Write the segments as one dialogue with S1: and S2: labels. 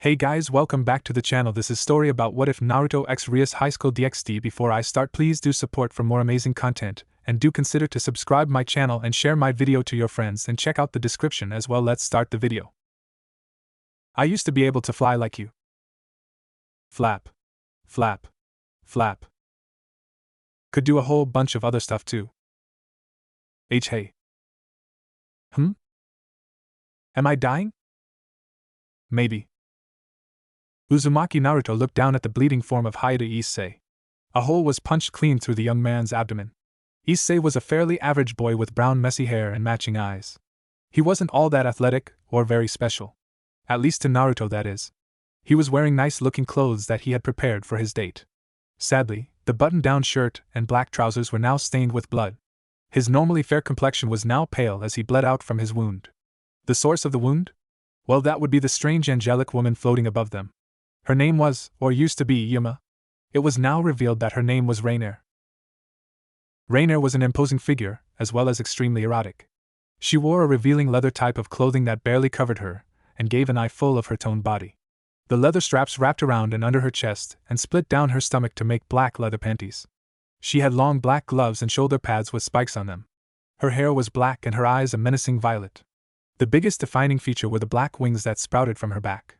S1: Hey guys, welcome back to the channel. This is story about what if Naruto x Rias Highschool DxD. Before I start, please do support for more amazing content, and do consider to subscribe my channel and share my video to your friends and check out the description as well. Let's start the video. I used to be able to fly like you. Flap. Flap. Flap. Could do a whole bunch of other stuff too. Hey. Am I dying? Maybe. Uzumaki Naruto looked down at the bleeding form of Haida Issei. A hole was punched clean through the young man's abdomen. Issei was a fairly average boy with brown messy hair and matching eyes. He wasn't all that athletic or very special. At least to Naruto, that is. He was wearing nice-looking clothes that he had prepared for his date. Sadly, the button-down shirt and black trousers were now stained with blood. His normally fair complexion was now pale as he bled out from his wound. The source of the wound? Well, that would be the strange angelic woman floating above them. Her name was, or used to be, Yuma. It was now revealed that her name was Rainier. Rainier was an imposing figure, as well as extremely erotic. She wore a revealing leather type of clothing that barely covered her, and gave an eye full of her toned body. The leather straps wrapped around and under her chest and split down her stomach to make black leather panties. She had long black gloves and shoulder pads with spikes on them. Her hair was black and her eyes a menacing violet. The biggest defining feature were the black wings that sprouted from her back.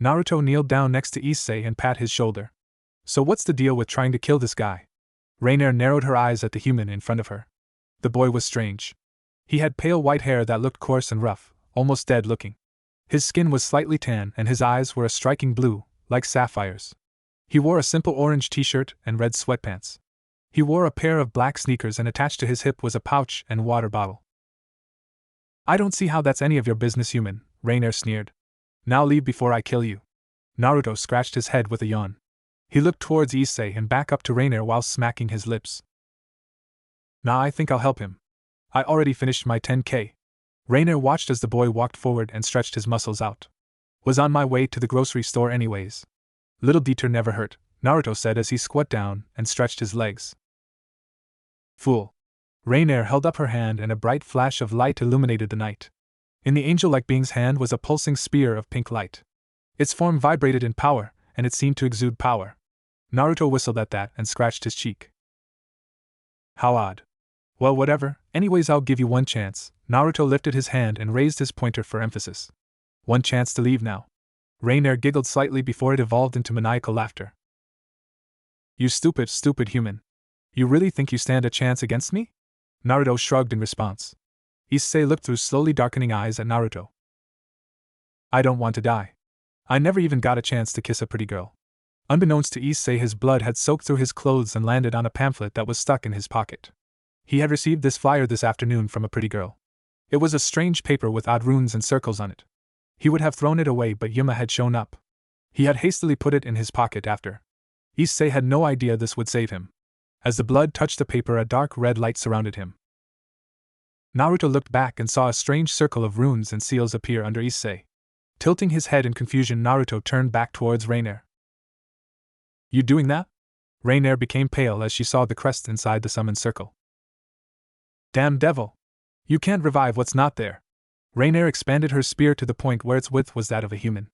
S1: Naruto kneeled down next to Issei and pat his shoulder. So what's the deal with trying to kill this guy? Rainier narrowed her eyes at the human in front of her. The boy was strange. He had pale white hair that looked coarse and rough, almost dead-looking. His skin was slightly tan and his eyes were a striking blue, like sapphires. He wore a simple orange t-shirt and red sweatpants. He wore a pair of black sneakers and attached to his hip was a pouch and water bottle. I don't see how that's any of your business, human, Rainier sneered. Now leave before I kill you. Naruto scratched his head with a yawn. He looked towards Issei and back up to Rainier while smacking his lips. Nah, I think I'll help him. I already finished my 10K. Rainier watched as the boy walked forward and stretched his muscles out. Was on my way to the grocery store anyways. Little detour never hurt, Naruto said as he squat down and stretched his legs. Fool. Rainier held up her hand and a bright flash of light illuminated the night. In the angel-like being's hand was a pulsing spear of pink light. Its form vibrated in power, and it seemed to exude power. Naruto whistled at that and scratched his cheek. How odd. Well, whatever, anyways, I'll give you one chance. Naruto lifted his hand and raised his pointer for emphasis. One chance to leave now. Rainier giggled slightly before it evolved into maniacal laughter. You stupid human. You really think you stand a chance against me? Naruto shrugged in response. Issei looked through slowly darkening eyes at Naruto. I don't want to die. I never even got a chance to kiss a pretty girl. Unbeknownst to Issei, his blood had soaked through his clothes and landed on a pamphlet that was stuck in his pocket. He had received this flyer this afternoon from a pretty girl. It was a strange paper with odd runes and circles on it. He would have thrown it away, but Yuma had shown up. He had hastily put it in his pocket after. Issei had no idea this would save him. As the blood touched the paper, a dark red light surrounded him. Naruto looked back and saw a strange circle of runes and seals appear under Issei. Tilting his head in confusion, Naruto turned back towards Rainier. You doing that? Rainier became pale as she saw the crest inside the summoned circle. Damn devil! You can't revive what's not there. Rainier expanded her spear to the point where its width was that of a human.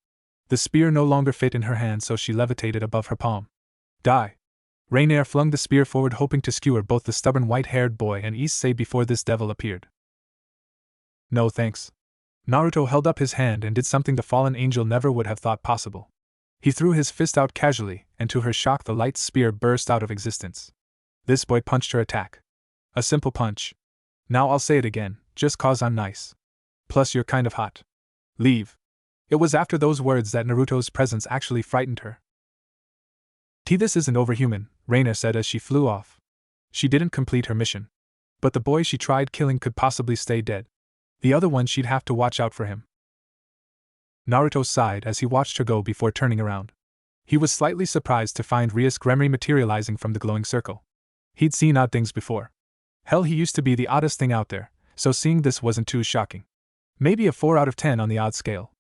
S1: The spear no longer fit in her hand, so she levitated above her palm. Die! Rainier flung the spear forward, hoping to skewer both the stubborn white-haired boy and Issei before this devil appeared. No thanks. Naruto held up his hand and did something the fallen angel never would have thought possible. He threw his fist out casually, and to her shock the light spear burst out of existence. This boy punched her attack. A simple punch. Now I'll say it again, just cause I'm nice. Plus you're kind of hot. Leave. It was after those words that Naruto's presence actually frightened her. This isn't over, human, Rainier said as she flew off. She didn't complete her mission. But the boy she tried killing could possibly stay dead. The other one, she'd have to watch out for him. Naruto sighed as he watched her go before turning around. He was slightly surprised to find Rias Gremory materializing from the glowing circle. He'd seen odd things before. Hell, he used to be the oddest thing out there, so seeing this wasn't too shocking. Maybe a 4 out of 10 on the odd scale.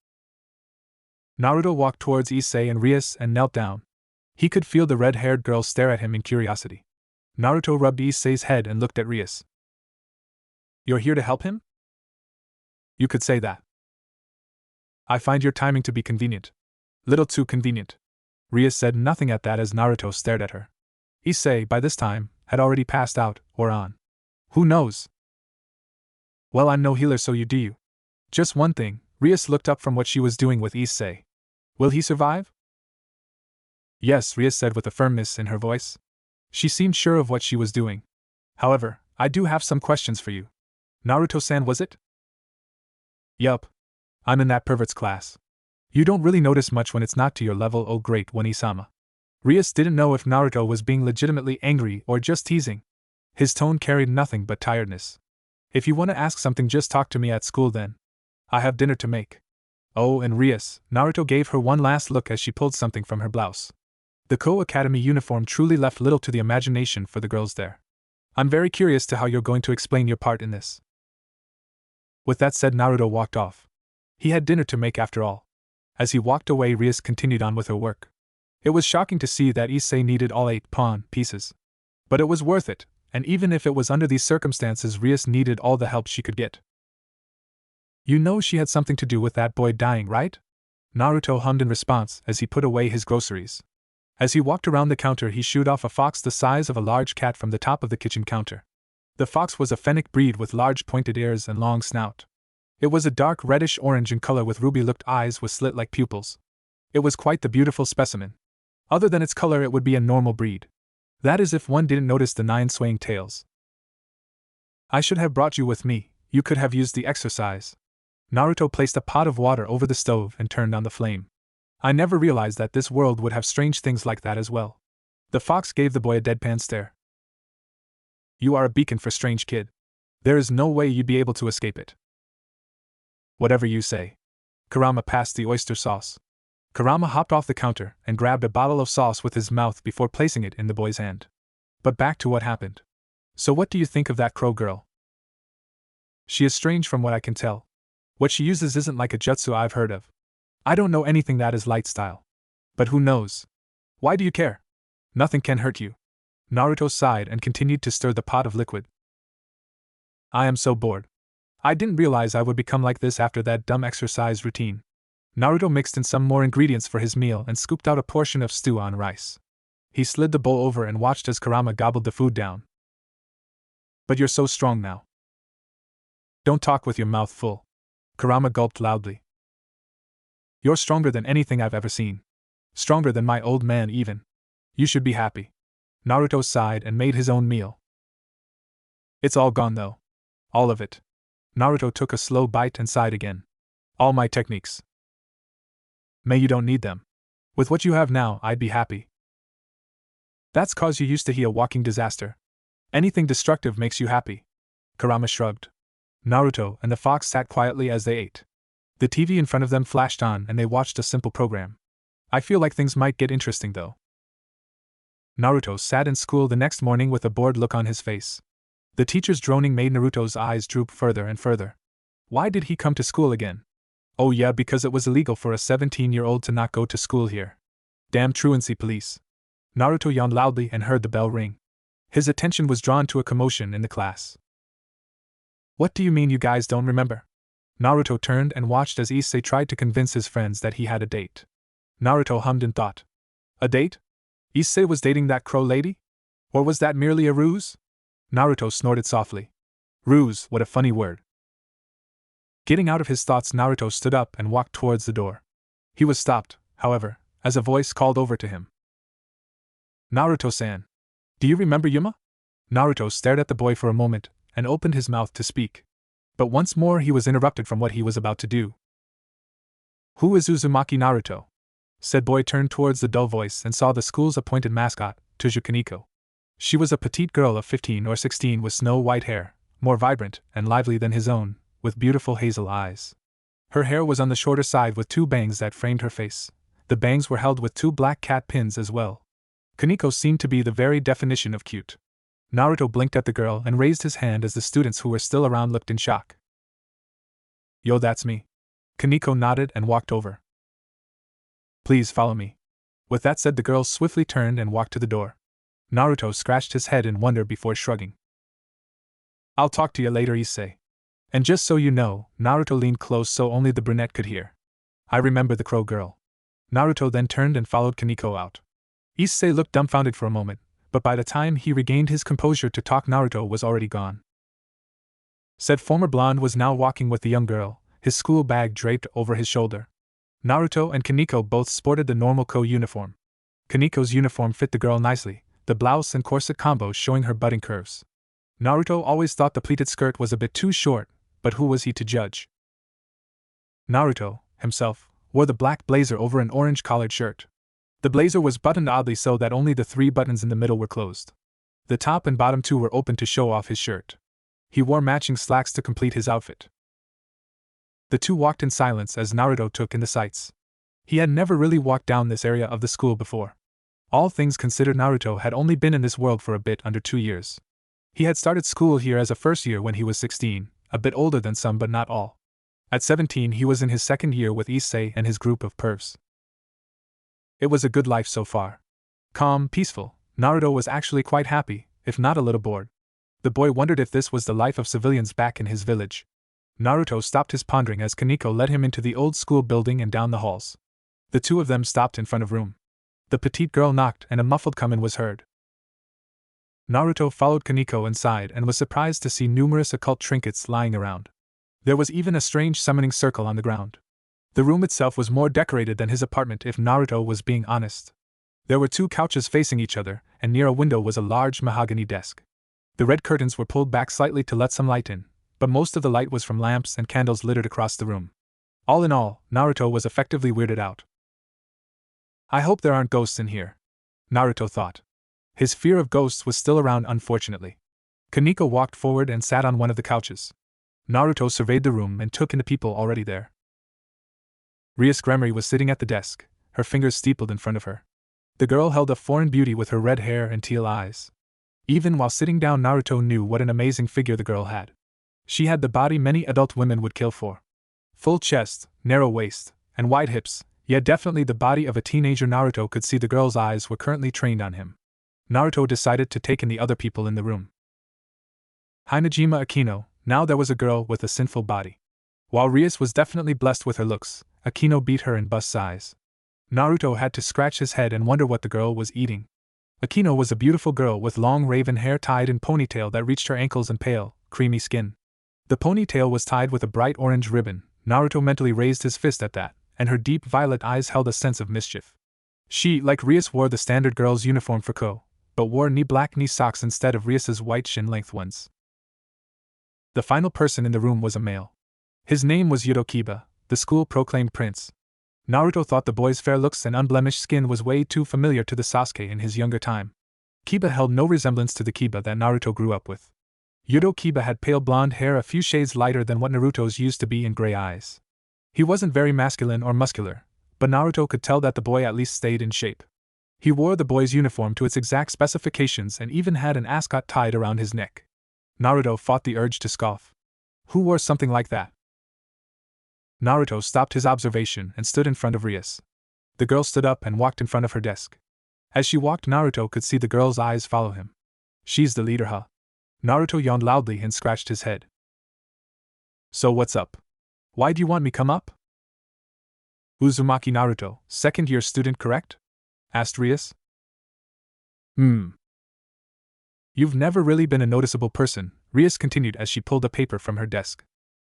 S1: Naruto walked towards Issei and Rias and knelt down. He could feel the red-haired girl stare at him in curiosity. Naruto rubbed Issei's head and looked at Rias. You're here to help him? You could say that. I find your timing to be convenient. Little too convenient. Rias said nothing at that as Naruto stared at her. Issei, by this time, had already passed out, or on. Who knows? Well, I'm no healer, so you do. Just one thing. Rias looked up from what she was doing with Issei. Will he survive? Yes, Rias said with a firmness in her voice. She seemed sure of what she was doing. However, I do have some questions for you. Naruto-san, was it? Yup. I'm in that pervert's class. You don't really notice much when it's not to your level. Oh great, One-sama. Rias didn't know if Naruto was being legitimately angry or just teasing. His tone carried nothing but tiredness. If you want to ask something, just talk to me at school then. I have dinner to make. Oh, and Rias, Naruto gave her one last look as she pulled something from her blouse. The Ko-Academy uniform truly left little to the imagination for the girls there. I'm very curious to how you're going to explain your part in this. With that said, Naruto walked off. He had dinner to make after all. As he walked away, Rias continued on with her work. It was shocking to see that Issei needed all 8 pawn pieces. But it was worth it, and even if it was under these circumstances, Rias needed all the help she could get. You know she had something to do with that boy dying, right? Naruto hummed in response as he put away his groceries. As he walked around the counter, he shooed off a fox the size of a large cat from the top of the kitchen counter. The fox was a fennec breed with large pointed ears and long snout. It was a dark reddish-orange in color with ruby-looked eyes with slit-like pupils. It was quite the beautiful specimen. Other than its color, it would be a normal breed. That is if one didn't notice the 9 swaying tails. I should have brought you with me. You could have used the exercise. Naruto placed a pot of water over the stove and turned on the flame. I never realized that this world would have strange things like that as well. The fox gave the boy a deadpan stare. You are a beacon for strange kid. There is no way you'd be able to escape it. Whatever you say. Kurama passed the oyster sauce. Kurama hopped off the counter and grabbed a bottle of sauce with his mouth before placing it in the boy's hand. But back to what happened. So what do you think of that crow girl? She is strange from what I can tell. What she uses isn't like a jutsu I've heard of. I don't know anything that is light style. But who knows? Why do you care? Nothing can hurt you. Naruto sighed and continued to stir the pot of liquid. I am so bored. I didn't realize I would become like this after that dumb exercise routine. Naruto mixed in some more ingredients for his meal and scooped out a portion of stew on rice. He slid the bowl over and watched as Kurama gobbled the food down. But you're so strong now. Don't talk with your mouth full. Kurama gulped loudly. You're stronger than anything I've ever seen. Stronger than my old man even. You should be happy. Naruto sighed and made his own meal. It's all gone though. All of it. Naruto took a slow bite and sighed again. All my techniques. May you don't need them. With what you have now, I'd be happy. That's 'cause you used to be a walking disaster. Anything destructive makes you happy. Kurama shrugged. Naruto and the fox sat quietly as they ate. The TV in front of them flashed on and they watched a simple program. I feel like things might get interesting though. Naruto sat in school the next morning with a bored look on his face. The teacher's droning made Naruto's eyes droop further and further. Why did he come to school again? Oh yeah, because it was illegal for a 17-year-old to not go to school here. Damn truancy police. Naruto yawned loudly and heard the bell ring. His attention was drawn to a commotion in the class. What do you mean you guys don't remember? Naruto turned and watched as Issei tried to convince his friends that he had a date. Naruto hummed in thought. A date? Issei was dating that crow lady? Or was that merely a ruse? Naruto snorted softly. Ruse, what a funny word. Getting out of his thoughts, Naruto stood up and walked towards the door. He was stopped, however, as a voice called over to him. Naruto-san. Do you remember Yuma? Naruto stared at the boy for a moment and opened his mouth to speak. But once more he was interrupted from what he was about to do. Who is Uzumaki Naruto? Said boy turned towards the dull voice and saw the school's appointed mascot, Tuju Kaneko. She was a petite girl of 15 or 16 with snow-white hair, more vibrant and lively than his own, with beautiful hazel eyes. Her hair was on the shorter side with 2 bangs that framed her face. The bangs were held with 2 black cat pins as well. Kaneko seemed to be the very definition of cute. Naruto blinked at the girl and raised his hand as the students who were still around looked in shock. Yo, that's me. Kaneko nodded and walked over. Please follow me. With that said, the girl swiftly turned and walked to the door. Naruto scratched his head in wonder before shrugging. I'll talk to you later, Issei. And just so you know, Naruto leaned close so only the brunette could hear. I remember the crow girl. Naruto then turned and followed Kaneko out. Issei looked dumbfounded for a moment, but by the time he regained his composure to talk, Naruto was already gone. Said former blonde was now walking with the young girl, his school bag draped over his shoulder. Naruto and Kaneko both sported the normal uniform. Kaneko's uniform fit the girl nicely, the blouse and corset combo showing her budding curves. Naruto always thought the pleated skirt was a bit too short, but who was he to judge? Naruto, himself, wore the black blazer over an orange collared shirt. The blazer was buttoned oddly so that only the 3 buttons in the middle were closed. The top and bottom too were open to show off his shirt. He wore matching slacks to complete his outfit. The two walked in silence as Naruto took in the sights. He had never really walked down this area of the school before. All things considered, Naruto had only been in this world for a bit under 2 years. He had started school here as a first year when he was 16, a bit older than some but not all. At 17 he was in his second year with Issei and his group of pervs. It was a good life so far. Calm, peaceful, Naruto was actually quite happy, if not a little bored. The boy wondered if this was the life of civilians back in his village. Naruto stopped his pondering as Kaneko led him into the old school building and down the halls. The two of them stopped in front of room. The petite girl knocked and a muffled come in was heard. Naruto followed Kaneko inside and was surprised to see numerous occult trinkets lying around. There was even a strange summoning circle on the ground. The room itself was more decorated than his apartment if Naruto was being honest. There were 2 couches facing each other, and near a window was a large mahogany desk. The red curtains were pulled back slightly to let some light in, but most of the light was from lamps and candles littered across the room. All in all, Naruto was effectively weirded out. I hope there aren't ghosts in here, Naruto thought. His fear of ghosts was still around, unfortunately. Kaneko walked forward and sat on one of the couches. Naruto surveyed the room and took in the people already there. Rias was sitting at the desk, her fingers steepled in front of her. The girl held a foreign beauty with her red hair and teal eyes. Even while sitting down, Naruto knew what an amazing figure the girl had. She had the body many adult women would kill for. Full chest, narrow waist, and wide hips, yet definitely the body of a teenager. Naruto could see the girl's eyes were currently trained on him. Naruto decided to take in the other people in the room. Hinajima Akino, now there was a girl with a sinful body. While Rias was definitely blessed with her looks, Akino beat her in bust size. Naruto had to scratch his head and wonder what the girl was eating. Akino was a beautiful girl with long raven hair tied in ponytail that reached her ankles and pale, creamy skin. The ponytail was tied with a bright orange ribbon. Naruto mentally raised his fist at that, and her deep violet eyes held a sense of mischief. She, like Rias, wore the standard girl's uniform for Ko, but wore black knee socks instead of Rias's white shin-length ones. The final person in the room was a male. His name was Yudo Kiba, the school-proclaimed prince. Naruto thought the boy's fair looks and unblemished skin was way too familiar to the Sasuke in his younger time. Kiba held no resemblance to the Kiba that Naruto grew up with. Yudo Kiba had pale blonde hair a few shades lighter than what Naruto's used to be and gray eyes. He wasn't very masculine or muscular, but Naruto could tell that the boy at least stayed in shape. He wore the boy's uniform to its exact specifications and even had an ascot tied around his neck. Naruto fought the urge to scoff. Who wore something like that? Naruto stopped his observation and stood in front of Rias. The girl stood up and walked in front of her desk. As she walked, Naruto could see the girl's eyes follow him. She's the leader, huh? Naruto yawned loudly and scratched his head. So what's up? Why do you want me come up? Uzumaki Naruto, second-year student, correct? Asked Rias. You've never really been a noticeable person, Rias continued as she pulled a paper from her desk.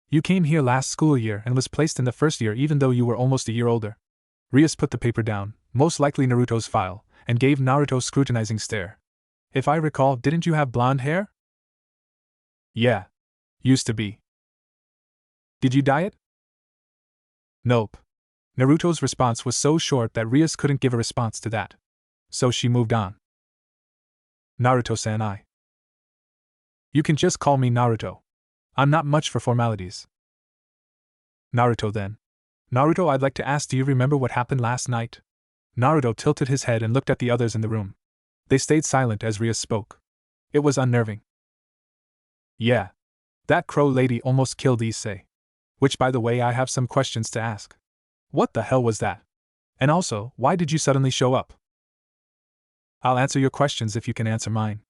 S1: You came here last school year and was placed in the first year even though you were almost a year older. Rias put the paper down, most likely Naruto's file, and gave Naruto a scrutinizing stare. If I recall, didn't you have blonde hair? Yeah. Used to be. Did you dye it? Nope. Naruto's response was so short that Rias couldn't give a response to that. So she moved on. Naruto-san, You can just call me Naruto. I'm not much for formalities. Naruto then. Naruto, I'd like to ask, do you remember what happened last night? Naruto tilted his head and looked at the others in the room. They stayed silent as Rias spoke. It was unnerving. Yeah. That crow lady almost killed Issei. Which, by the way, I have some questions to ask. What the hell was that? And also, why did you suddenly show up? I'll answer your questions if you can answer mine.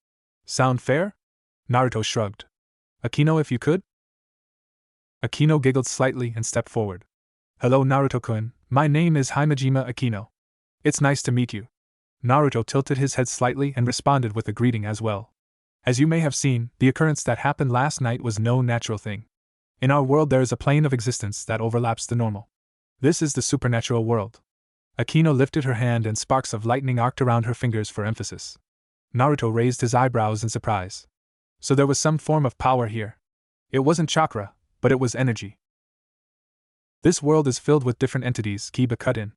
S1: Sound fair? Naruto shrugged. Akino, if you could? Akino giggled slightly and stepped forward. Hello, Naruto-kun, My name is Himejima Akino. It's nice to meet you. Naruto tilted his head slightly and responded with a greeting as well. As you may have seen, the occurrence that happened last night was no natural thing. In our world there is a plane of existence that overlaps the normal. This is the supernatural world. Akino lifted her hand and sparks of lightning arced around her fingers for emphasis. Naruto raised his eyebrows in surprise. So there was some form of power here. It wasn't chakra, but it was energy. This world is filled with different entities, Kiba cut in.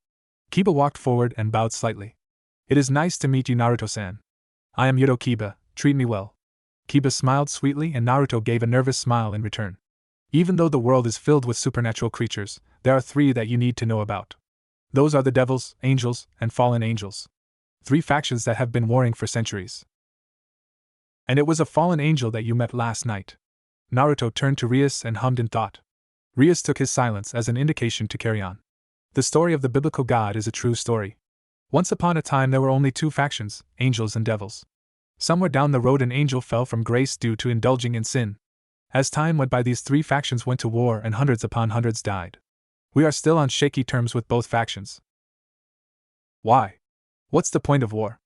S1: Kiba walked forward and bowed slightly. It is nice to meet you, Naruto-san. I am Yuto Kiba, treat me well. Kiba smiled sweetly and Naruto gave a nervous smile in return. Even though the world is filled with supernatural creatures, there are 3 that you need to know about. Those are the devils, angels, and fallen angels. 3 factions that have been warring for centuries. And it was a fallen angel that you met last night. Naruto turned to Rias and hummed in thought. Rias took his silence as an indication to carry on. The story of the biblical God is a true story. Once upon a time there were only 2 factions, angels and devils. Somewhere down the road an angel fell from grace due to indulging in sin. As time went by these 3 factions went to war and hundreds upon hundreds died. We are still on shaky terms with both factions. Why? What's the point of war?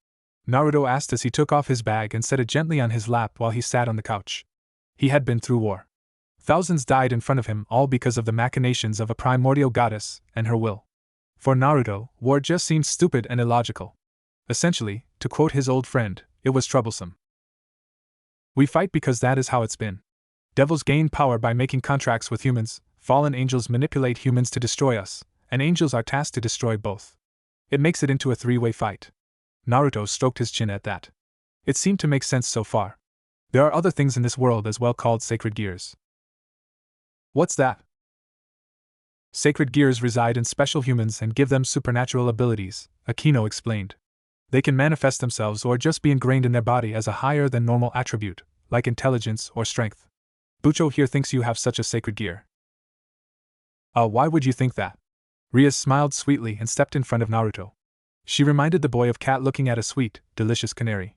S1: Naruto asked as he took off his bag and set it gently on his lap while he sat on the couch. He had been through war. Thousands died in front of him, all because of the machinations of a primordial goddess and her will. For Naruto, war just seemed stupid and illogical. Essentially, to quote his old friend, it was troublesome. We fight because that is how it's been. Devils gain power by making contracts with humans, fallen angels manipulate humans to destroy us, and angels are tasked to destroy both. It makes it into a 3-way fight. Naruto stroked his chin at that. It seemed to make sense so far. There are other things in this world as well called sacred gears. What's that? Sacred gears reside in special humans and give them supernatural abilities, Akino explained. They can manifest themselves or just be ingrained in their body as a higher than normal attribute, like intelligence or strength. Bucho here thinks you have such a sacred gear. Why would you think that? Rias smiled sweetly and stepped in front of Naruto. She reminded the boy of cat looking at a sweet, delicious canary.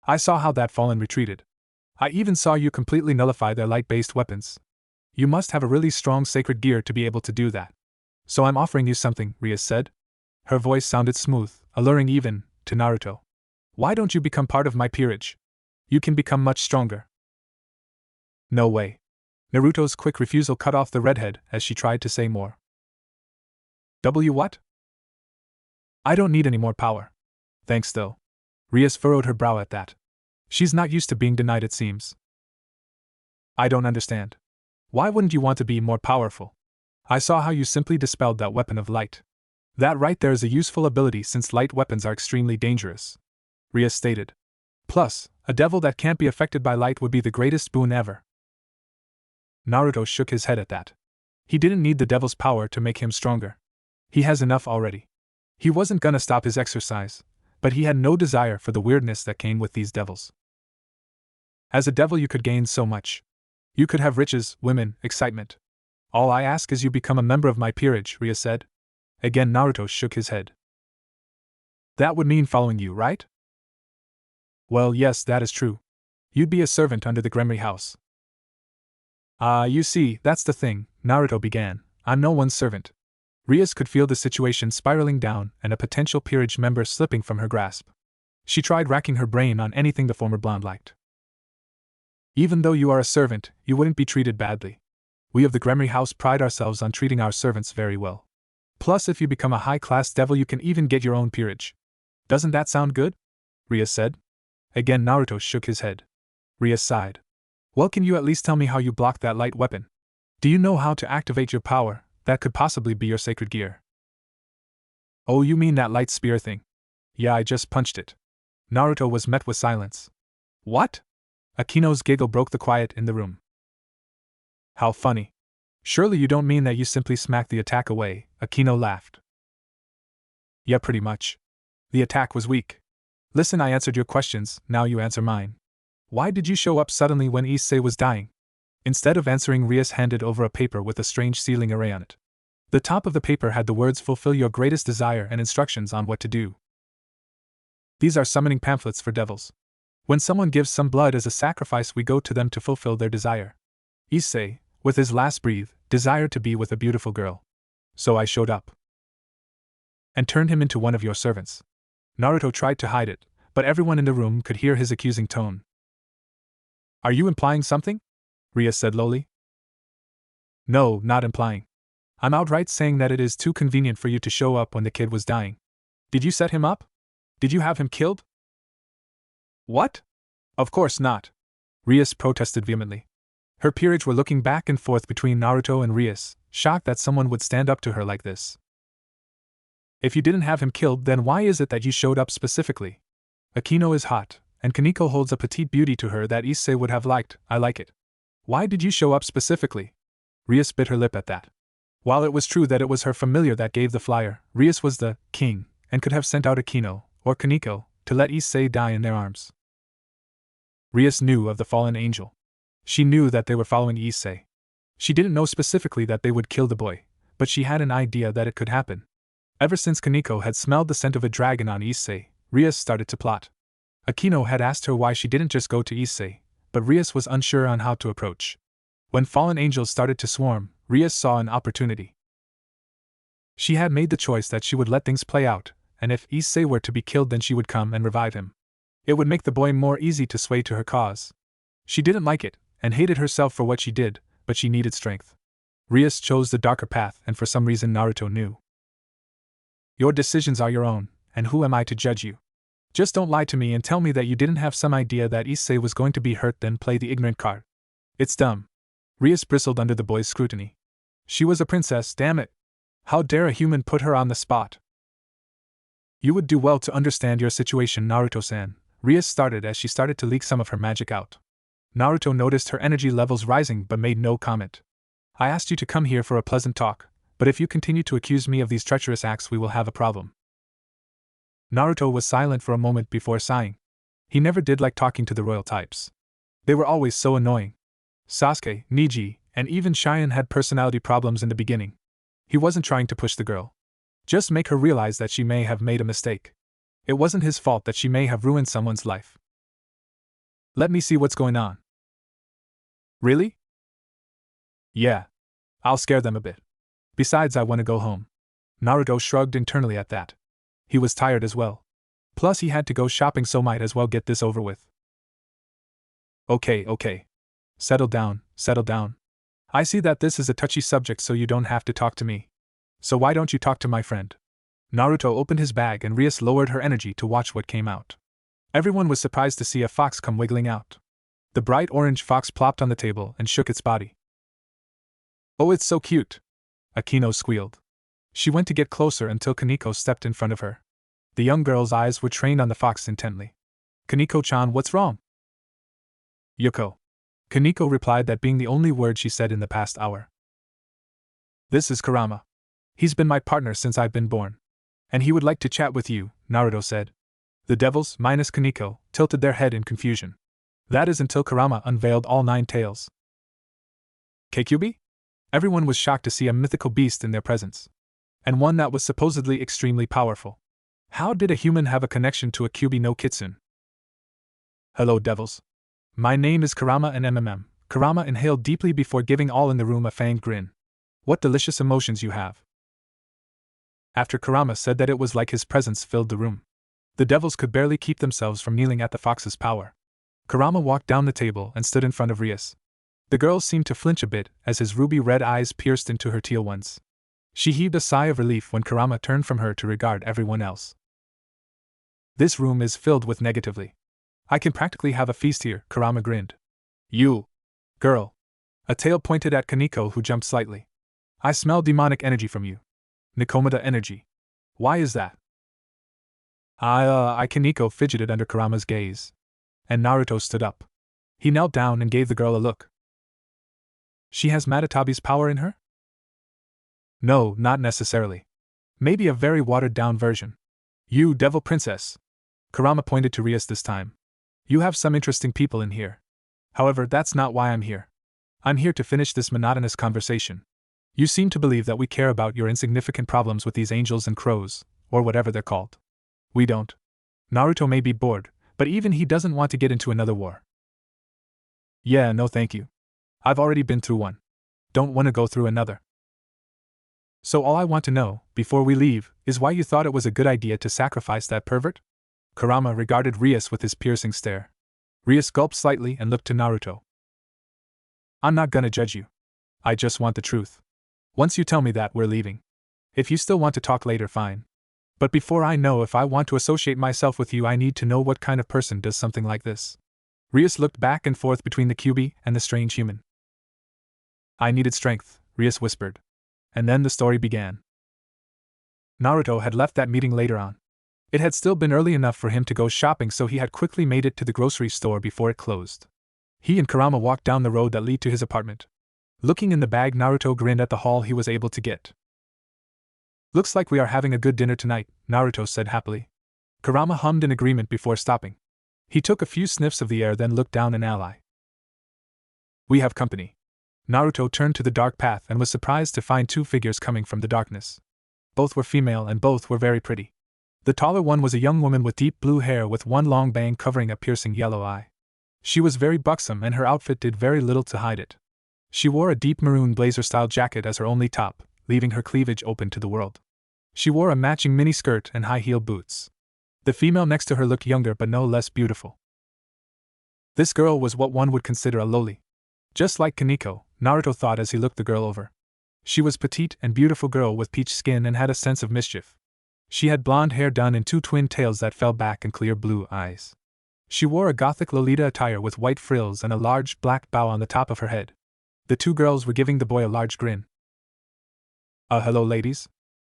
S1: I saw how that fallen retreated. I even saw you completely nullify their light-based weapons. You must have a really strong sacred gear to be able to do that. So I'm offering you something, Rias said. Her voice sounded smooth, alluring even to Naruto. Why don't you become part of my peerage? You can become much stronger. No way. Naruto's quick refusal cut off the redhead as she tried to say more. What? I don't need any more power. Thanks though. Rias furrowed her brow at that. She's not used to being denied, it seems. I don't understand. Why wouldn't you want to be more powerful? I saw how you simply dispelled that weapon of light. That right there is a useful ability since light weapons are extremely dangerous, Rias stated. Plus, a devil that can't be affected by light would be the greatest boon ever. Naruto shook his head at that. He didn't need the devil's power to make him stronger. He has enough already. He wasn't gonna stop his exercise, but he had no desire for the weirdness that came with these devils. As a devil you could gain so much. You could have riches, women, excitement. All I ask is you become a member of my peerage, Rias said. Again Naruto shook his head. That would mean following you, right? Well, yes, that is true. You'd be a servant under the Gremory house. You see, that's the thing, Naruto began. I'm no one's servant. Rias could feel the situation spiraling down and a potential peerage member slipping from her grasp. She tried racking her brain on anything the former blonde liked. Even though you are a servant, you wouldn't be treated badly. We of the Gremory house pride ourselves on treating our servants very well. Plus, if you become a high-class devil you can even get your own peerage. Doesn't that sound good? Rias said. Again Naruto shook his head. Rias sighed. Well, can you at least tell me how you blocked that light weapon? Do you know how to activate your power? That could possibly be your sacred gear. Oh, you mean that light spear thing? Yeah, I just punched it. Naruto was met with silence. What? Akino's giggle broke the quiet in the room. How funny. Surely you don't mean that you simply smacked the attack away, Akino laughed. Yeah, pretty much. The attack was weak. Listen, I answered your questions, now you answer mine. Why did you show up suddenly when Issei was dying? Instead of answering, Rias handed over a paper with a strange sealing array on it. The top of the paper had the words "Fulfill your greatest desire" and instructions on what to do. These are summoning pamphlets for devils. When someone gives some blood as a sacrifice, we go to them to fulfill their desire. Issei, with his last breath, desired to be with a beautiful girl. So I showed up and turned him into one of your servants. Naruto tried to hide it, but everyone in the room could hear his accusing tone. Are you implying something? Rias said lowly. No, not implying. I'm outright saying that it is too convenient for you to show up when the kid was dying. Did you set him up? Did you have him killed? What? Of course not. Rias protested vehemently. Her peers were looking back and forth between Naruto and Rias, shocked that someone would stand up to her like this. If you didn't have him killed, then why is it that you showed up specifically? Akino is hot, and Kaneko holds a petite beauty to her that Issei would have liked. I like it. Why did you show up specifically? Rias bit her lip at that. While it was true that it was her familiar that gave the flyer, Rias was the king, and could have sent out Akino, or Kaneko, to let Issei die in their arms. Rias knew of the fallen angel. She knew that they were following Issei. She didn't know specifically that they would kill the boy, but she had an idea that it could happen. Ever since Kaneko had smelled the scent of a dragon on Issei, Rias started to plot. Akino had asked her why she didn't just go to Issei, but Rias was unsure on how to approach. When fallen angels started to swarm, Rias saw an opportunity. She had made the choice that she would let things play out, and if Issei were to be killed, then she would come and revive him. It would make the boy more easy to sway to her cause. She didn't like it, and hated herself for what she did, but she needed strength. Rias chose the darker path, and for some reason Naruto knew. Your decisions are your own, and who am I to judge you? Just don't lie to me and tell me that you didn't have some idea that Issei was going to be hurt, then play the ignorant card. It's dumb. Rias bristled under the boy's scrutiny. She was a princess, damn it. How dare a human put her on the spot? You would do well to understand your situation, Naruto-san, Rias started as she started to leak some of her magic out. Naruto noticed her energy levels rising but made no comment. I asked you to come here for a pleasant talk, but if you continue to accuse me of these treacherous acts, we will have a problem. Naruto was silent for a moment before sighing. He never did like talking to the royal types. They were always so annoying. Sasuke, Neji, and even Cheyenne had personality problems in the beginning. He wasn't trying to push the girl. Just make her realize that she may have made a mistake. It wasn't his fault that she may have ruined someone's life. Let me see what's going on. Really? Yeah. I'll scare them a bit. Besides, I want to go home. Naruto shrugged internally at that. He was tired as well. Plus he had to go shopping, so might as well get this over with. Okay. Settle down. I see that this is a touchy subject, so you don't have to talk to me. So why don't you talk to my friend? Naruto opened his bag and Rias lowered her energy to watch what came out. Everyone was surprised to see a fox come wiggling out. The bright orange fox plopped on the table and shook its body. Oh, it's so cute! Akino squealed. She went to get closer until Kaneko stepped in front of her. The young girl's eyes were trained on the fox intently. Kaneko-chan, what's wrong? Yoko. Kaneko replied, that being the only word she said in the past hour. This is Kurama. He's been my partner since I've been born. And he would like to chat with you, Naruto said. The devils, minus Kaneko, tilted their head in confusion. That is until Kurama unveiled all 9 tails. Kkyubi? Everyone was shocked to see a mythical beast in their presence. And one that was supposedly extremely powerful. How did a human have a connection to a Kyubi no Kitsune? Hello, devils. My name is Kurama and Kurama inhaled deeply before giving all in the room a fanged grin. What delicious emotions you have. After Kurama said that, it was like his presence filled the room. The devils could barely keep themselves from kneeling at the fox's power. Kurama walked down the table and stood in front of Rias. The girl seemed to flinch a bit as his ruby-red eyes pierced into her teal ones. She heaved a sigh of relief when Kurama turned from her to regard everyone else. This room is filled with negativity. I can practically have a feast here, Kurama grinned. You! Girl! A tail pointed at Kaneko, who jumped slightly. I smell demonic energy from you. Nikomata energy. Why is that? Kaneko fidgeted under Kurama's gaze. And Naruto stood up. He knelt down and gave the girl a look. She has Matatabi's power in her? No, not necessarily. Maybe a very watered-down version. You, devil princess! Kurama pointed to Rias this time. You have some interesting people in here. However, that's not why I'm here. I'm here to finish this monotonous conversation. You seem to believe that we care about your insignificant problems with these angels and crows, or whatever they're called. We don't. Naruto may be bored, but even he doesn't want to get into another war. Yeah, no thank you. I've already been through one. Don't want to go through another. So all I want to know, before we leave, is why you thought it was a good idea to sacrifice that pervert? Kurama regarded Rias with his piercing stare. Rias gulped slightly and looked to Naruto. I'm not gonna judge you. I just want the truth. Once you tell me that, we're leaving. If you still want to talk later, fine. But before I know if I want to associate myself with you, I need to know what kind of person does something like this. Rias looked back and forth between the Kyuubi and the strange human. I needed strength, Rias whispered. And then the story began. Naruto had left that meeting later on. It had still been early enough for him to go shopping, so he had quickly made it to the grocery store before it closed. He and Kurama walked down the road that led to his apartment. Looking in the bag, Naruto grinned at the haul he was able to get. Looks like we are having a good dinner tonight, Naruto said happily. Kurama hummed in agreement before stopping. He took a few sniffs of the air, then looked down an ally. We have company. Naruto turned to the dark path and was surprised to find two figures coming from the darkness. Both were female and both were very pretty. The taller one was a young woman with deep blue hair with one long bang covering a piercing yellow eye. She was very buxom and her outfit did very little to hide it. She wore a deep maroon blazer-style jacket as her only top, leaving her cleavage open to the world. She wore a matching mini-skirt and high-heel boots. The female next to her looked younger but no less beautiful. This girl was what one would consider a loli. Just like Kaneko, Naruto thought as he looked the girl over. She was petite and beautiful girl with peach skin and had a sense of mischief. She had blonde hair done in two twin tails that fell back and clear blue eyes. She wore a gothic Lolita attire with white frills and a large black bow on the top of her head. The two girls were giving the boy a large grin. Hello ladies?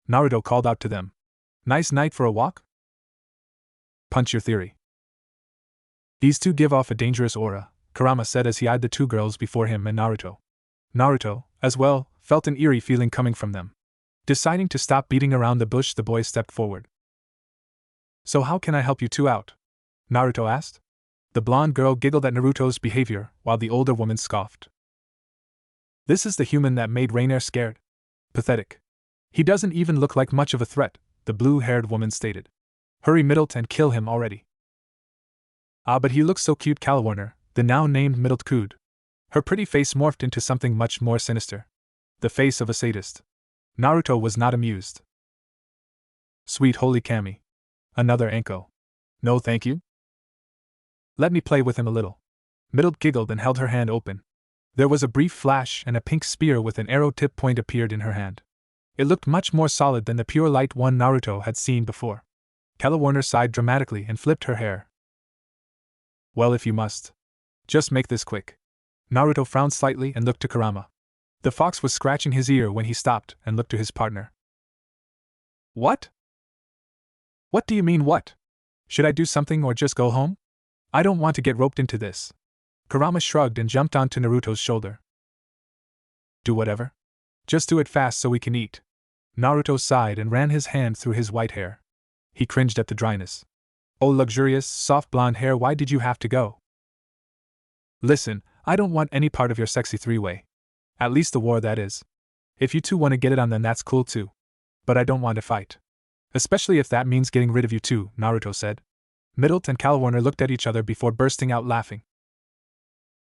S1: Naruto called out to them. Nice night for a walk? Punch your theory. These two give off a dangerous aura, Kurama said as he eyed the two girls before him and Naruto. Naruto, as well, felt an eerie feeling coming from them. Deciding to stop beating around the bush, the boy stepped forward. So how can I help you two out? Naruto asked. The blonde girl giggled at Naruto's behavior, while the older woman scoffed. This is the human that made Rainier scared. Pathetic. He doesn't even look like much of a threat, the blue-haired woman stated. Hurry Middlet and kill him already. Ah, but he looks so cute, Kalawarner, the now named Middlet cooed. Her pretty face morphed into something much more sinister. The face of a sadist. Naruto was not amused. Sweet holy Kami. Another Anko. No thank you? Let me play with him a little. Middlet giggled and held her hand open. There was a brief flash and a pink spear with an arrow tip point appeared in her hand. It looked much more solid than the pure light one Naruto had seen before. Kalawarner sighed dramatically and flipped her hair. Well, if you must. Just make this quick. Naruto frowned slightly and looked to Kurama. The fox was scratching his ear when he stopped and looked to his partner. What? What do you mean what? Should I do something or just go home? I don't want to get roped into this. Kurama shrugged and jumped onto Naruto's shoulder. Do whatever. Just do it fast so we can eat. Naruto sighed and ran his hand through his white hair. He cringed at the dryness. Oh, luxurious, soft blonde hair, why did you have to go? Listen, I don't want any part of your sexy three-way. At least the war, that is. If you two want to get it on, then that's cool too. But I don't want to fight. Especially if that means getting rid of you too, Naruto said. Middlet and Kalawarner looked at each other before bursting out laughing.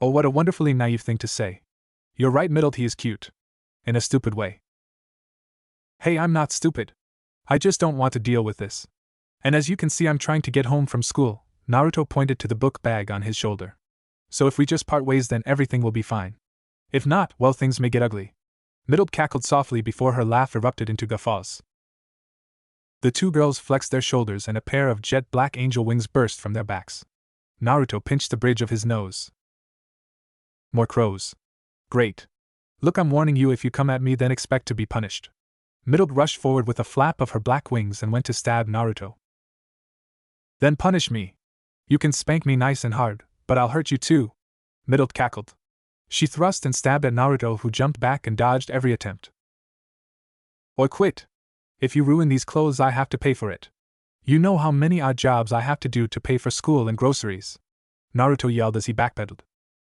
S1: Oh, what a wonderfully naive thing to say. You're right, Middlet, he is cute. In a stupid way. Hey, I'm not stupid. I just don't want to deal with this. And as you can see, I'm trying to get home from school. Naruto pointed to the book bag on his shoulder. So if we just part ways, then everything will be fine. If not, well, things may get ugly. Middlet cackled softly before her laugh erupted into guffaws. The two girls flexed their shoulders and a pair of jet black angel wings burst from their backs. Naruto pinched the bridge of his nose. More crows. Great. Look, I'm warning you, if you come at me, then expect to be punished. Middlet rushed forward with a flap of her black wings and went to stab Naruto. Then punish me. You can spank me nice and hard, but I'll hurt you too. Middlet cackled. She thrust and stabbed at Naruto, who jumped back and dodged every attempt. Or quit. If you ruin these clothes, I have to pay for it. You know how many odd jobs I have to do to pay for school and groceries. Naruto yelled as he backpedaled.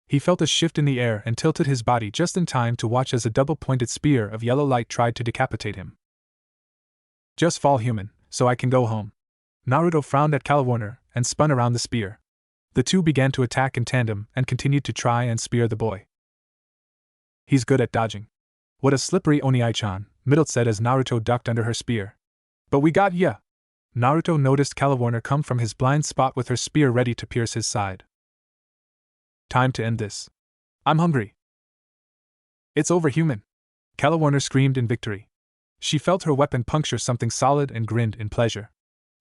S1: He felt a shift in the air and tilted his body just in time to watch as a double-pointed spear of yellow light tried to decapitate him. Just fall, human, so I can go home. Naruto frowned at Kalawarner and spun around the spear. The two began to attack in tandem and continued to try and spear the boy. He's good at dodging. What a slippery Oni-chan, Middle said as Naruto ducked under her spear. But we got ya! Naruto noticed Calawarner come from his blind spot with her spear ready to pierce his side. Time to end this. I'm hungry. It's over, human! Calawarner screamed in victory. She felt her weapon puncture something solid and grinned in pleasure.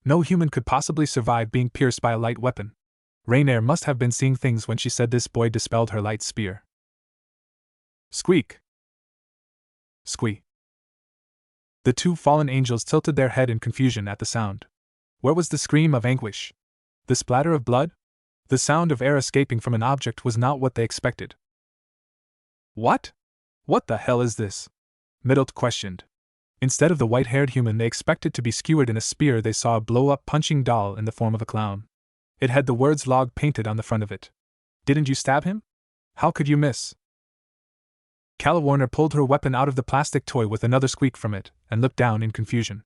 S1: No human could possibly survive being pierced by a light weapon. Rainier must have been seeing things when she said this boy dispelled her light spear. Squeak! Squee! The two fallen angels tilted their head in confusion at the sound. Where was the scream of anguish? The splatter of blood? The sound of air escaping from an object was not what they expected. What? What the hell is this? Middle questioned. Instead of the white-haired human they expected to be skewered in a spear, they saw a blow-up punching doll in the form of a clown. It had the words log painted on the front of it. Didn't you stab him? How could you miss? Calawarner pulled her weapon out of the plastic toy with another squeak from it, and looked down in confusion.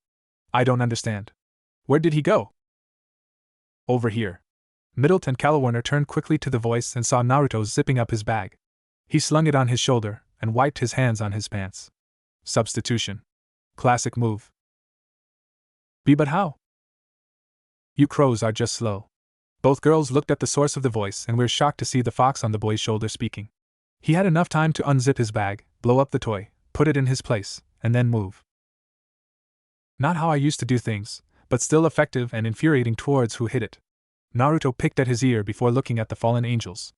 S1: I don't understand. Where did he go? Over here. Middle and Calawarner turned quickly to the voice and saw Naruto zipping up his bag. He slung it on his shoulder, and wiped his hands on his pants. Substitution. Classic move. But how? You crows are just slow. Both girls looked at the source of the voice and were shocked to see the fox on the boy's shoulder speaking. He had enough time to unzip his bag, blow up the toy, put it in his place, and then move. Not how I used to do things, but still effective and infuriating towards who hit it. Naruto picked at his ear before looking at the fallen angels.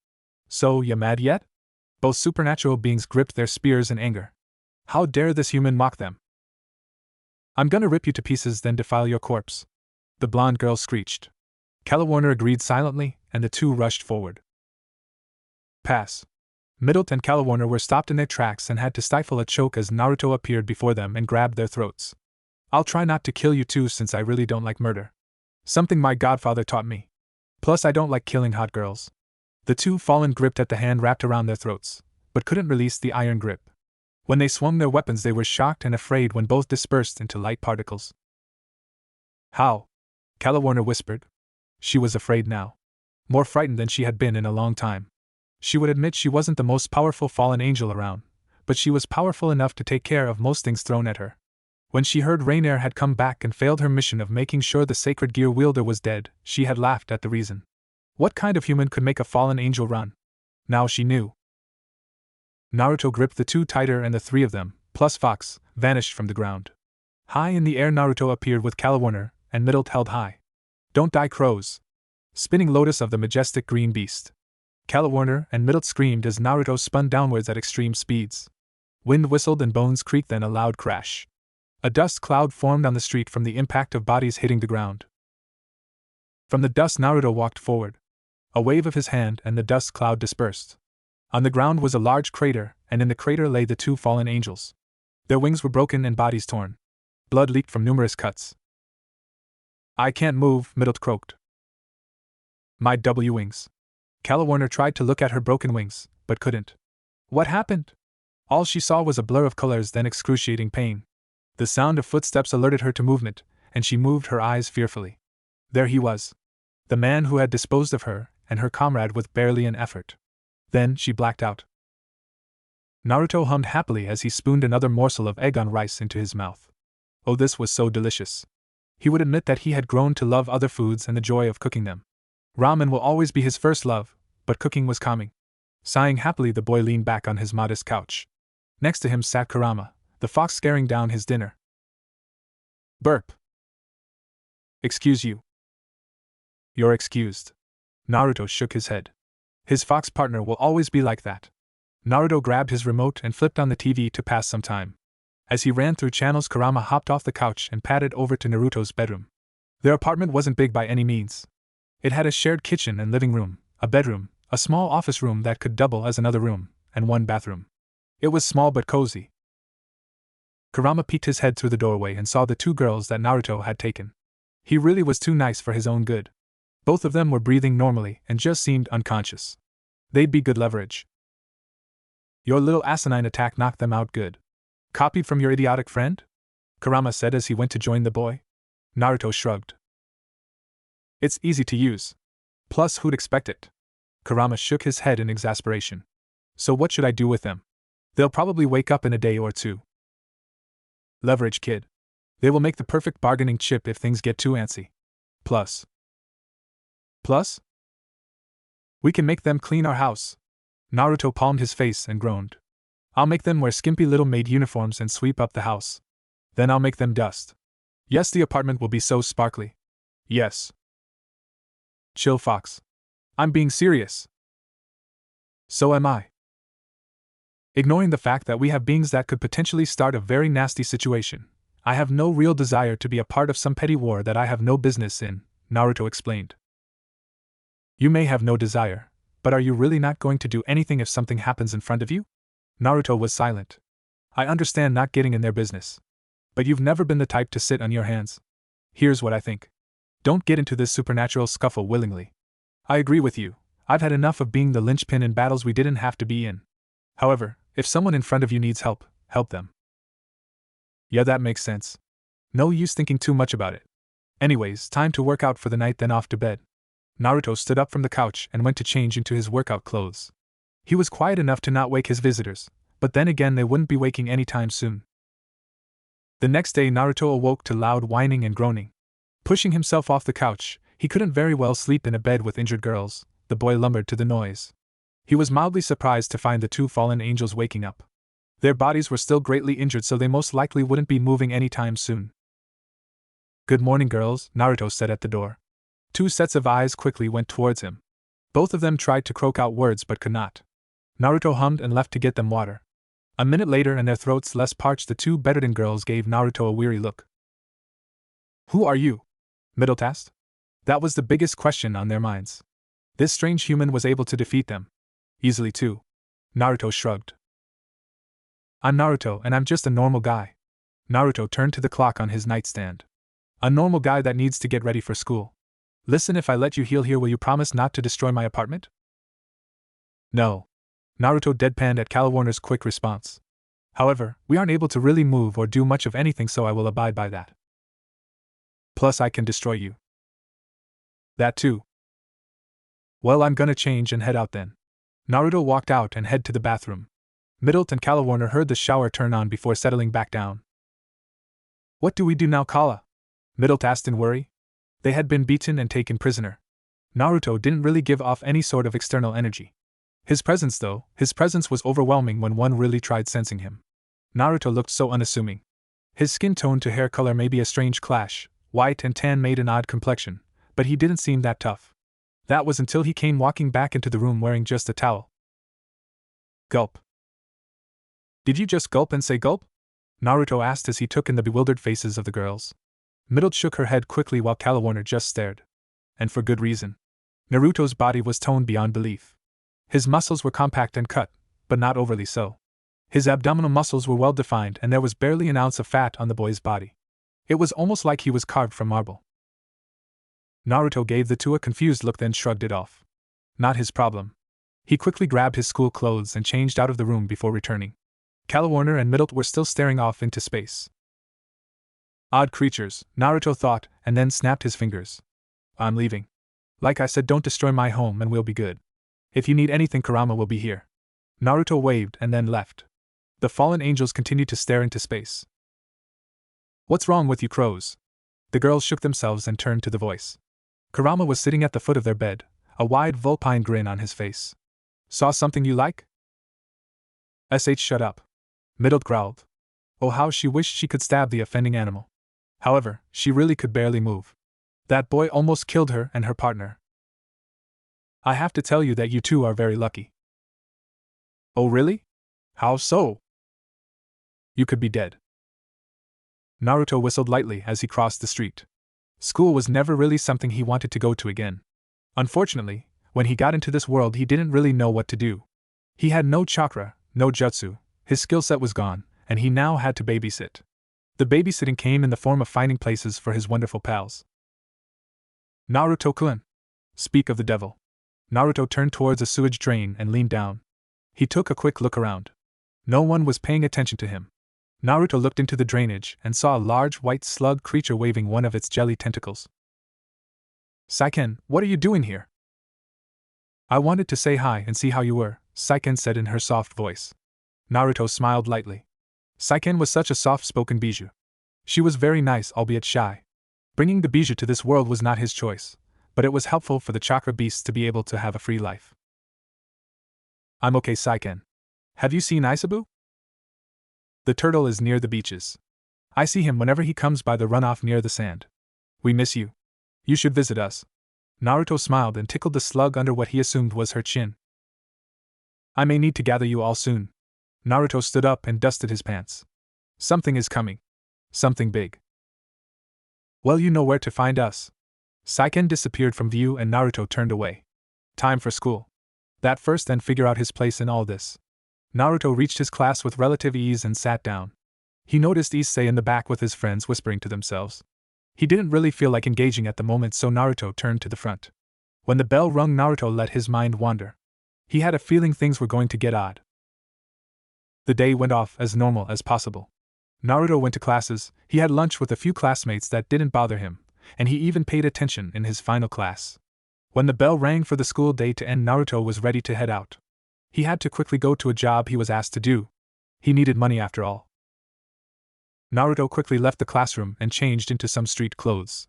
S1: So, ya mad yet? Both supernatural beings gripped their spears in anger. How dare this human mock them? I'm gonna rip you to pieces, then defile your corpse. The blonde girl screeched. Calawarner agreed silently, and the two rushed forward. Pass. Middle and Calawarner were stopped in their tracks and had to stifle a choke as Naruto appeared before them and grabbed their throats. I'll try not to kill you too, since I really don't like murder. Something my godfather taught me. Plus I don't like killing hot girls. The two fallen gripped at the hand wrapped around their throats, but couldn't release the iron grip. When they swung their weapons they were shocked and afraid when both dispersed into light particles. How? Calawarner whispered. She was afraid now. More frightened than she had been in a long time. She would admit she wasn't the most powerful fallen angel around, but she was powerful enough to take care of most things thrown at her. When she heard Rainier had come back and failed her mission of making sure the sacred gear wielder was dead, she had laughed at the reason. What kind of human could make a fallen angel run? Now she knew. Naruto gripped the two tighter and the three of them, plus Fox, vanished from the ground. High in the air Naruto appeared with Calawarner, and Middle held high. Don't die, crows! Spinning lotus of the majestic green beast. Calawarner and Middle screamed as Naruto spun downwards at extreme speeds. Wind whistled and bones creaked, then a loud crash. A dust cloud formed on the street from the impact of bodies hitting the ground. From the dust Naruto walked forward. A wave of his hand and the dust cloud dispersed. On the ground was a large crater, and in the crater lay the two fallen angels. Their wings were broken and bodies torn. Blood leaked from numerous cuts. I can't move, Middle croaked. My W wings. Calawarner tried to look at her broken wings, but couldn't. What happened? All she saw was a blur of colors, then excruciating pain. The sound of footsteps alerted her to movement, and she moved her eyes fearfully. There he was. The man who had disposed of her, and her comrade with barely an effort. Then she blacked out. Naruto hummed happily as he spooned another morsel of egg on rice into his mouth. Oh, this was so delicious. He would admit that he had grown to love other foods and the joy of cooking them. Ramen will always be his first love, but cooking was calming. Sighing happily, the boy leaned back on his modest couch. Next to him sat Kurama, the fox scaring down his dinner. Burp. Excuse you. You're excused. Naruto shook his head. His fox partner will always be like that. Naruto grabbed his remote and flipped on the TV to pass some time. As he ran through channels, Kurama hopped off the couch and padded over to Naruto's bedroom. Their apartment wasn't big by any means. It had a shared kitchen and living room, a bedroom, a small office room that could double as another room, and one bathroom. It was small but cozy. Kurama peeked his head through the doorway and saw the two girls that Naruto had taken. He really was too nice for his own good. Both of them were breathing normally and just seemed unconscious. They'd be good leverage. Your little asinine attack knocked them out good. Copied from your idiotic friend? Kurama said as he went to join the boy. Naruto shrugged. It's easy to use. Plus, who'd expect it? Kurama shook his head in exasperation. So what should I do with them? They'll probably wake up in a day or two. Leverage, kid. They will make the perfect bargaining chip if things get too antsy. Plus, we can make them clean our house. Naruto palmed his face and groaned. I'll make them wear skimpy little maid uniforms and sweep up the house. Then I'll make them dust. Yes, the apartment will be so sparkly. Yes. Chill, Fox. I'm being serious. So am I. Ignoring the fact that we have beings that could potentially start a very nasty situation, I have no real desire to be a part of some petty war that I have no business in, Naruto explained. You may have no desire, but are you really not going to do anything if something happens in front of you? Naruto was silent. I understand not getting in their business. But you've never been the type to sit on your hands. Here's what I think. Don't get into this supernatural scuffle willingly. I agree with you. I've had enough of being the linchpin in battles we didn't have to be in. However, if someone in front of you needs help, help them. Yeah, that makes sense. No use thinking too much about it. Anyways, time to work out for the night, then off to bed. Naruto stood up from the couch and went to change into his workout clothes. He was quiet enough to not wake his visitors, but then again they wouldn't be waking anytime soon. The next day Naruto awoke to loud whining and groaning. Pushing himself off the couch, he couldn't very well sleep in a bed with injured girls. The boy lumbered to the noise. He was mildly surprised to find the two fallen angels waking up. Their bodies were still greatly injured, so they most likely wouldn't be moving anytime soon. Good morning, girls, Naruto said at the door. Two sets of eyes quickly went towards him. Both of them tried to croak out words but could not. Naruto hummed and left to get them water. A minute later, and their throats less parched, the two bedridden girls gave Naruto a weary look. Who are you? Midult asked. That was the biggest question on their minds. This strange human was able to defeat them. Easily too. Naruto shrugged. I'm Naruto, and I'm just a normal guy. Naruto turned to the clock on his nightstand. A normal guy that needs to get ready for school. Listen, if I let you heal here, will you promise not to destroy my apartment? No. Naruto deadpanned at Calawarner's quick response. However, we aren't able to really move or do much of anything, so I will abide by that. Plus, I can destroy you. That too. Well, I'm gonna change and head out then. Naruto walked out and headed to the bathroom. Midult and Calawarner heard the shower turn on before settling back down. What do we do now, Kala? Midult asked in worry. They had been beaten and taken prisoner. Naruto didn't really give off any sort of external energy. His presence was overwhelming when one really tried sensing him. Naruto looked so unassuming. His skin tone to hair color may be a strange clash, white and tan made an odd complexion, but he didn't seem that tough. That was until he came walking back into the room wearing just a towel. Gulp. Did you just gulp and say gulp? Naruto asked as he took in the bewildered faces of the girls. Midult shook her head quickly while Calawarner just stared. And for good reason. Naruto's body was toned beyond belief. His muscles were compact and cut, but not overly so. His abdominal muscles were well defined and there was barely an ounce of fat on the boy's body. It was almost like he was carved from marble. Naruto gave the two a confused look, then shrugged it off. Not his problem. He quickly grabbed his school clothes and changed out of the room before returning. Calawarner and Midult were still staring off into space. Odd creatures, Naruto thought, and then snapped his fingers. I'm leaving. Like I said, don't destroy my home and we'll be good. If you need anything, Kurama will be here. Naruto waved and then left. The fallen angels continued to stare into space. What's wrong with you crows? The girls shook themselves and turned to the voice. Kurama was sitting at the foot of their bed, a wide vulpine grin on his face. Saw something you like? Shut up. Midult growled. Oh, how she wished she could stab the offending animal. However, she really could barely move. That boy almost killed her and her partner. I have to tell you that you two are very lucky. Oh really? How so? You could be dead. Naruto whistled lightly as he crossed the street. School was never really something he wanted to go to again. Unfortunately, when he got into this world he didn't really know what to do. He had no chakra, no jutsu, his skill set was gone, and he now had to babysit. The babysitting came in the form of finding places for his wonderful pals. Naruto-kun. Speak of the devil. Naruto turned towards a sewage drain and leaned down. He took a quick look around. No one was paying attention to him. Naruto looked into the drainage and saw a large white slug creature waving one of its jelly tentacles. Saiken, what are you doing here? I wanted to say hi and see how you were, Saiken said in her soft voice. Naruto smiled lightly. Saiken was such a soft-spoken bijou. She was very nice, albeit shy. Bringing the bijou to this world was not his choice, but it was helpful for the chakra beasts to be able to have a free life. I'm okay, Saiken. Have you seen Isabu? The turtle is near the beaches. I see him whenever he comes by the runoff near the sand. We miss you. You should visit us. Naruto smiled and tickled the slug under what he assumed was her chin. I may need to gather you all soon. Naruto stood up and dusted his pants. Something is coming. Something big. Well, you know where to find us. Saiken disappeared from view and Naruto turned away. Time for school. That first and figure out his place in all this. Naruto reached his class with relative ease and sat down. He noticed Issei in the back with his friends whispering to themselves. He didn't really feel like engaging at the moment, so Naruto turned to the front. When the bell rung, Naruto let his mind wander. He had a feeling things were going to get odd. The day went off as normal as possible. Naruto went to classes, he had lunch with a few classmates that didn't bother him, and he even paid attention in his final class. When the bell rang for the school day to end, Naruto was ready to head out. He had to quickly go to a job he was asked to do. He needed money after all. Naruto quickly left the classroom and changed into some street clothes.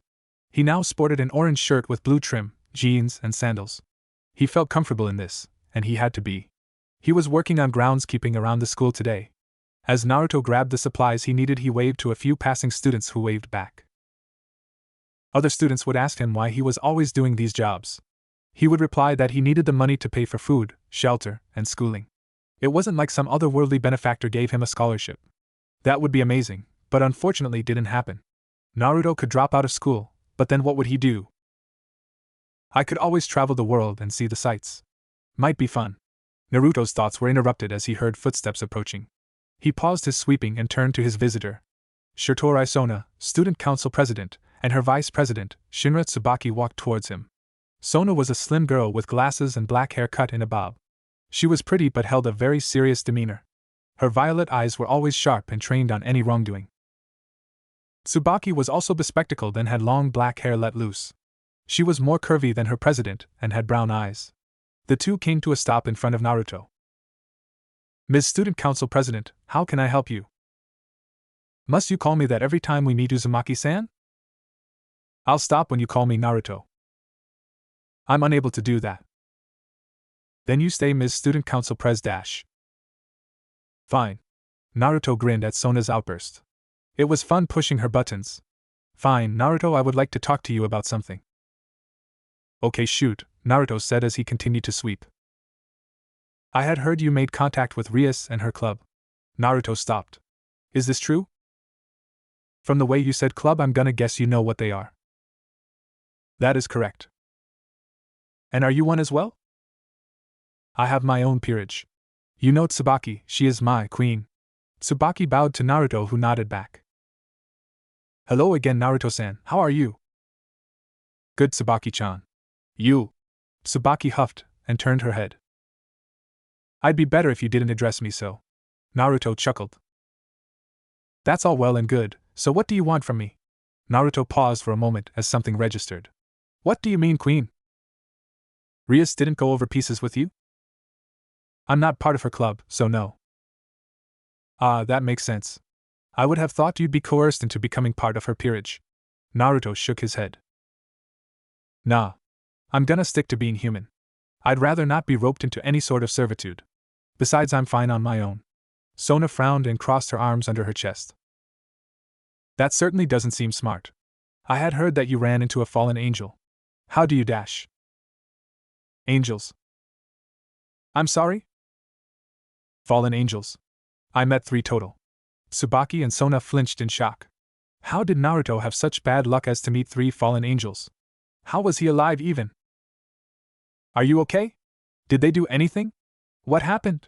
S1: He now sported an orange shirt with blue trim, jeans, and sandals. He felt comfortable in this, and he had to be. He was working on groundskeeping around the school today. As Naruto grabbed the supplies he needed, he waved to a few passing students who waved back. Other students would ask him why he was always doing these jobs. He would reply that he needed the money to pay for food, shelter, and schooling. It wasn't like some otherworldly benefactor gave him a scholarship. That would be amazing, but unfortunately didn't happen. Naruto could drop out of school, but then what would he do? I could always travel the world and see the sights. Might be fun. Naruto's thoughts were interrupted as he heard footsteps approaching. He paused his sweeping and turned to his visitor. Shirtori Sona, student council president, and her vice president, Shinra Tsubaki, walked towards him. Sona was a slim girl with glasses and black hair cut in a bob. She was pretty but held a very serious demeanor. Her violet eyes were always sharp and trained on any wrongdoing. Tsubaki was also bespectacled and had long black hair let loose. She was more curvy than her president and had brown eyes. The two came to a stop in front of Naruto. Ms. Student Council President, how can I help you? Must you call me that every time we meet, Uzumaki-san? I'll stop when you call me Naruto. I'm unable to do that. Then you stay, Ms. Student Council Pres. Fine. Naruto grinned at Sona's outburst. It was fun pushing her buttons. Fine, Naruto, I would like to talk to you about something. Okay, shoot, Naruto said as he continued to sweep. I had heard you made contact with Rias and her club. Naruto stopped. Is this true? From the way you said club, I'm gonna guess you know what they are. That is correct. And are you one as well? I have my own peerage. You know Tsubaki, she is my queen. Tsubaki bowed to Naruto, who nodded back. Hello again, Naruto-san, how are you? Good, Tsubaki-chan. You. Tsubaki huffed and turned her head. I'd be better if you didn't address me so. Naruto chuckled. That's all well and good, so what do you want from me? Naruto paused for a moment as something registered. What do you mean, queen? Rias didn't go over pieces with you? I'm not part of her club, so no. Ah, that makes sense. I would have thought you'd be coerced into becoming part of her peerage. Naruto shook his head. Nah. I'm gonna stick to being human. I'd rather not be roped into any sort of servitude. Besides, I'm fine on my own. Sona frowned and crossed her arms under her chest. That certainly doesn't seem smart. I had heard that you ran into a fallen angel. How do you dash? Angels. I'm sorry? Fallen angels. I met 3 total. Tsubaki and Sona flinched in shock. How did Naruto have such bad luck as to meet 3 fallen angels? How was he alive even? Are you okay? Did they do anything? What happened?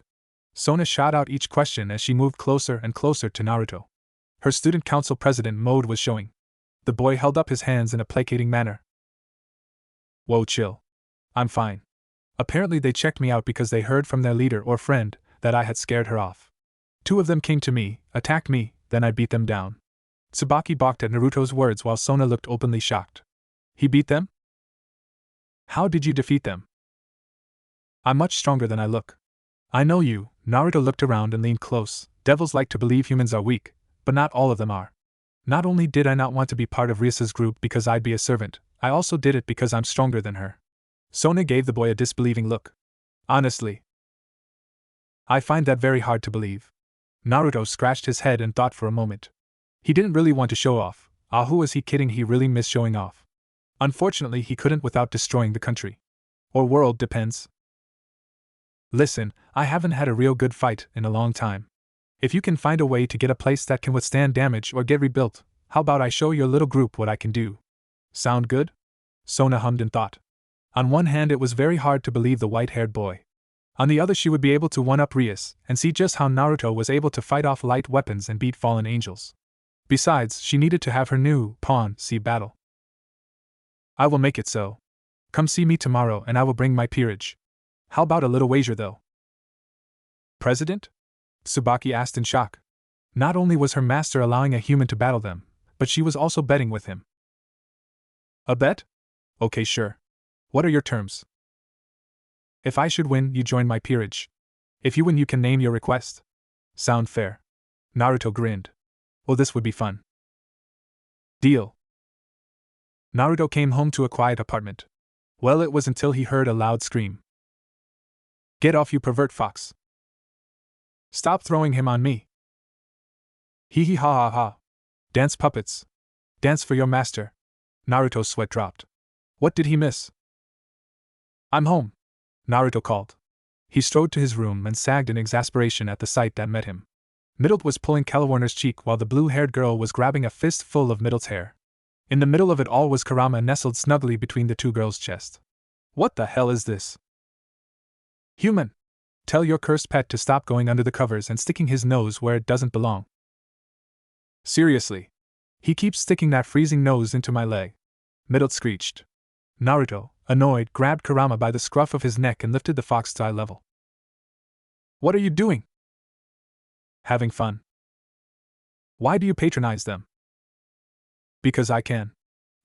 S1: Sona shot out each question as she moved closer and closer to Naruto. Her student council president mode was showing. The boy held up his hands in a placating manner. Whoa, chill. I'm fine. Apparently they checked me out because they heard from their leader or friend that I had scared her off. 2 of them came to me, attacked me, then I beat them down. Tsubaki balked at Naruto's words while Sona looked openly shocked. He beat them? How did you defeat them? I'm much stronger than I look. I know you. Naruto looked around and leaned close, Devils like to believe humans are weak, but not all of them are. Not only did I not want to be part of Rias's group because I'd be a servant, I also did it because I'm stronger than her. Sona gave the boy a disbelieving look. Honestly, I find that very hard to believe. Naruto scratched his head and thought for a moment. He didn't really want to show off. Who was he kidding? He really missed showing off. Unfortunately, he couldn't without destroying the country. Or world, depends. Listen, I haven't had a real good fight in a long time. If you can find a way to get a place that can withstand damage or get rebuilt, how about I show your little group what I can do? Sound good? Sona hummed in thought. On one hand, it was very hard to believe the white-haired boy. On the other, she would be able to one-up Rias and see just how Naruto was able to fight off light weapons and beat fallen angels. Besides, she needed to have her new pawn see battle. I will make it so. Come see me tomorrow and I will bring my peerage. How about a little wager though? President? Tsubaki asked in shock. Not only was her master allowing a human to battle them, but she was also betting with him. A bet? Okay, sure. What are your terms? If I should win, you join my peerage. If you win, you can name your request. Sound fair? Naruto grinned. Well, this would be fun. Deal. Naruto came home to a quiet apartment. Well, it was until he heard a loud scream. Get off, you pervert fox. Stop throwing him on me. Hee hee ha ha ha. Dance puppets. Dance for your master. Naruto's sweat dropped. What did he miss? I'm home, Naruto called. He strode to his room and sagged in exasperation at the sight that met him. Middle was pulling Calawarner's cheek while the blue-haired girl was grabbing a fistful of Middle's hair. In the middle of it all was Kurama nestled snugly between the two girls' chests. What the hell is this? Human! Tell your cursed pet to stop going under the covers and sticking his nose where it doesn't belong. Seriously. He keeps sticking that freezing nose into my leg. Middle screeched. Naruto, annoyed, grabbed Kurama by the scruff of his neck and lifted the fox to eye level. What are you doing? Having fun. Why do you patronize them? Because I can.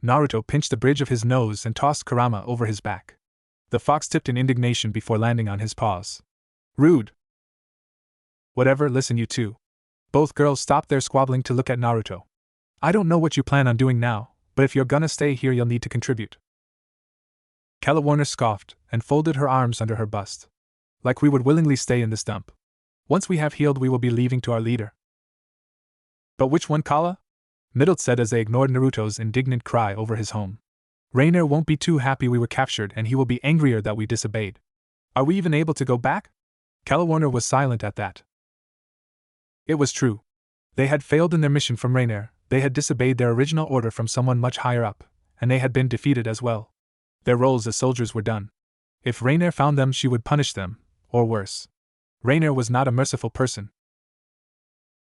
S1: Naruto pinched the bridge of his nose and tossed Kurama over his back. The fox tipped in indignation before landing on his paws. Rude. Whatever, listen you two. Both girls stopped their squabbling to look at Naruto. I don't know what you plan on doing now, but if you're gonna stay here you'll need to contribute. Calawarner scoffed and folded her arms under her bust. Like we would willingly stay in this dump. Once we have healed we will be leaving to our leader. But which one, Kala? Middle said as they ignored Naruto's indignant cry over his home. Rainer won't be too happy we were captured and he will be angrier that we disobeyed. Are we even able to go back? Calawarner was silent at that. It was true. They had failed in their mission from Rainer, they had disobeyed their original order from someone much higher up, and they had been defeated as well. Their roles as soldiers were done. If Rainer found them she would punish them, or worse. Rainer was not a merciful person.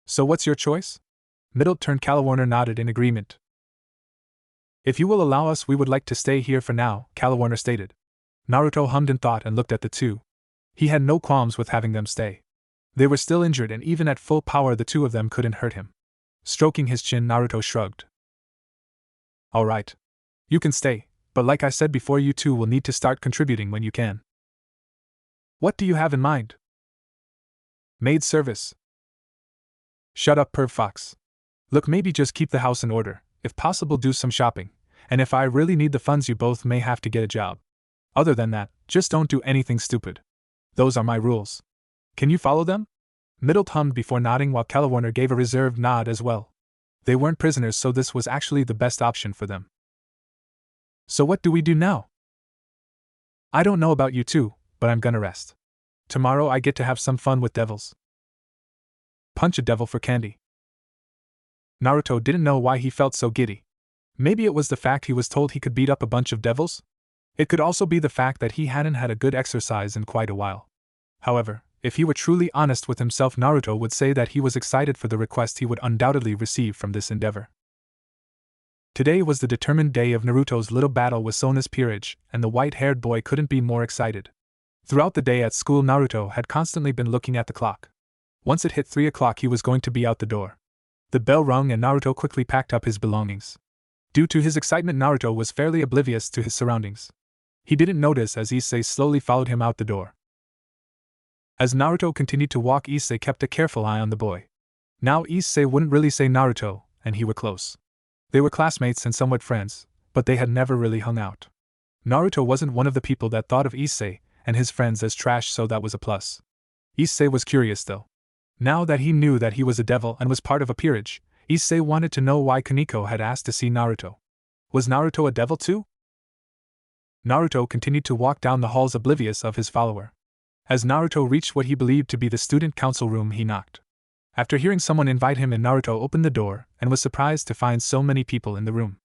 S1: So what's your choice? Middle turned. Calawarner nodded in agreement. If you will allow us we would like to stay here for now, Calawarner stated. Naruto hummed in thought and looked at the two. He had no qualms with having them stay. They were still injured and even at full power the two of them couldn't hurt him. Stroking his chin, Naruto shrugged. Alright. You can stay, but like I said before you two will need to start contributing when you can. What do you have in mind? Maid service. Shut up, perv fox. Look, maybe just keep the house in order, if possible do some shopping, and if I really need the funds you both may have to get a job. Other than that, just don't do anything stupid. Those are my rules. Can you follow them? Middle hummed before nodding while Calawarner gave a reserved nod as well. They weren't prisoners so this was actually the best option for them. So what do we do now? I don't know about you two, but I'm gonna rest. Tomorrow I get to have some fun with devils. Punch a devil for candy. Naruto didn't know why he felt so giddy. Maybe it was the fact he was told he could beat up a bunch of devils? It could also be the fact that he hadn't had a good exercise in quite a while. However, if he were truly honest with himself, Naruto would say that he was excited for the request he would undoubtedly receive from this endeavor. Today was the determined day of Naruto's little battle with Sona's peerage, and the white-haired boy couldn't be more excited. Throughout the day at school, Naruto had constantly been looking at the clock. Once it hit 3 o'clock, he was going to be out the door. The bell rung and Naruto quickly packed up his belongings. Due to his excitement, Naruto was fairly oblivious to his surroundings. He didn't notice as Issei slowly followed him out the door. As Naruto continued to walk, Issei kept a careful eye on the boy. Now Issei wouldn't really say Naruto and he were close. They were classmates and somewhat friends, but they had never really hung out. Naruto wasn't one of the people that thought of Issei and his friends as trash, so that was a plus. Issei was curious though. Now that he knew that he was a devil and was part of a peerage, Issei wanted to know why Kaneko had asked to see Naruto. Was Naruto a devil too? Naruto continued to walk down the halls oblivious of his follower. As Naruto reached what he believed to be the student council room, he knocked. After hearing someone invite him in, Naruto opened the door and was surprised to find so many people in the room.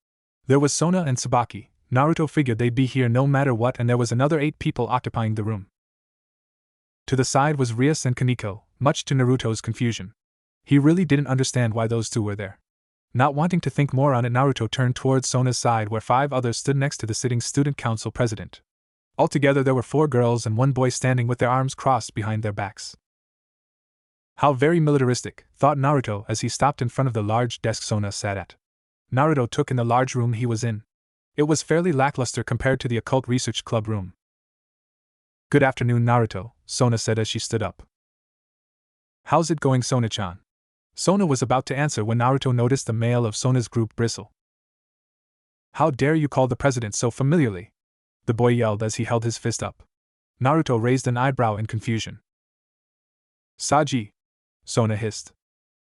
S1: There was Sona and Tsubaki. Naruto figured they'd be here no matter what, and there was another 8 people occupying the room. To the side was Rias and Kaneko, much to Naruto's confusion. He really didn't understand why those two were there. Not wanting to think more on it, Naruto turned towards Sona's side where 5 others stood next to the sitting student council president. Altogether there were 4 girls and 1 boy standing with their arms crossed behind their backs. How very militaristic, thought Naruto as he stopped in front of the large desk Sona sat at. Naruto took in the large room he was in. It was fairly lackluster compared to the occult research club room. "Good afternoon, Naruto," Sona said as she stood up. "How's it going, Sona-chan?" Sona was about to answer when Naruto noticed the male of Sona's group bristle. "How dare you call the president so familiarly?" the boy yelled as he held his fist up. Naruto raised an eyebrow in confusion. "Saji," Sona hissed.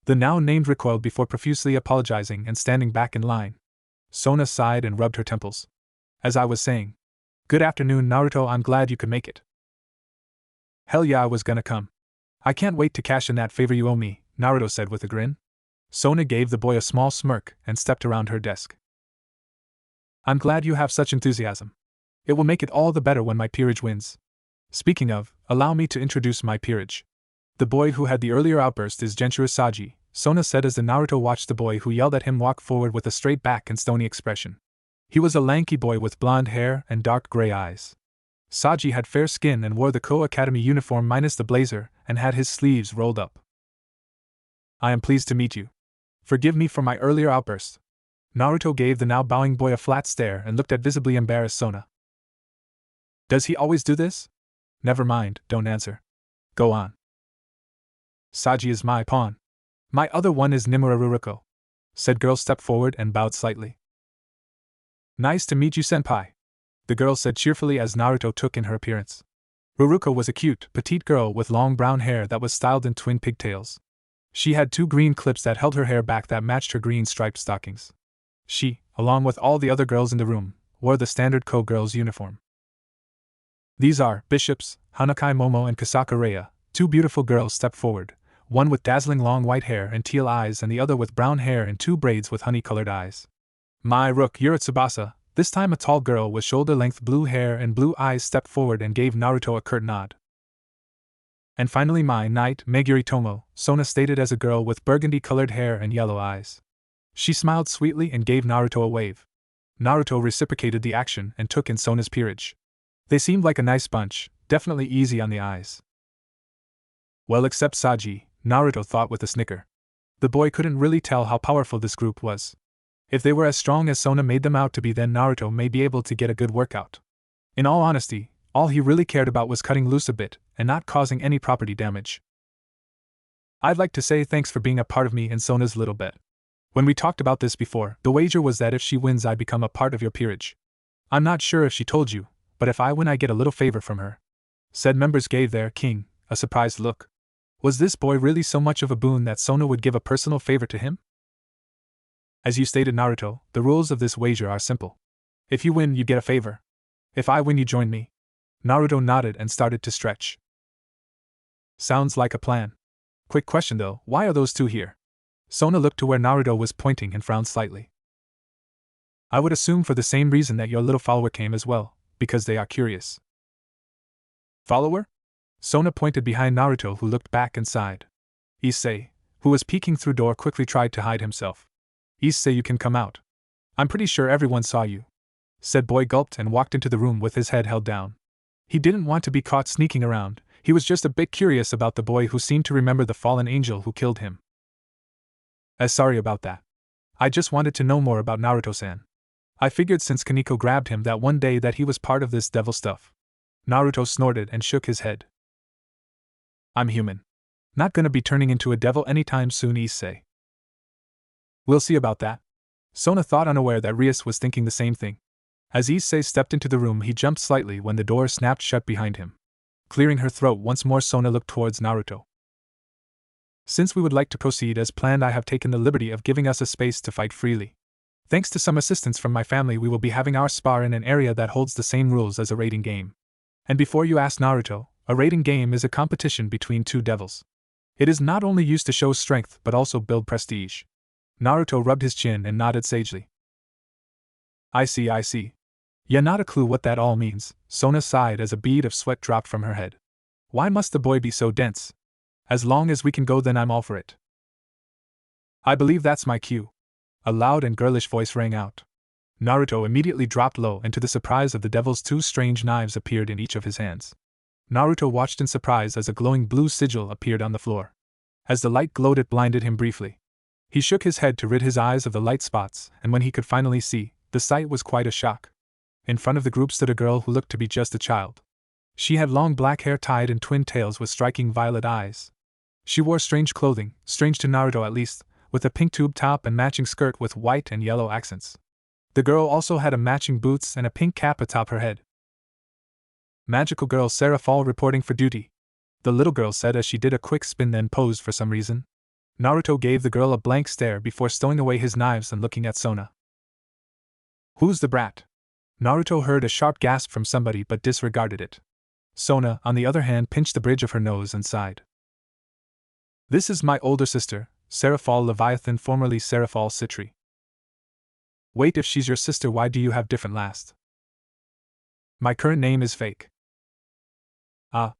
S1: The now named recoiled before profusely apologizing and standing back in line. Sona sighed and rubbed her temples. "As I was saying. Good afternoon, Naruto, I'm glad you could make it." "Hell yeah, I was gonna come. I can't wait to cash in that favor you owe me," Naruto said with a grin. Sona gave the boy a small smirk and stepped around her desk. "I'm glad you have such enthusiasm. It will make it all the better when my peerage wins. Speaking of, allow me to introduce my peerage. The boy who had the earlier outburst is Genshiro Saji," Sona said as the Naruto watched the boy who yelled at him walk forward with a straight back and stony expression. He was a lanky boy with blonde hair and dark gray eyes. Saji had fair skin and wore the Ko Academy uniform minus the blazer and had his sleeves rolled up. "I am pleased to meet you. Forgive me for my earlier outburst." Naruto gave the now bowing boy a flat stare and looked at visibly embarrassed Sona. "Does he always do this?" "Never mind, don't answer. Go on." "Saji is my pawn. My other one is Nimura Ruruko," said girl, stepped forward and bowed slightly. "Nice to meet you, senpai," the girl said cheerfully as Naruto took in her appearance. Ruruko was a cute, petite girl with long brown hair that was styled in twin pigtails. She had 2 green clips that held her hair back that matched her green striped stockings. She, along with all the other girls in the room, wore the standard Ko girls' uniform. "These are Bishops, Hanakai Momo and Kasaka Rhea," 2 beautiful girls stepped forward, one with dazzling long white hair and teal eyes and the other with brown hair and 2 braids with honey-colored eyes. "My rook, Yura Tsubasa," this time a tall girl with shoulder-length blue hair and blue eyes stepped forward and gave Naruto a curt nod. "And finally my knight, Meguri Tomo," Sona stated as a girl with burgundy-colored hair and yellow eyes. She smiled sweetly and gave Naruto a wave. Naruto reciprocated the action and took in Sona's peerage. They seemed like a nice bunch, definitely easy on the eyes. Well, except Saji, Naruto thought with a snicker. The boy couldn't really tell how powerful this group was. If they were as strong as Sona made them out to be, then Naruto may be able to get a good workout. In all honesty, all he really cared about was cutting loose a bit and not causing any property damage. "I'd like to say thanks for being a part of me and Sona's little bet. When we talked about this before, the wager was that if she wins I become a part of your peerage. I'm not sure if she told you, but if I win I get a little favor from her." Said members gave their king a surprised look. Was this boy really so much of a boon that Sona would give a personal favor to him? "As you stated, Naruto, the rules of this wager are simple. If you win, you get a favor. If I win, you join me." Naruto nodded and started to stretch. "Sounds like a plan. Quick question though, why are those 2 here?" Sona looked to where Naruto was pointing and frowned slightly. "I would assume for the same reason that your little follower came as well, because they are curious." "Follower?" Sona pointed behind Naruto, who looked back and sighed. Issei, who was peeking through door, quickly tried to hide himself. "Issei, you can come out. I'm pretty sure everyone saw you," said boy, gulped and walked into the room with his head held down. He didn't want to be caught sneaking around, he was just a bit curious about the boy who seemed to remember the fallen angel who killed him. Sorry about that. I just wanted to know more about Naruto-san. I figured since Kaneko grabbed him that one day that he was part of this devil stuff." Naruto snorted and shook his head. I'm human. Not gonna be turning into a devil anytime soon, Issei. We'll see about that. Sona thought, unaware that Rias was thinking the same thing. As Issei stepped into the room, he jumped slightly when the door snapped shut behind him. Clearing her throat once more, Sona looked towards Naruto. Since we would like to proceed as planned, I have taken the liberty of giving us a space to fight freely. Thanks to some assistance from my family, we will be having our spar in an area that holds the same rules as a raiding game. And before you ask, Naruto, a raiding game is a competition between two devils. It is not only used to show strength but also build prestige. Naruto rubbed his chin and nodded sagely. I see. Yeah, not a clue what that all means, Sona sighed as a bead of sweat dropped from her head. Why must the boy be so dense? As long as we can go, then I'm all for it. I believe that's my cue. A loud and girlish voice rang out. Naruto immediately dropped low, and to the surprise of the devils, two strange knives appeared in each of his hands. Naruto watched in surprise as a glowing blue sigil appeared on the floor. As the light glowed, it blinded him briefly. He shook his head to rid his eyes of the light spots, and when he could finally see, the sight was quite a shock. In front of the group stood a girl who looked to be just a child. She had long black hair tied in twin tails with striking violet eyes. She wore strange clothing, strange to Naruto at least, with a pink tube top and matching skirt with white and yellow accents. The girl also had a matching boots and a pink cap atop her head. Magical girl Sarah Fall reporting for duty, the little girl said as she did a quick spin, then posed for some reason. Naruto gave the girl a blank stare before stowing away his knives and looking at Sona. Who's the brat? Naruto heard a sharp gasp from somebody but disregarded it. Sona, on the other hand, pinched the bridge of her nose and sighed. This is my older sister, Seraphal Leviathan, formerly Seraphal Citri. Wait, if she's your sister, why do you have different last? My current name is Fake. Ah.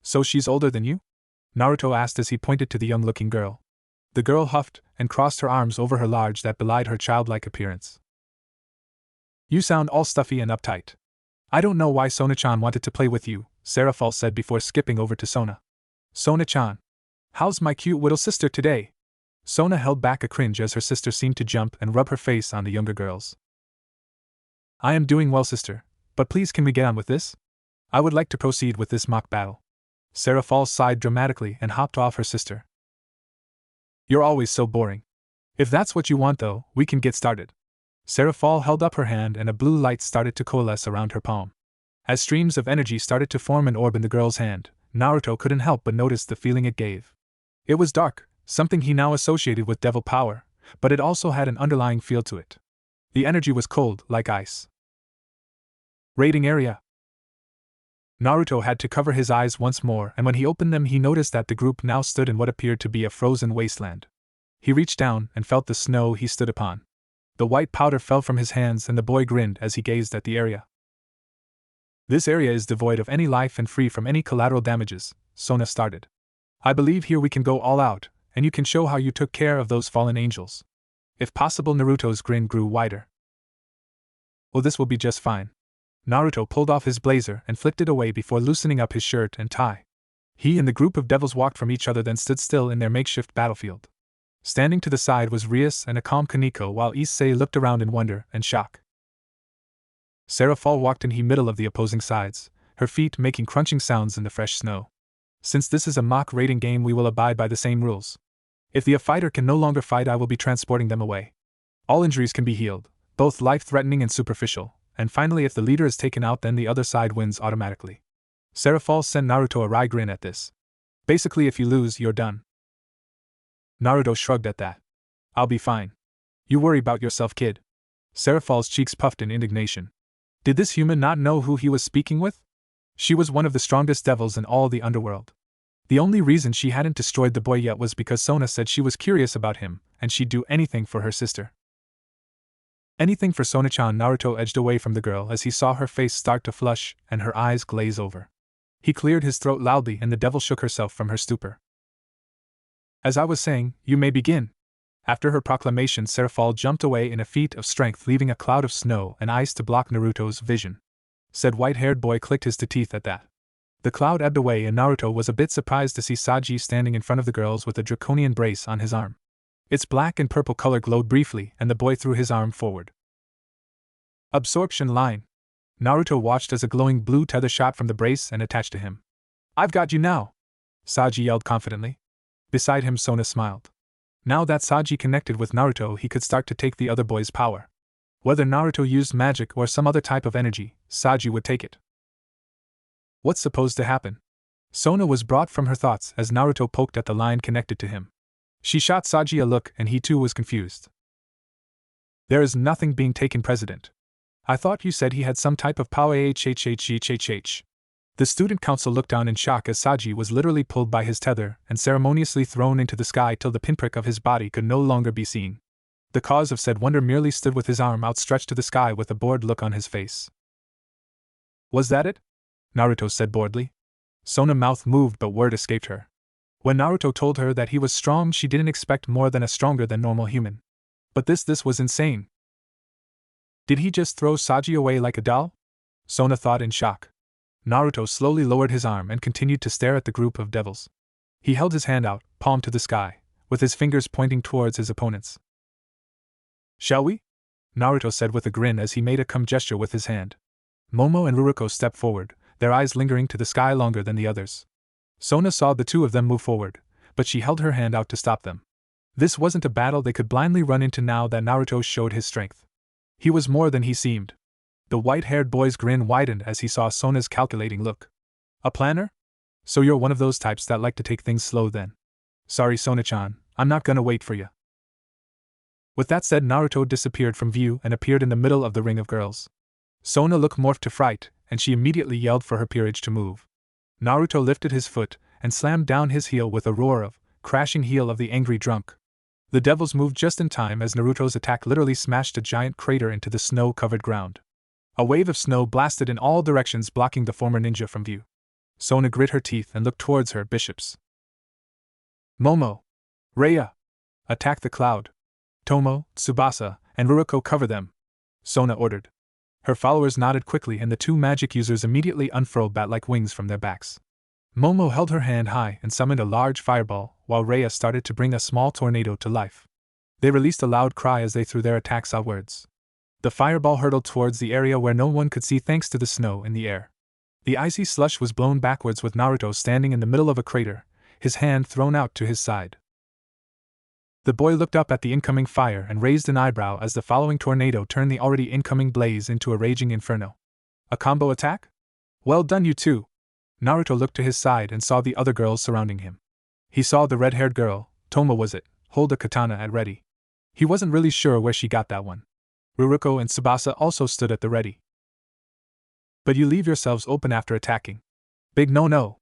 S1: So she's older than you? Naruto asked as he pointed to the young-looking girl. The girl huffed and crossed her arms over her large that belied her childlike appearance. You sound all stuffy and uptight. I don't know why Sona-chan wanted to play with you, Seraphal said before skipping over to Sona. Sona-chan. How's my cute little sister today? Sona held back a cringe as her sister seemed to jump and rub her face on the younger girl's. I am doing well, sister, but please can we get on with this? I would like to proceed with this mock battle. Seraphal sighed dramatically and hopped off her sister. You're always so boring. If that's what you want though, we can get started. Seraphal held up her hand and a blue light started to coalesce around her palm. As streams of energy started to form an orb in the girl's hand, Naruto couldn't help but notice the feeling it gave. It was dark, something he now associated with devil power, but it also had an underlying feel to it. The energy was cold, like ice. Raiding area. Naruto had to cover his eyes once more, and when he opened them he noticed that the group now stood in what appeared to be a frozen wasteland. He reached down and felt the snow he stood upon. The white powder fell from his hands and the boy grinned as he gazed at the area. This area is devoid of any life and free from any collateral damages, Sona started. I believe here we can go all out, and you can show how you took care of those fallen angels. If possible. Naruto's grin grew wider. Well, this will be just fine. Naruto pulled off his blazer and flipped it away before loosening up his shirt and tie. He and the group of devils walked from each other, then stood still in their makeshift battlefield. Standing to the side was Rias and a calm Kaneko, while Issei looked around in wonder and shock. Seraphal walked in the middle of the opposing sides, her feet making crunching sounds in the fresh snow. Since this is a mock raiding game, we will abide by the same rules. If the fighter can no longer fight, I will be transporting them away. All injuries can be healed, both life-threatening and superficial, and finally if the leader is taken out, then the other side wins automatically. Seraphal sent Naruto a wry grin at this. Basically, if you lose, you're done. Naruto shrugged at that. I'll be fine. You worry about yourself, kid. Seraphal's cheeks puffed in indignation. Did this human not know who he was speaking with? She was one of the strongest devils in all the underworld. The only reason she hadn't destroyed the boy yet was because Sona said she was curious about him, and she'd do anything for her sister. Anything for Sona-chan. Naruto edged away from the girl as he saw her face start to flush and her eyes glaze over. He cleared his throat loudly and the devil shook herself from her stupor. As I was saying, you may begin. After her proclamation, Seraphal jumped away in a feat of strength, leaving a cloud of snow and ice to block Naruto's vision. Said white-haired boy clicked his teeth at that. The cloud ebbed away and Naruto was a bit surprised to see Saji standing in front of the girls with a draconian brace on his arm. Its black and purple color glowed briefly and the boy threw his arm forward. Absorption line. Naruto watched as a glowing blue tether shot from the brace and attached to him. I've got you now. Saji yelled confidently. Beside him, Sona smiled. Now that Saji connected with Naruto, he could start to take the other boy's power. Whether Naruto used magic or some other type of energy, Saji would take it. What's supposed to happen? Sona was brought from her thoughts as Naruto poked at the line connected to him. She shot Saji a look and he too was confused. There is nothing being taken, President. I thought you said he had some type of power. HHHHHH. The student council looked down in shock as Saji was literally pulled by his tether and ceremoniously thrown into the sky till the pinprick of his body could no longer be seen. The cause of said wonder merely stood with his arm outstretched to the sky with a bored look on his face. Was that it? Naruto said boredly. Sona's mouth moved but word escaped her. When Naruto told her that he was strong, she didn't expect more than a stronger than normal human. But this was insane. Did he just throw Saji away like a doll? Sona thought in shock. Naruto slowly lowered his arm and continued to stare at the group of devils. He held his hand out, palm to the sky, with his fingers pointing towards his opponents. Shall we? Naruto said with a grin as he made a come gesture with his hand. Momo and Ruruko stepped forward, their eyes lingering to the sky longer than the others. Sona saw the two of them move forward, but she held her hand out to stop them. This wasn't a battle they could blindly run into now that Naruto showed his strength. He was more than he seemed. The white-haired boy's grin widened as he saw Sona's calculating look. A planner? So you're one of those types that like to take things slow then. Sorry, Sona-chan, I'm not gonna wait for you. With that said, Naruto disappeared from view and appeared in the middle of the ring of girls. Sona looked morphed to fright, and she immediately yelled for her peerage to move. Naruto lifted his foot and slammed down his heel with a roar of crashing heel of the angry drunk. The devils moved just in time as Naruto's attack literally smashed a giant crater into the snow-covered ground. A wave of snow blasted in all directions, blocking the former ninja from view. Sona grit her teeth and looked towards her bishops. Momo, Rhea, attack the cloud. Tomo, Tsubasa, and Ruruko cover them, Sona ordered. Her followers nodded quickly and the two magic users immediately unfurled bat-like wings from their backs. Momo held her hand high and summoned a large fireball, while Rhea started to bring a small tornado to life. They released a loud cry as they threw their attacks outwards. The fireball hurtled towards the area where no one could see thanks to the snow in the air. The icy slush was blown backwards with Naruto standing in the middle of a crater, his hand thrown out to his side. The boy looked up at the incoming fire and raised an eyebrow as the following tornado turned the already incoming blaze into a raging inferno. A combo attack? Well done, you two. Naruto looked to his side and saw the other girls surrounding him. He saw the red-haired girl, Tomo was it, hold a katana at ready. He wasn't really sure where she got that one. Ruruko and Tsubasa also stood at the ready. But you leave yourselves open after attacking. Big no-no,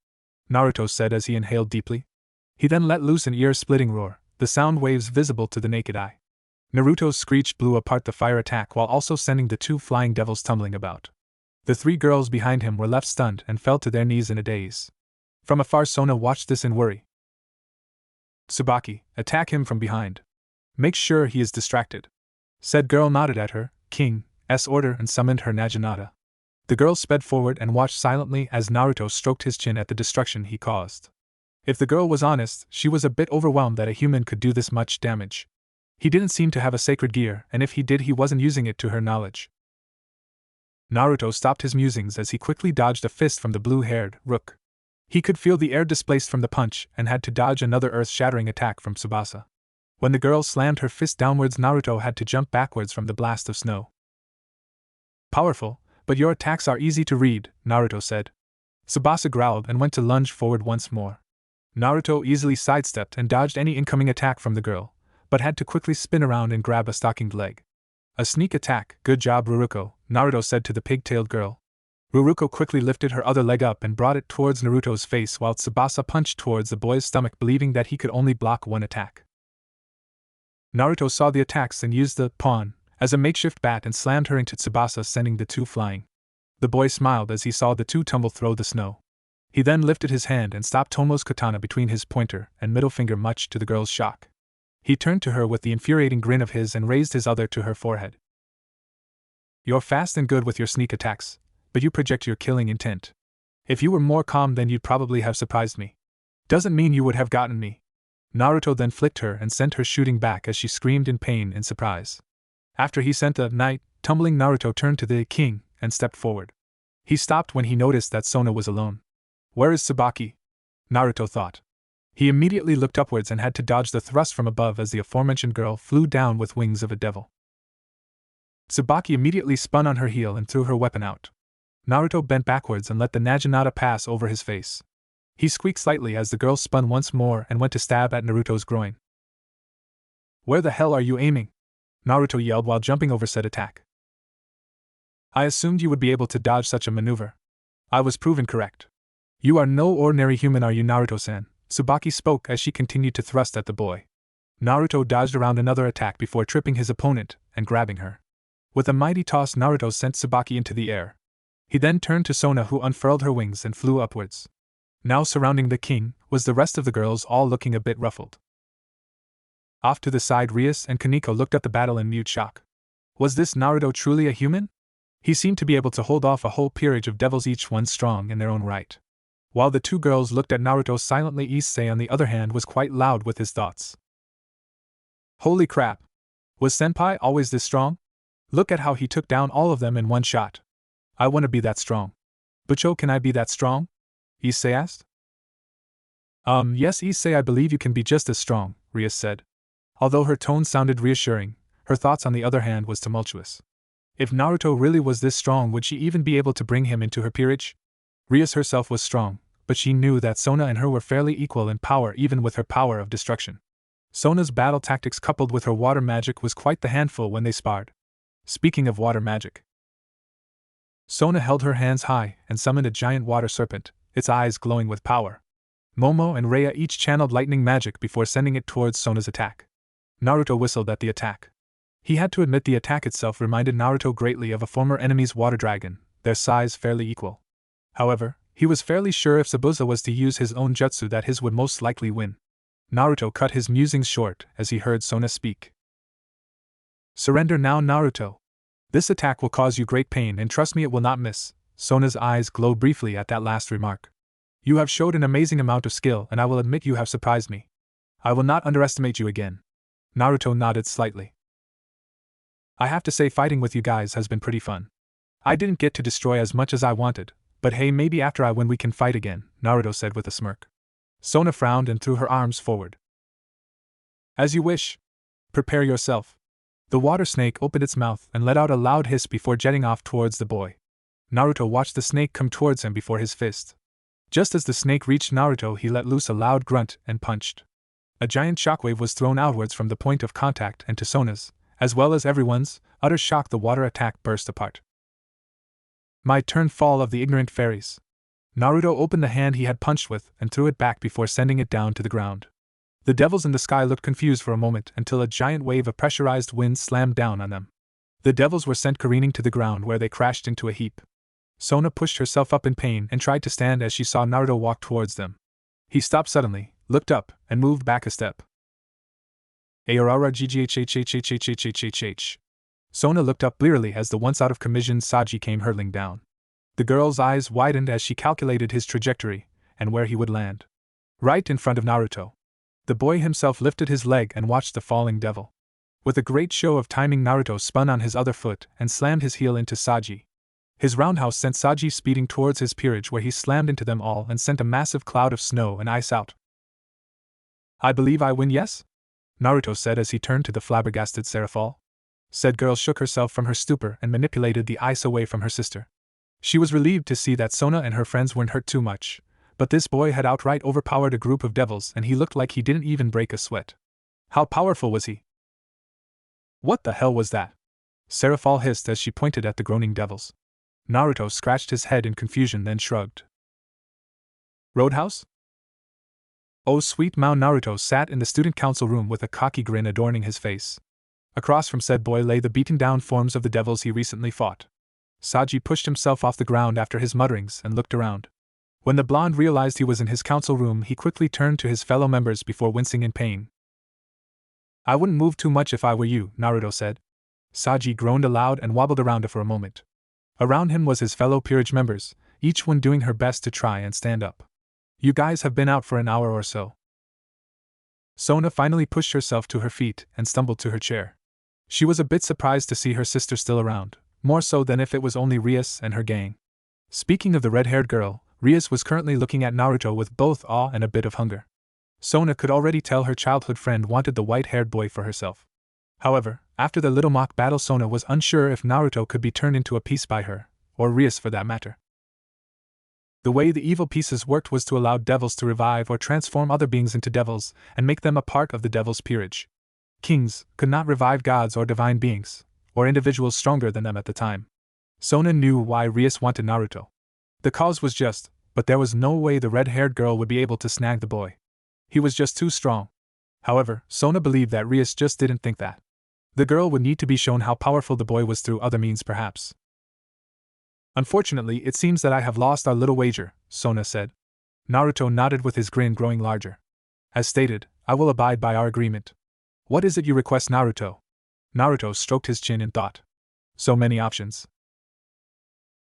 S1: Naruto said as he inhaled deeply. He then let loose an ear-splitting roar, the sound waves visible to the naked eye. Naruto's screech blew apart the fire attack while also sending the two flying devils tumbling about. The three girls behind him were left stunned and fell to their knees in a daze. From afar, Sona watched this in worry. Tsubaki, attack him from behind. Make sure he is distracted. Said girl nodded at her king's order and summoned her Naginata. The girl sped forward and watched silently as Naruto stroked his chin at the destruction he caused. If the girl was honest, she was a bit overwhelmed that a human could do this much damage. He didn't seem to have a sacred gear, and if he did, he wasn't using it to her knowledge. Naruto stopped his musings as he quickly dodged a fist from the blue-haired Rook. He could feel the air displaced from the punch and had to dodge another earth-shattering attack from Tsubasa. When the girl slammed her fist downwards, Naruto had to jump backwards from the blast of snow. Powerful, but your attacks are easy to read, Naruto said. Tsubasa growled and went to lunge forward once more. Naruto easily sidestepped and dodged any incoming attack from the girl, but had to quickly spin around and grab a stockinged leg. A sneak attack, good job Ruruko, Naruto said to the pig-tailed girl. Ruruko quickly lifted her other leg up and brought it towards Naruto's face while Tsubasa punched towards the boy's stomach, believing that he could only block one attack. Naruto saw the attacks and used the pawn as a makeshift bat and slammed her into Tsubasa, sending the two flying. The boy smiled as he saw the two tumble through the snow. He then lifted his hand and stopped Tomo's katana between his pointer and middle finger, much to the girl's shock. He turned to her with the infuriating grin of his and raised his other to her forehead. You're fast and good with your sneak attacks, but you project your killing intent. If you were more calm, then you'd probably have surprised me. Doesn't mean you would have gotten me. Naruto then flicked her and sent her shooting back as she screamed in pain and surprise. After he sent the knight tumbling, Naruto turned to the king and stepped forward. He stopped when he noticed that Sona was alone. Where is Tsubaki? Naruto thought. He immediately looked upwards and had to dodge the thrust from above as the aforementioned girl flew down with wings of a devil. Tsubaki immediately spun on her heel and threw her weapon out. Naruto bent backwards and let the Naginata pass over his face. He squeaked slightly as the girl spun once more and went to stab at Naruto's groin. "Where the hell are you aiming?" Naruto yelled while jumping over said attack. "I assumed you would be able to dodge such a maneuver. I was proven correct. You are no ordinary human, are you, Naruto-san?" Tsubaki spoke as she continued to thrust at the boy. Naruto dodged around another attack before tripping his opponent and grabbing her. With a mighty toss, Naruto sent Tsubaki into the air. He then turned to Sona, who unfurled her wings and flew upwards. Now surrounding the king was the rest of the girls, all looking a bit ruffled. Off to the side, Rias and Kaneko looked at the battle in mute shock. Was this Naruto truly a human? He seemed to be able to hold off a whole peerage of devils, each one strong in their own right. While the two girls looked at Naruto silently, Issei on the other hand was quite loud with his thoughts. Holy crap! Was Senpai always this strong? Look at how he took down all of them in one shot. I want to be that strong. Bucho, can I be that strong? Issei asked. Yes, Issei, I believe you can be just as strong, Rias said. Although her tone sounded reassuring, her thoughts on the other hand was tumultuous. If Naruto really was this strong, would she even be able to bring him into her peerage? Rias herself was strong, but she knew that Sona and her were fairly equal in power, even with her power of destruction. Sona's battle tactics coupled with her water magic was quite the handful when they sparred. Speaking of water magic, Sona held her hands high and summoned a giant water serpent, its eyes glowing with power. Momo and Rhea each channeled lightning magic before sending it towards Sona's attack. Naruto whistled at the attack. He had to admit the attack itself reminded Naruto greatly of a former enemy's water dragon, their size fairly equal. However, he was fairly sure if Zabuza was to use his own jutsu that his would most likely win. Naruto cut his musings short as he heard Sona speak. Surrender now, Naruto. This attack will cause you great pain, and trust me, it will not miss. Sona's eyes glowed briefly at that last remark. You have showed an amazing amount of skill, and I will admit you have surprised me. I will not underestimate you again. Naruto nodded slightly. I have to say, fighting with you guys has been pretty fun. I didn't get to destroy as much as I wanted, but hey, maybe after I win we can fight again, Naruto said with a smirk. Sona frowned and threw her arms forward. As you wish. Prepare yourself. The water snake opened its mouth and let out a loud hiss before jetting off towards the boy. Naruto watched the snake come towards him before his fist. Just as the snake reached Naruto, he let loose a loud grunt and punched. A giant shockwave was thrown outwards from the point of contact, and to Sona's, as well as everyone's, utter shock, the water attack burst apart. My turn, fall of the ignorant fairies. Naruto opened the hand he had punched with and threw it back before sending it down to the ground. The devils in the sky looked confused for a moment until a giant wave of pressurized wind slammed down on them. The devils were sent careening to the ground, where they crashed into a heap. Sona pushed herself up in pain and tried to stand as she saw Naruto walk towards them. He stopped suddenly, looked up, and moved back a step. Aurora GGHHHHHHHH. Sona looked up blearily as the once out of commission Saji came hurtling down. The girl's eyes widened as she calculated his trajectory and where he would land. Right in front of Naruto. The boy himself lifted his leg and watched the falling devil. With a great show of timing, Naruto spun on his other foot and slammed his heel into Saji. His roundhouse sent Saji speeding towards his peerage, where he slammed into them all and sent a massive cloud of snow and ice out. I believe I win, yes? Naruto said as he turned to the flabbergasted Seraphal. Said girl shook herself from her stupor and manipulated the ice away from her sister. She was relieved to see that Sona and her friends weren't hurt too much, but this boy had outright overpowered a group of devils, and he looked like he didn't even break a sweat. How powerful was he? What the hell was that? Seraphal hissed as she pointed at the groaning devils. Naruto scratched his head in confusion, then shrugged. Roadhouse? Oh sweet Mao. Naruto sat in the student council room with a cocky grin adorning his face. Across from said boy lay the beaten down forms of the devils he recently fought. Saji pushed himself off the ground after his mutterings and looked around. When the blonde realized he was in his council room, he quickly turned to his fellow members before wincing in pain. I wouldn't move too much if I were you, Naruto said. Saji groaned aloud and wobbled around for a moment. Around him was his fellow peerage members, each one doing her best to try and stand up. You guys have been out for an hour or so. Sona finally pushed herself to her feet and stumbled to her chair. She was a bit surprised to see her sister still around, more so than if it was only Rias and her gang. Speaking of the red-haired girl, Rias was currently looking at Naruto with both awe and a bit of hunger. Sona could already tell her childhood friend wanted the white-haired boy for herself. However, after the little mock battle, Sona was unsure if Naruto could be turned into a piece by her, or Rias for that matter. The way the evil pieces worked was to allow devils to revive or transform other beings into devils and make them a part of the devil's peerage. Kings could not revive gods or divine beings, or individuals stronger than them at the time. Sona knew why Rias wanted Naruto. The cause was just, but there was no way the red-haired girl would be able to snag the boy. He was just too strong. However, Sona believed that Rias just didn't think that. The girl would need to be shown how powerful the boy was through other means perhaps. Unfortunately, it seems that I have lost our little wager, Sona said. Naruto nodded with his grin growing larger. As stated, I will abide by our agreement. What is it you request, Naruto? Naruto stroked his chin in thought. So many options.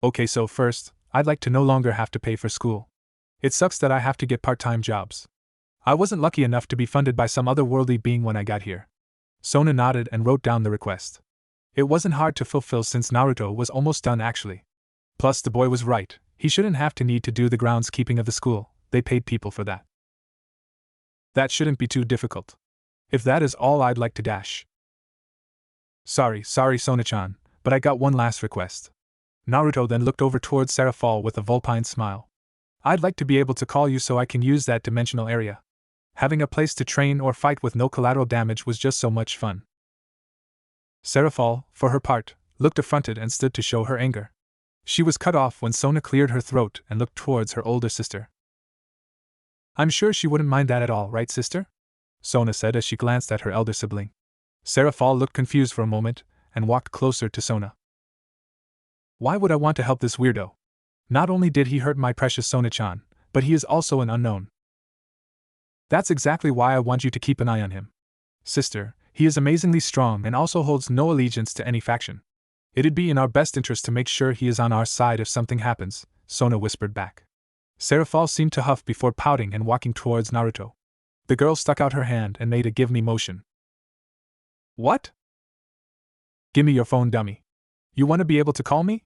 S1: Okay, so first, I'd like to no longer have to pay for school. It sucks that I have to get part-time jobs. I wasn't lucky enough to be funded by some otherworldly being when I got here. Sona nodded and wrote down the request. It wasn't hard to fulfill since Naruto was almost done actually. Plus the boy was right, he shouldn't have to need to do the groundskeeping of the school, they paid people for that. That shouldn't be too difficult. If that is all, I'd like to dash. Sorry Sona-chan, but I got one last request. Naruto then looked over towards Serafal with a vulpine smile. I'd like to be able to call you so I can use that dimensional area. Having a place to train or fight with no collateral damage was just so much fun. Serafal, for her part, looked affronted and stood to show her anger. She was cut off when Sona cleared her throat and looked towards her older sister. I'm sure she wouldn't mind that at all, right, sister? Sona said as she glanced at her elder sibling. Serafal looked confused for a moment and walked closer to Sona. Why would I want to help this weirdo? Not only did he hurt my precious Sona-chan, but he is also an unknown. That's exactly why I want you to keep an eye on him. Sister, he is amazingly strong and also holds no allegiance to any faction. It'd be in our best interest to make sure he is on our side if something happens, Sona whispered back. Serafal seemed to huff before pouting and walking towards Naruto. The girl stuck out her hand and made a give me motion. What? Give me your phone, dummy. You want to be able to call me?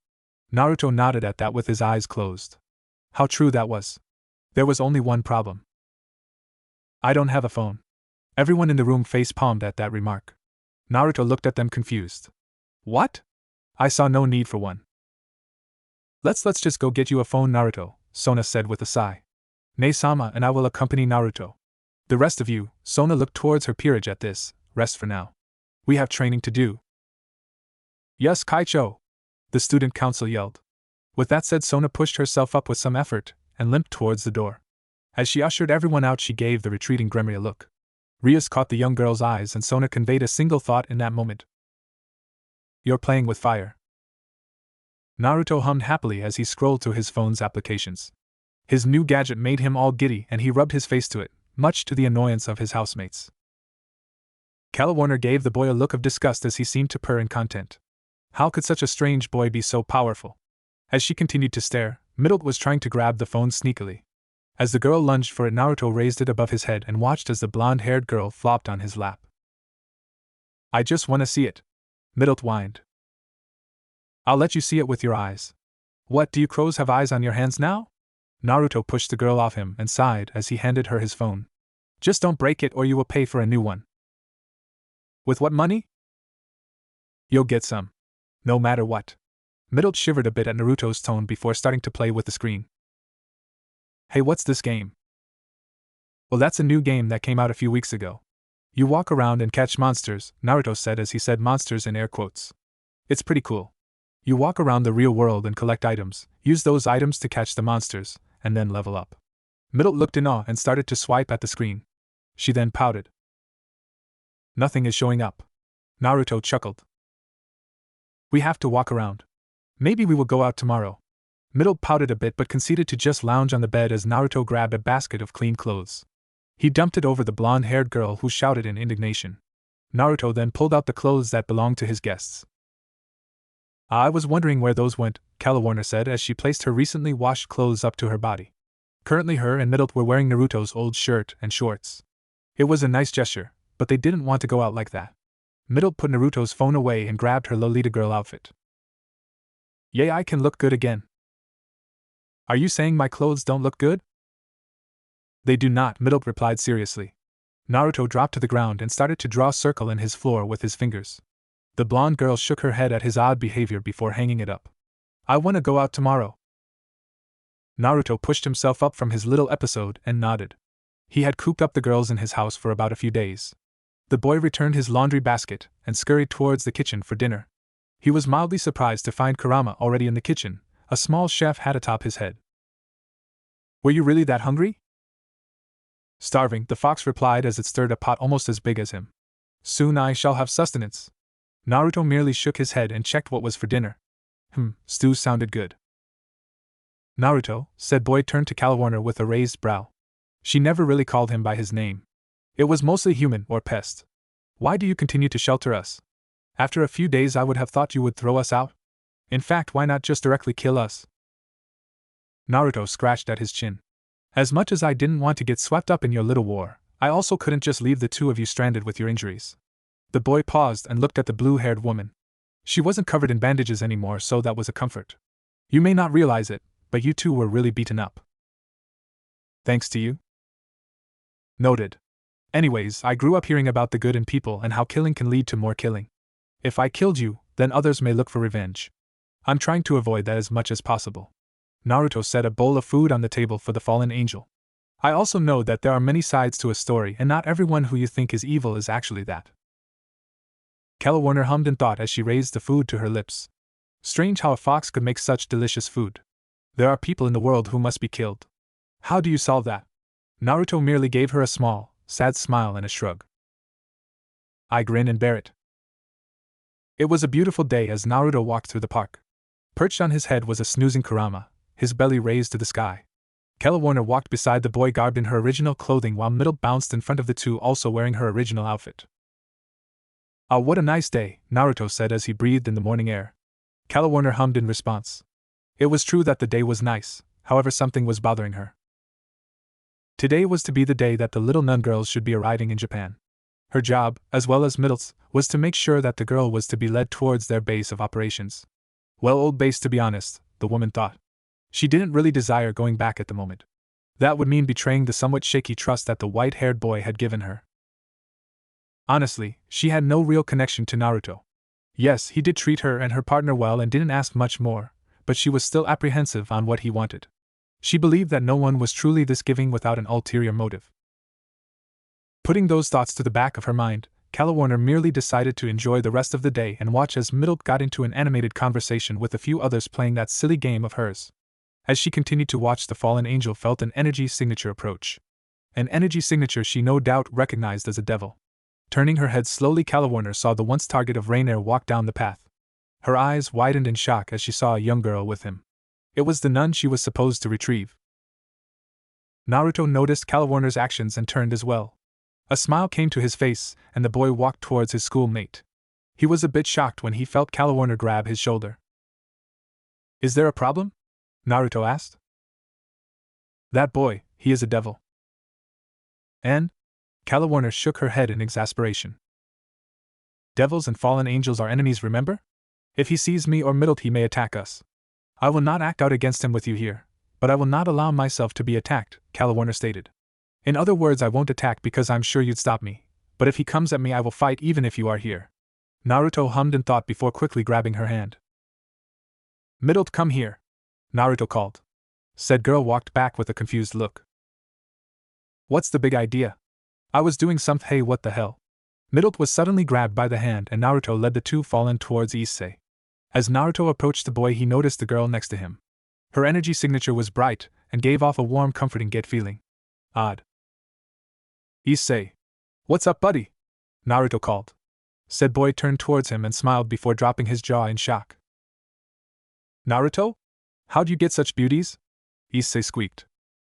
S1: Naruto nodded at that with his eyes closed. How true that was. There was only one problem. I don't have a phone. Everyone in the room face-palmed at that remark. Naruto looked at them confused. What? I saw no need for one. Let's just go get you a phone, Naruto, Sona said with a sigh. Ne-sama and I will accompany Naruto. The rest of you, Sona looked towards her peerage at this, rest for now. We have training to do. Yes, Kaicho! The student council yelled. With that said, Sona pushed herself up with some effort and limped towards the door. As she ushered everyone out, she gave the retreating Gremry a look. Rias caught the young girl's eyes and Sona conveyed a single thought in that moment. You're playing with fire. Naruto hummed happily as he scrolled through his phone's applications. His new gadget made him all giddy and he rubbed his face to it, much to the annoyance of his housemates. Calawarner gave the boy a look of disgust as he seemed to purr in content. How could such a strange boy be so powerful? As she continued to stare, Middle was trying to grab the phone sneakily. As the girl lunged for it, Naruto raised it above his head and watched as the blonde-haired girl flopped on his lap. I just want to see it. Middle whined. I'll let you see it with your eyes. What, do you crows have eyes on your hands now? Naruto pushed the girl off him and sighed as he handed her his phone. Just don't break it or you will pay for a new one. With what money? You'll get some. No matter what. Middle shivered a bit at Naruto's tone before starting to play with the screen. Hey, what's this game? Well, that's a new game that came out a few weeks ago. You walk around and catch monsters, Naruto said as he said monsters in air quotes. It's pretty cool. You walk around the real world and collect items, use those items to catch the monsters, and then level up. Middle looked in awe and started to swipe at the screen. She then pouted. Nothing is showing up. Naruto chuckled. We have to walk around. Maybe we will go out tomorrow. Middle pouted a bit but conceded to just lounge on the bed as Naruto grabbed a basket of clean clothes. He dumped it over the blonde-haired girl who shouted in indignation. Naruto then pulled out the clothes that belonged to his guests. I was wondering where those went, Calawarner said as she placed her recently washed clothes up to her body. Currently her and Middle were wearing Naruto's old shirt and shorts. It was a nice gesture, but they didn't want to go out like that. Middle put Naruto's phone away and grabbed her Lolita girl outfit. Yay, I can look good again. Are you saying my clothes don't look good? They do not, Middle replied seriously. Naruto dropped to the ground and started to draw a circle in his floor with his fingers. The blonde girl shook her head at his odd behavior before hanging it up. I want to go out tomorrow. Naruto pushed himself up from his little episode and nodded. He had cooped up the girls in his house for about a few days. The boy returned his laundry basket and scurried towards the kitchen for dinner. He was mildly surprised to find Kurama already in the kitchen, a small chef hat atop his head. Were you really that hungry? Starving, the fox replied as it stirred a pot almost as big as him. Soon I shall have sustenance. Naruto merely shook his head and checked what was for dinner. Stew sounded good. Naruto, said Boy, turned to Kalawarner with a raised brow. She never really called him by his name. It was mostly human or pest. Why do you continue to shelter us? After a few days I would have thought you would throw us out. In fact, why not just directly kill us? Naruto scratched at his chin. As much as I didn't want to get swept up in your little war, I also couldn't just leave the two of you stranded with your injuries. The boy paused and looked at the blue-haired woman. She wasn't covered in bandages anymore, so that was a comfort. You may not realize it, but you two were really beaten up. Thanks to you? Noted. Anyways, I grew up hearing about the good in people and how killing can lead to more killing. If I killed you, then others may look for revenge. I'm trying to avoid that as much as possible. Naruto set a bowl of food on the table for the fallen angel. I also know that there are many sides to a story and not everyone who you think is evil is actually that. Kalawarner hummed in thought as she raised the food to her lips. Strange how a fox could make such delicious food. There are people in the world who must be killed. How do you solve that? Naruto merely gave her a small, sad smile and a shrug. I grin and bear it. It was a beautiful day as Naruto walked through the park. Perched on his head was a snoozing Kurama, his belly raised to the sky. Kalawarner walked beside the boy garbed in her original clothing while Middle bounced in front of the two also wearing her original outfit. Ah, what a nice day, Naruto said as he breathed in the morning air. Kalawarner hummed in response. It was true that the day was nice, however something was bothering her. Today was to be the day that the little nun girls should be arriving in Japan. Her job, as well as Middle's, was to make sure that the girl was to be led towards their base of operations. Well, old base to be honest, the woman thought. She didn't really desire going back at the moment. That would mean betraying the somewhat shaky trust that the white-haired boy had given her. Honestly, she had no real connection to Naruto. Yes, he did treat her and her partner well and didn't ask much more, but she was still apprehensive on what he wanted. She believed that no one was truly this giving without an ulterior motive. Putting those thoughts to the back of her mind, Kalawarner merely decided to enjoy the rest of the day and watch as Middle got into an animated conversation with a few others playing that silly game of hers. As she continued to watch, the fallen angel felt an energy signature approach. An energy signature she no doubt recognized as a devil. Turning her head slowly, Kalawarner saw the once target of Rainier walk down the path. Her eyes widened in shock as she saw a young girl with him. It was the nun she was supposed to retrieve. Naruto noticed Kalawarner's actions and turned as well. A smile came to his face, and the boy walked towards his schoolmate. He was a bit shocked when he felt Kalawarner grab his shoulder. Is there a problem? Naruto asked. That boy, he is a devil. And? Kalawarner shook her head in exasperation. Devils and fallen angels are enemies, remember? If he sees me or Middle, he may attack us. I will not act out against him with you here, but I will not allow myself to be attacked, Kalawarner stated. In other words, I won't attack because I'm sure you'd stop me, but if he comes at me I will fight even if you are here. Naruto hummed in thought before quickly grabbing her hand. Middle, come here, Naruto called. Said girl walked back with a confused look. What's the big idea? I was doing something. Hey, what the hell? Middle was suddenly grabbed by the hand and Naruto led the two fallen towards Issei. As Naruto approached the boy, he noticed the girl next to him. Her energy signature was bright and gave off a warm, comforting get feeling. Odd. Issei. What's up, buddy? Naruto called. Said boy turned towards him and smiled before dropping his jaw in shock. Naruto? How'd you get such beauties? Issei squeaked.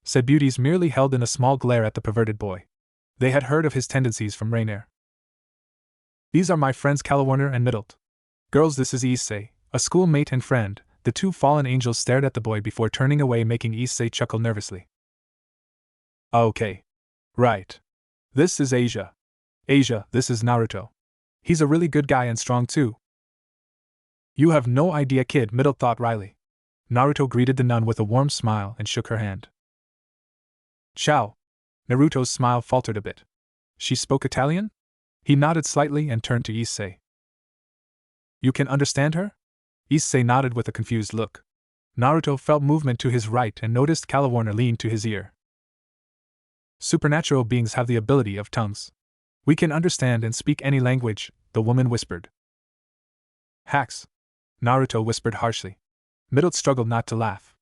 S1: Said beauties merely held in a small glare at the perverted boy. They had heard of his tendencies from Rainier. These are my friends Kalawarner and Middle. Girls, this is Issei, a schoolmate and friend. The two fallen angels stared at the boy before turning away, making Issei chuckle nervously. Okay. Right. This is Asia. Asia, this is Naruto. He's a really good guy and strong too. You have no idea, kid, Middle thought wryly. Naruto greeted the nun with a warm smile and shook her hand. Ciao. Naruto's smile faltered a bit. She spoke Italian? He nodded slightly and turned to Issei. You can understand her? Issei nodded with a confused look. Naruto felt movement to his right and noticed Calawarner lean to his ear. Supernatural beings have the ability of tongues. We can understand and speak any language, the woman whispered. Hacks. Naruto whispered harshly. Middle struggled not to laugh.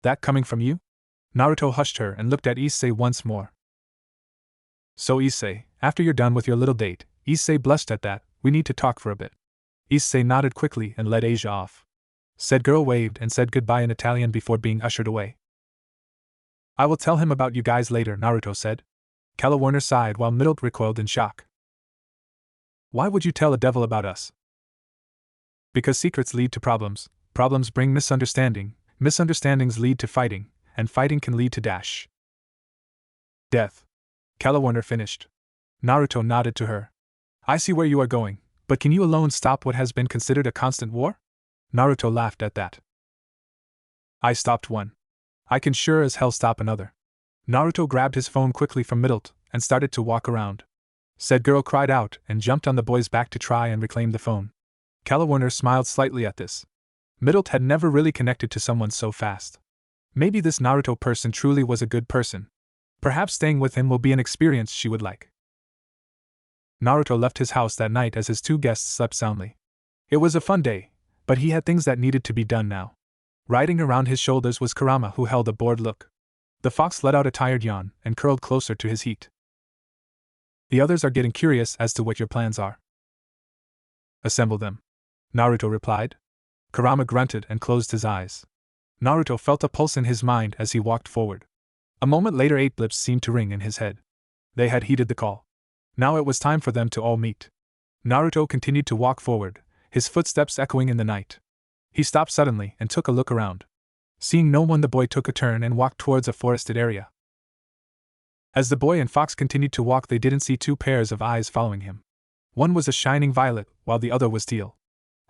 S1: That coming from you? Naruto hushed her and looked at Issei once more. So Issei, after you're done with your little date, Issei blushed at that, we need to talk for a bit. Issei nodded quickly and led Asia off. Said girl waved and said goodbye in Italian before being ushered away. I will tell him about you guys later, Naruto said. Calawarner sighed while Middle recoiled in shock. Why would you tell a devil about us? Because secrets lead to problems, problems bring misunderstanding, misunderstandings lead to fighting, and fighting can lead to death. Calawarner finished. Naruto nodded to her. I see where you are going, but can you alone stop what has been considered a constant war? Naruto laughed at that. I stopped one. I can sure as hell stop another. Naruto grabbed his phone quickly from Middle and started to walk around. Said girl cried out and jumped on the boy's back to try and reclaim the phone. Calawarner smiled slightly at this. Middle had never really connected to someone so fast. Maybe this Naruto person truly was a good person. Perhaps staying with him will be an experience she would like. Naruto left his house that night as his two guests slept soundly. It was a fun day, but he had things that needed to be done now. Riding around his shoulders was Kurama, who held a bored look. The fox let out a tired yawn and curled closer to his heat. The others are getting curious as to what your plans are. Assemble them, Naruto replied. Kurama grunted and closed his eyes. Naruto felt a pulse in his mind as he walked forward. A moment later 8 blips seemed to ring in his head. They had heeded the call. Now it was time for them to all meet. Naruto continued to walk forward, his footsteps echoing in the night. He stopped suddenly and took a look around. Seeing no one, the boy took a turn and walked towards a forested area. As the boy and fox continued to walk, they didn't see 2 pairs of eyes following him. One was a shining violet, while the other was teal.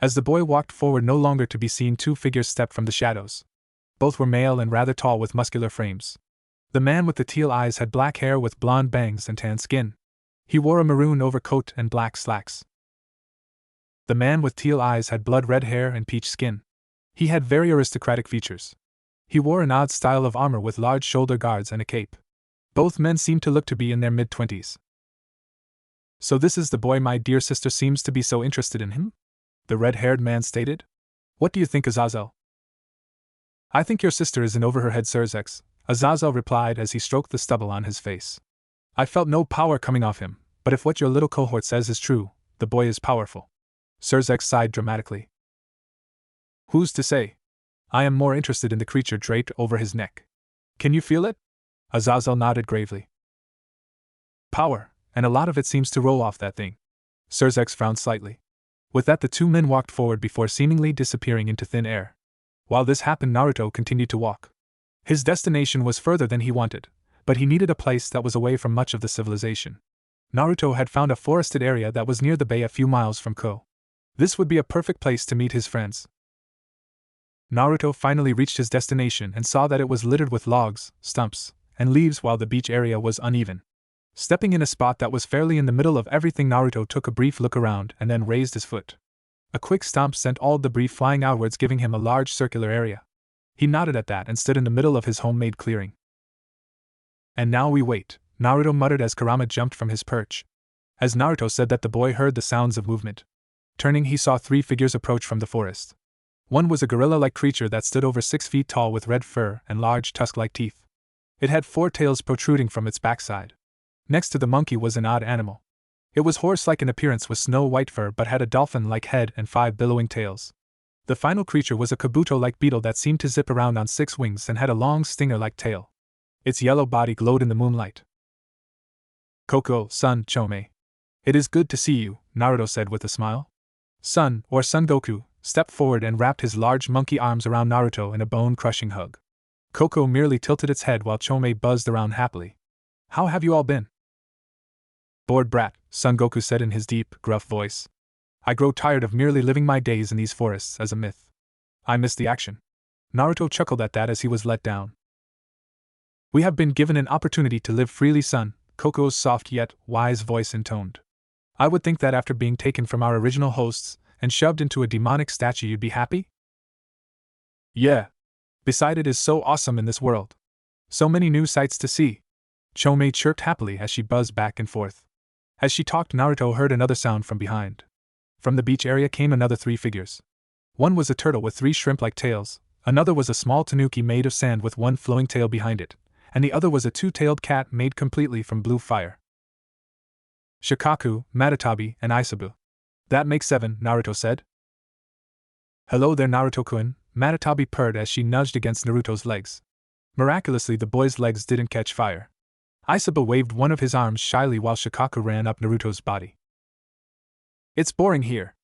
S1: As the boy walked forward, no longer to be seen, 2 figures stepped from the shadows. Both were male and rather tall with muscular frames. The man with the teal eyes had black hair with blonde bangs and tan skin. He wore a maroon overcoat and black slacks. The man with teal eyes had blood red hair and peach skin. He had very aristocratic features. He wore an odd style of armor with large shoulder guards and a cape. Both men seemed to look to be in their mid-20s. So this is the boy my dear sister seems to be so interested in him? The red-haired man stated. What do you think, Azazel? I think your sister is in over her head, Sirzex, Azazel replied as he stroked the stubble on his face. I felt no power coming off him, but if what your little cohort says is true, the boy is powerful. Sirzex sighed dramatically. Who's to say? I am more interested in the creature draped over his neck. Can you feel it? Azazel nodded gravely. Power, and a lot of it seems to roll off that thing. Sirzex frowned slightly. With that, the 2 men walked forward before seemingly disappearing into thin air. While this happened, Naruto continued to walk. His destination was further than he wanted, but he needed a place that was away from much of the civilization. Naruto had found a forested area that was near the bay a few miles from Ko. This would be a perfect place to meet his friends. Naruto finally reached his destination and saw that it was littered with logs, stumps, and leaves, while the beach area was uneven. Stepping in a spot that was fairly in the middle of everything, Naruto took a brief look around and then raised his foot. A quick stomp sent all debris flying outwards, giving him a large circular area. He nodded at that and stood in the middle of his homemade clearing. And now we wait, Naruto muttered as Kurama jumped from his perch. As Naruto said that, the boy heard the sounds of movement. Turning, he saw 3 figures approach from the forest. One was a gorilla-like creature that stood over 6 feet tall with red fur and large tusk-like teeth. It had 4 tails protruding from its backside. Next to the monkey was an odd animal. It was horse-like in appearance with snow-white fur but had a dolphin-like head and 5 billowing tails. The final creature was a kabuto-like beetle that seemed to zip around on 6 wings and had a long stinger-like tail. Its yellow body glowed in the moonlight. Koko, son, Chome. It is good to see you, Naruto said with a smile. Son, or Son Goku, stepped forward and wrapped his large monkey arms around Naruto in a bone-crushing hug. Koko merely tilted its head while Chome buzzed around happily. How have you all been? Bored brat, Son Goku said in his deep, gruff voice. I grow tired of merely living my days in these forests as a myth. I missed the action. Naruto chuckled at that as he was let down. We have been given an opportunity to live freely, son, Koko's soft yet wise voice intoned. I would think that after being taken from our original hosts and shoved into a demonic statue you'd be happy? Yeah. Besides, it is so awesome in this world. So many new sights to see. Chome chirped happily as she buzzed back and forth. As she talked, Naruto heard another sound from behind. From the beach area came another 3 figures. One was a turtle with 3 shrimp-like tails, another was a small tanuki made of sand with 1 flowing tail behind it, and the other was a 2-tailed cat made completely from blue fire. Shikaku, Matatabi, and Isabu. That makes 7, Naruto said. Hello there, Naruto-kun, Matatabi purred as she nudged against Naruto's legs. Miraculously, the boy's legs didn't catch fire. Isabu waved one of his arms shyly while Shikaku ran up Naruto's body. It's boring here,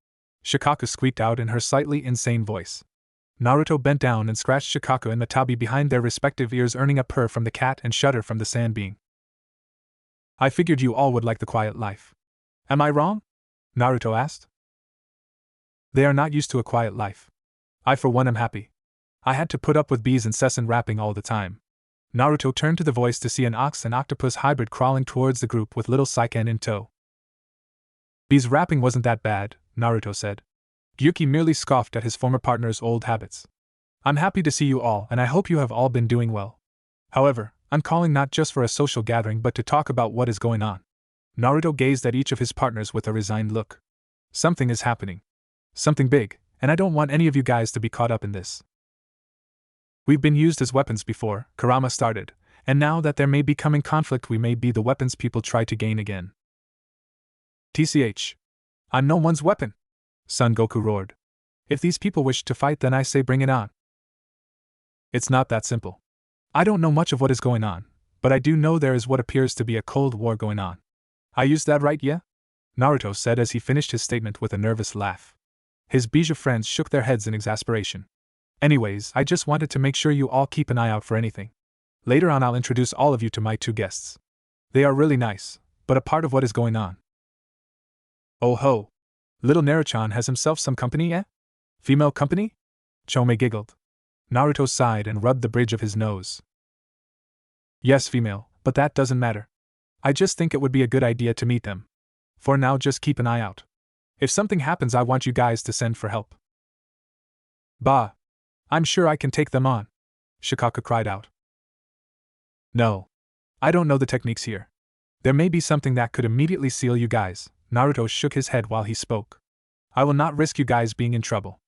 S1: Shikaku squeaked out in her slightly insane voice. Naruto bent down and scratched Shikaku and Matabi behind their respective ears, earning a purr from the cat and shudder from the sand being. I figured you all would like the quiet life. Am I wrong? Naruto asked. They are not used to a quiet life. I for one am happy. I had to put up with bees' incessant rapping all the time. Naruto turned to the voice to see an ox and octopus hybrid crawling towards the group with little Saiken in tow. Bees' rapping wasn't that bad, Naruto said. Gyuki merely scoffed at his former partner's old habits. I'm happy to see you all, and I hope you have all been doing well. However, I'm calling not just for a social gathering but to talk about what is going on. Naruto gazed at each of his partners with a resigned look. Something is happening. Something big, and I don't want any of you guys to be caught up in this. We've been used as weapons before, Kurama started, and now that there may be coming conflict we may be the weapons people try to gain again. TCH. I'm no one's weapon, Son Goku roared. If these people wish to fight, then I say bring it on. It's not that simple. I don't know much of what is going on, but I do know there is what appears to be a cold war going on. I used that right, yeah? Naruto said as he finished his statement with a nervous laugh. His Bija friends shook their heads in exasperation. Anyways, I just wanted to make sure you all keep an eye out for anything. Later on I'll introduce all of you to my 2 guests. They are really nice, but a part of what is going on. Oh ho! Little Naruchan has himself some company, eh? Female company? Chome giggled. Naruto sighed and rubbed the bridge of his nose. Yes, female, but that doesn't matter. I just think it would be a good idea to meet them. For now, just keep an eye out. If something happens, I want you guys to send for help. Bah! I'm sure I can take them on, Shikaku cried out. No. I don't know the techniques here. There may be something that could immediately seal you guys. Naruto shook his head while he spoke. I will not risk you guys being in trouble.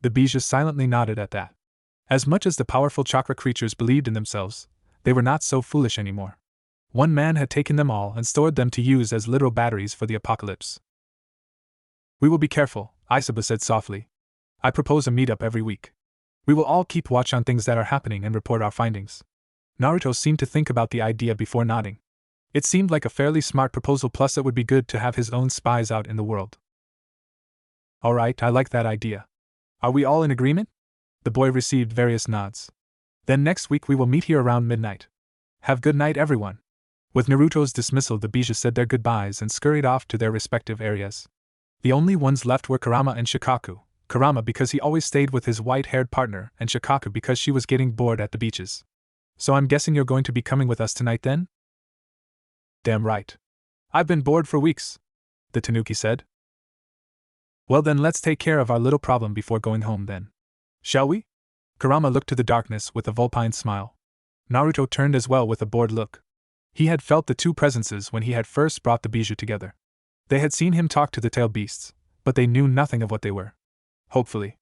S1: The Bija silently nodded at that. As much as the powerful chakra creatures believed in themselves, they were not so foolish anymore. One man had taken them all and stored them to use as literal batteries for the apocalypse. We will be careful, Isabu said softly. I propose a meetup every week. We will all keep watch on things that are happening and report our findings. Naruto seemed to think about the idea before nodding. It seemed like a fairly smart proposal, plus it would be good to have his own spies out in the world. Alright, I like that idea. Are we all in agreement? The boy received various nods. Then next week we will meet here around midnight. Have good night, everyone. With Naruto's dismissal, the Bija said their goodbyes and scurried off to their respective areas. The only ones left were Kurama and Shikaku. Kurama because he always stayed with his white-haired partner, and Shikaku because she was getting bored at the beaches. So I'm guessing you're going to be coming with us tonight then? Damn right. I've been bored for weeks, the Tanuki said. Well then, let's take care of our little problem before going home then. Shall we? Kurama looked to the darkness with a vulpine smile. Naruto turned as well with a bored look. He had felt the 2 presences when he had first brought the Bijou together. They had seen him talk to the tailed beasts, but they knew nothing of what they were. Hopefully.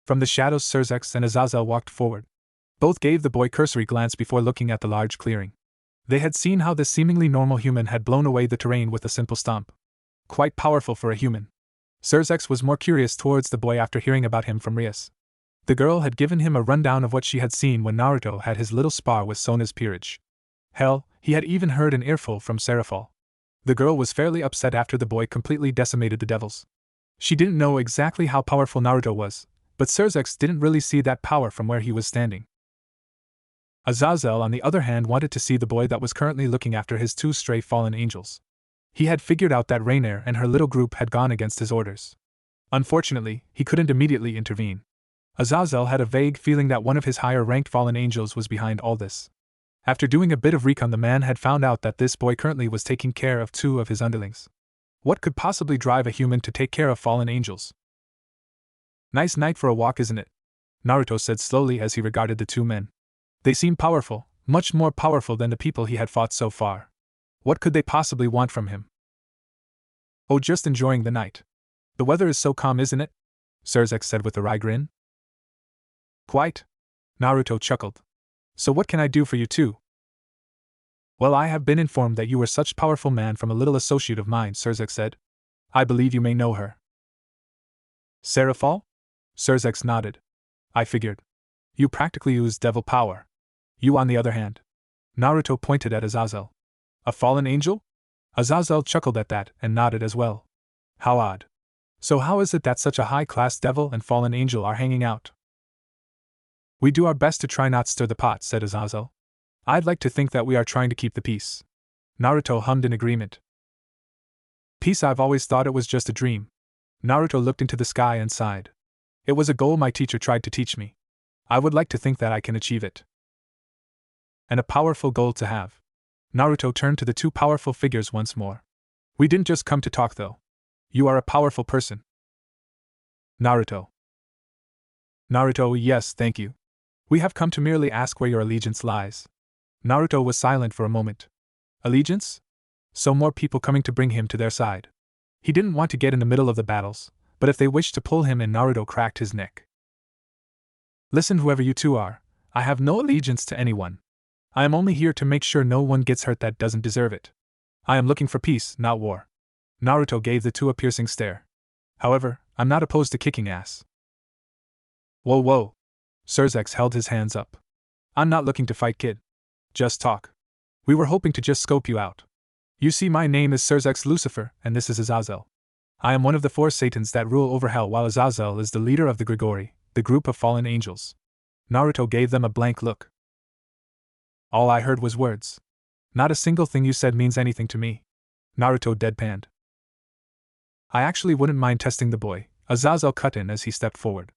S1: From the shadows, Surzex and Azazel walked forward. Both gave the boy cursory glance before looking at the large clearing. They had seen how this seemingly normal human had blown away the terrain with a simple stomp. Quite powerful for a human. Surzex was more curious towards the boy after hearing about him from Rias. The girl had given him a rundown of what she had seen when Naruto had his little spar with Sona's peerage. Hell, he had even heard an earful from Seraphol. The girl was fairly upset after the boy completely decimated the devils. She didn't know exactly how powerful Naruto was, but Surzex didn't really see that power from where he was standing. Azazel, on the other hand, wanted to see the boy that was currently looking after his 2 stray fallen angels. He had figured out that Rainier and her little group had gone against his orders. Unfortunately, he couldn't immediately intervene. Azazel had a vague feeling that one of his higher-ranked fallen angels was behind all this. After doing a bit of recon, the man had found out that this boy currently was taking care of 2 of his underlings. What could possibly drive a human to take care of fallen angels? Nice night for a walk, isn't it? Naruto said slowly as he regarded the 2 men. They seemed powerful, much more powerful than the people he had fought so far. What could they possibly want from him? Oh, just enjoying the night. The weather is so calm, isn't it? Surzex said with a wry grin. Quite. Naruto chuckled. So what can I do for you too? Well, I have been informed that you were such a powerful man from a little associate of mine, Surzex said. I believe you may know her. Seraphal? Surzex nodded. I figured. You practically use devil power. You, on the other hand. Naruto pointed at Azazel. A fallen angel? Azazel chuckled at that and nodded as well. How odd. So how is it that such a high-class devil and fallen angel are hanging out? We do our best to try not stir the pot, said Azazel. I'd like to think that we are trying to keep the peace. Naruto hummed in agreement. Peace, I've always thought it was just a dream. Naruto looked into the sky and sighed. It was a goal my teacher tried to teach me. I would like to think that I can achieve it. And a powerful goal to have. Naruto turned to the 2 powerful figures once more. We didn't just come to talk though. You are a powerful person. Naruto. Naruto, yes, thank you. We have come to merely ask where your allegiance lies. Naruto was silent for a moment. Allegiance? So more people coming to bring him to their side. He didn't want to get in the middle of the battles, but if they wished to pull him in, Naruto cracked his neck. Listen, whoever you 2 are, I have no allegiance to anyone. I am only here to make sure no one gets hurt that doesn't deserve it. I am looking for peace, not war. Naruto gave the 2 a piercing stare. However, I'm not opposed to kicking ass. Whoa, whoa. Surzex held his hands up. I'm not looking to fight, kid. Just talk. We were hoping to just scope you out. You see, my name is Surzex Lucifer, and this is Azazel. I am one of the 4 Satans that rule over hell, while Azazel is the leader of the Grigori, the group of fallen angels. Naruto gave them a blank look. All I heard was words. Not a single thing you said means anything to me. Naruto deadpanned. I actually wouldn't mind testing the boy, Azazel cut in as he stepped forward.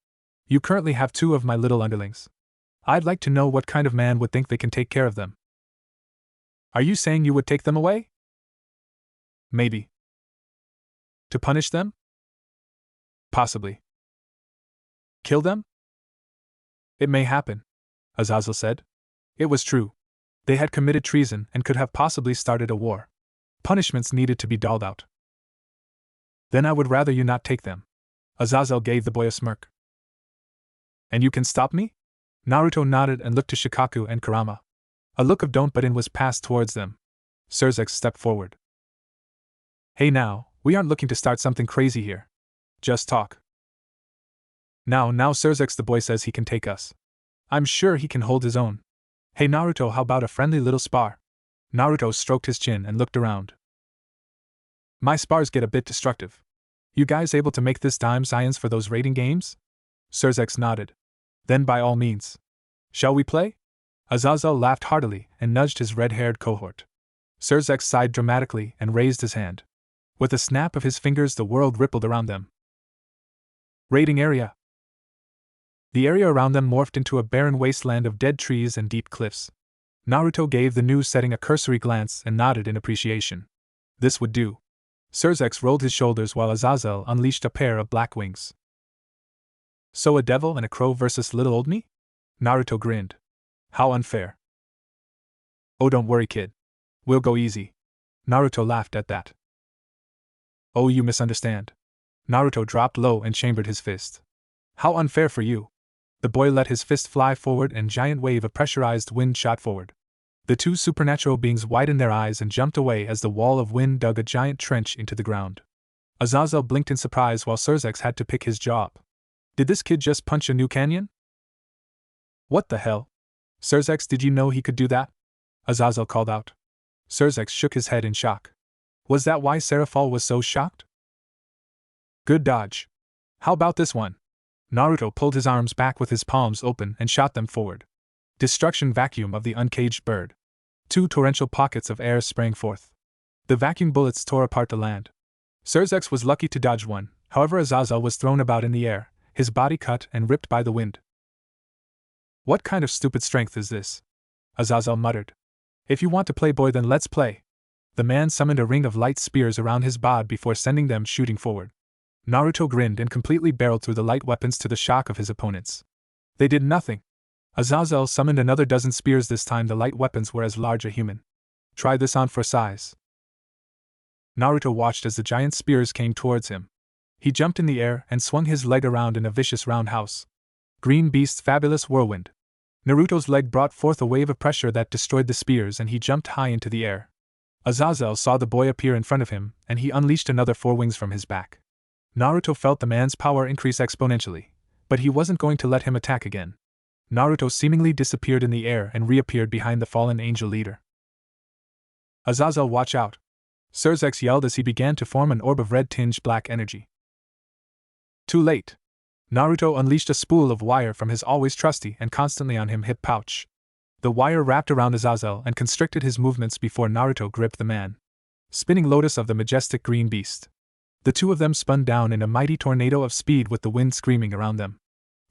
S1: You currently have 2 of my little underlings. I'd like to know what kind of man would think they can take care of them. Are you saying you would take them away? Maybe. To punish them? Possibly. Kill them? It may happen, Azazel said. It was true. They had committed treason and could have possibly started a war. Punishments needed to be doled out. Then I would rather you not take them. Azazel gave the boy a smirk. And you can stop me? Naruto nodded and looked to Shikaku and Kurama. A look of don't but in was passed towards them. Surzex stepped forward. Hey now, we aren't looking to start something crazy here. Just talk. Now Surzex, the boy says he can take us. I'm sure he can hold his own. Hey Naruto, how about a friendly little spar? Naruto stroked his chin and looked around. My spars get a bit destructive. You guys able to make this dime science for those raiding games? Surzex nodded. Then by all means. Shall we play? Azazel laughed heartily and nudged his red-haired cohort. Surzex sighed dramatically and raised his hand. With a snap of his fingers, the world rippled around them. Raiding area. The area around them morphed into a barren wasteland of dead trees and deep cliffs. Naruto gave the news setting a cursory glance and nodded in appreciation. This would do. Surzex rolled his shoulders while Azazel unleashed a pair of black wings. So a devil and a crow versus little old me? Naruto grinned. How unfair. Oh, don't worry, kid. We'll go easy. Naruto laughed at that. Oh, you misunderstand. Naruto dropped low and chambered his fist. How unfair for you. The boy let his fist fly forward and a giant wave of pressurized wind shot forward. The 2 supernatural beings widened their eyes and jumped away as the wall of wind dug a giant trench into the ground. Azazel blinked in surprise while Surzex had to pick his jaw up. Did this kid just punch a new canyon? What the hell? Surzex, did you know he could do that? Azazel called out. Surzex shook his head in shock. Was that why Seraphal was so shocked? Good dodge. How about this one? Naruto pulled his arms back with his palms open and shot them forward. Destruction vacuum of the uncaged bird. 2 torrential pockets of air sprang forth. The vacuum bullets tore apart the land. Surzex was lucky to dodge one, however Azazel was thrown about in the air, his body cut and ripped by the wind. "What kind of stupid strength is this?" Azazel muttered. "If you want to play, boy, then let's play." The man summoned a ring of light spears around his bod before sending them shooting forward. Naruto grinned and completely barreled through the light weapons to the shock of his opponents. They did nothing. Azazel summoned another dozen spears. This time the light weapons were as large as a human. "Try this on for size." Naruto watched as the giant spears came towards him. He jumped in the air and swung his leg around in a vicious roundhouse. Green Beast's fabulous whirlwind. Naruto's leg brought forth a wave of pressure that destroyed the spears and he jumped high into the air. Azazel saw the boy appear in front of him and he unleashed another 4 wings from his back. Naruto felt the man's power increase exponentially, but he wasn't going to let him attack again. Naruto seemingly disappeared in the air and reappeared behind the fallen angel leader. "Azazel, watch out!" Surzex yelled as he began to form an orb of red-tinged black energy. Too late. Naruto unleashed a spool of wire from his always trusty and constantly on him hip pouch. The wire wrapped around Azazel and constricted his movements before Naruto gripped the man. Spinning lotus of the majestic green beast. The two of them spun down in a mighty tornado of speed with the wind screaming around them.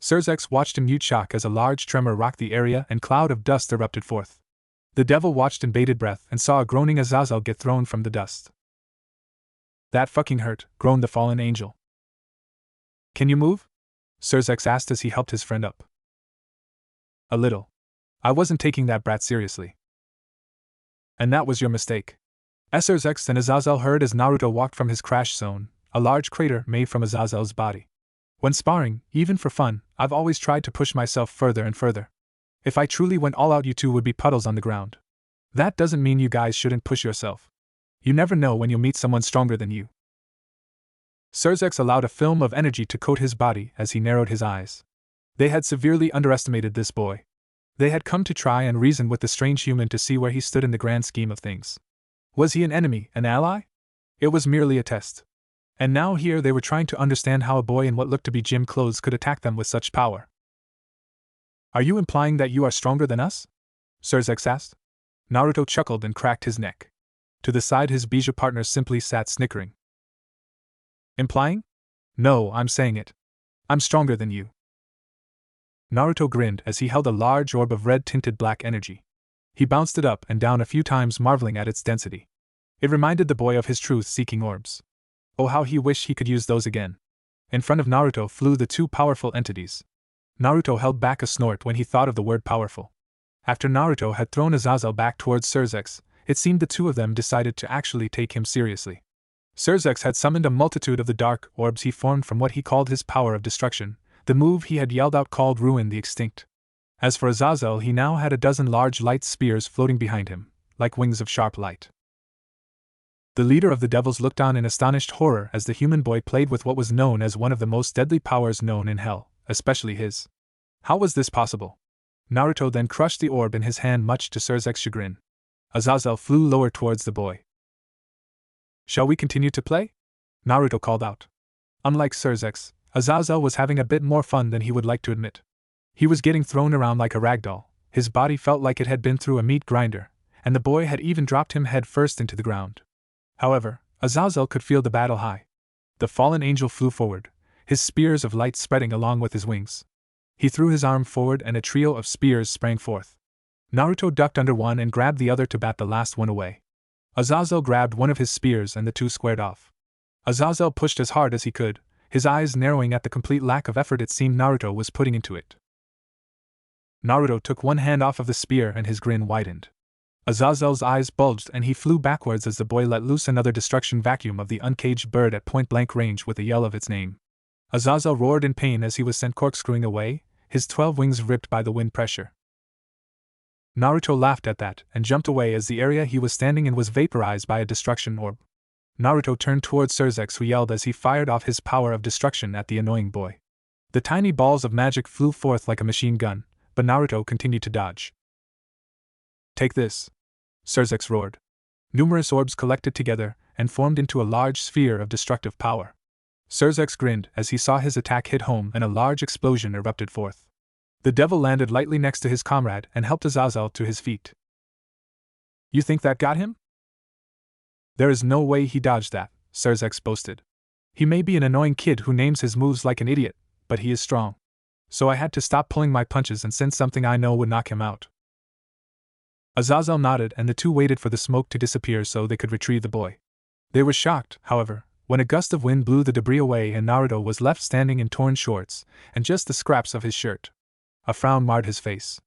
S1: Surzex watched in mute shock as a large tremor rocked the area and cloud of dust erupted forth. The devil watched in bated breath and saw a groaning Azazel get thrown from the dust. "That fucking hurt," groaned the fallen angel. "Can you move?" Surzex asked as he helped his friend up. "A little. I wasn't taking that brat seriously." "And that was your mistake." Surzex and Azazel heard as Naruto walked from his crash zone, a large crater made from Azazel's body. "When sparring, even for fun, I've always tried to push myself further and further. If I truly went all out, you two would be puddles on the ground. That doesn't mean you guys shouldn't push yourself. You never know when you'll meet someone stronger than you." Surzex allowed a film of energy to coat his body as he narrowed his eyes. They had severely underestimated this boy. They had come to try and reason with the strange human to see where he stood in the grand scheme of things. Was he an enemy, an ally? It was merely a test. And now here they were trying to understand how a boy in what looked to be gym clothes could attack them with such power. "Are you implying that you are stronger than us?" Surzex asked. Naruto chuckled and cracked his neck. To the side his Bija partner simply sat snickering. "Implying? No, I'm saying it. I'm stronger than you." Naruto grinned as he held a large orb of red-tinted black energy. He bounced it up and down a few times, marveling at its density. It reminded the boy of his truth-seeking orbs. Oh, how he wished he could use those again. In front of Naruto flew the two powerful entities. Naruto held back a snort when he thought of the word powerful. After Naruto had thrown Azazel back towards Surzex, it seemed the two of them decided to actually take him seriously. Surzex had summoned a multitude of the dark orbs he formed from what he called his power of destruction, the move he had yelled out called Ruin the Extinct. As for Azazel, he now had a dozen large light spears floating behind him, like wings of sharp light. The leader of the devils looked on in astonished horror as the human boy played with what was known as one of the most deadly powers known in hell, especially his. How was this possible? Naruto then crushed the orb in his hand, much to Surzex's chagrin. Azazel flew lower towards the boy. "Shall we continue to play?" Naruto called out. Unlike Surzex, Azazel was having a bit more fun than he would like to admit. He was getting thrown around like a ragdoll, his body felt like it had been through a meat grinder, and the boy had even dropped him head first into the ground. However, Azazel could feel the battle high. The fallen angel flew forward, his spears of light spreading along with his wings. He threw his arm forward and a trio of spears sprang forth. Naruto ducked under one and grabbed the other to bat the last one away. Azazel grabbed one of his spears and the two squared off. Azazel pushed as hard as he could, his eyes narrowing at the complete lack of effort it seemed Naruto was putting into it. Naruto took one hand off of the spear and his grin widened. Azazel's eyes bulged and he flew backwards as the boy let loose another destruction vacuum of the uncaged bird at point-blank range with a yell of its name. Azazel roared in pain as he was sent corkscrewing away, his 12 wings ripped by the wind pressure. Naruto laughed at that and jumped away as the area he was standing in was vaporized by a destruction orb. Naruto turned towards Surzex, who yelled as he fired off his power of destruction at the annoying boy. The tiny balls of magic flew forth like a machine gun, but Naruto continued to dodge. "Take this," Surzex roared. Numerous orbs collected together and formed into a large sphere of destructive power. Surzex grinned as he saw his attack hit home and a large explosion erupted forth. The devil landed lightly next to his comrade and helped Azazel to his feet. "You think that got him?" "There is no way he dodged that," Surzex boasted. "He may be an annoying kid who names his moves like an idiot, but he is strong. So I had to stop pulling my punches and send something I know would knock him out. Azazel nodded, and the two waited for the smoke to disappear so they could retrieve the boy. They were shocked, however, when a gust of wind blew the debris away and Naruto was left standing in torn shorts and just the scraps of his shirt. A frown marred his face.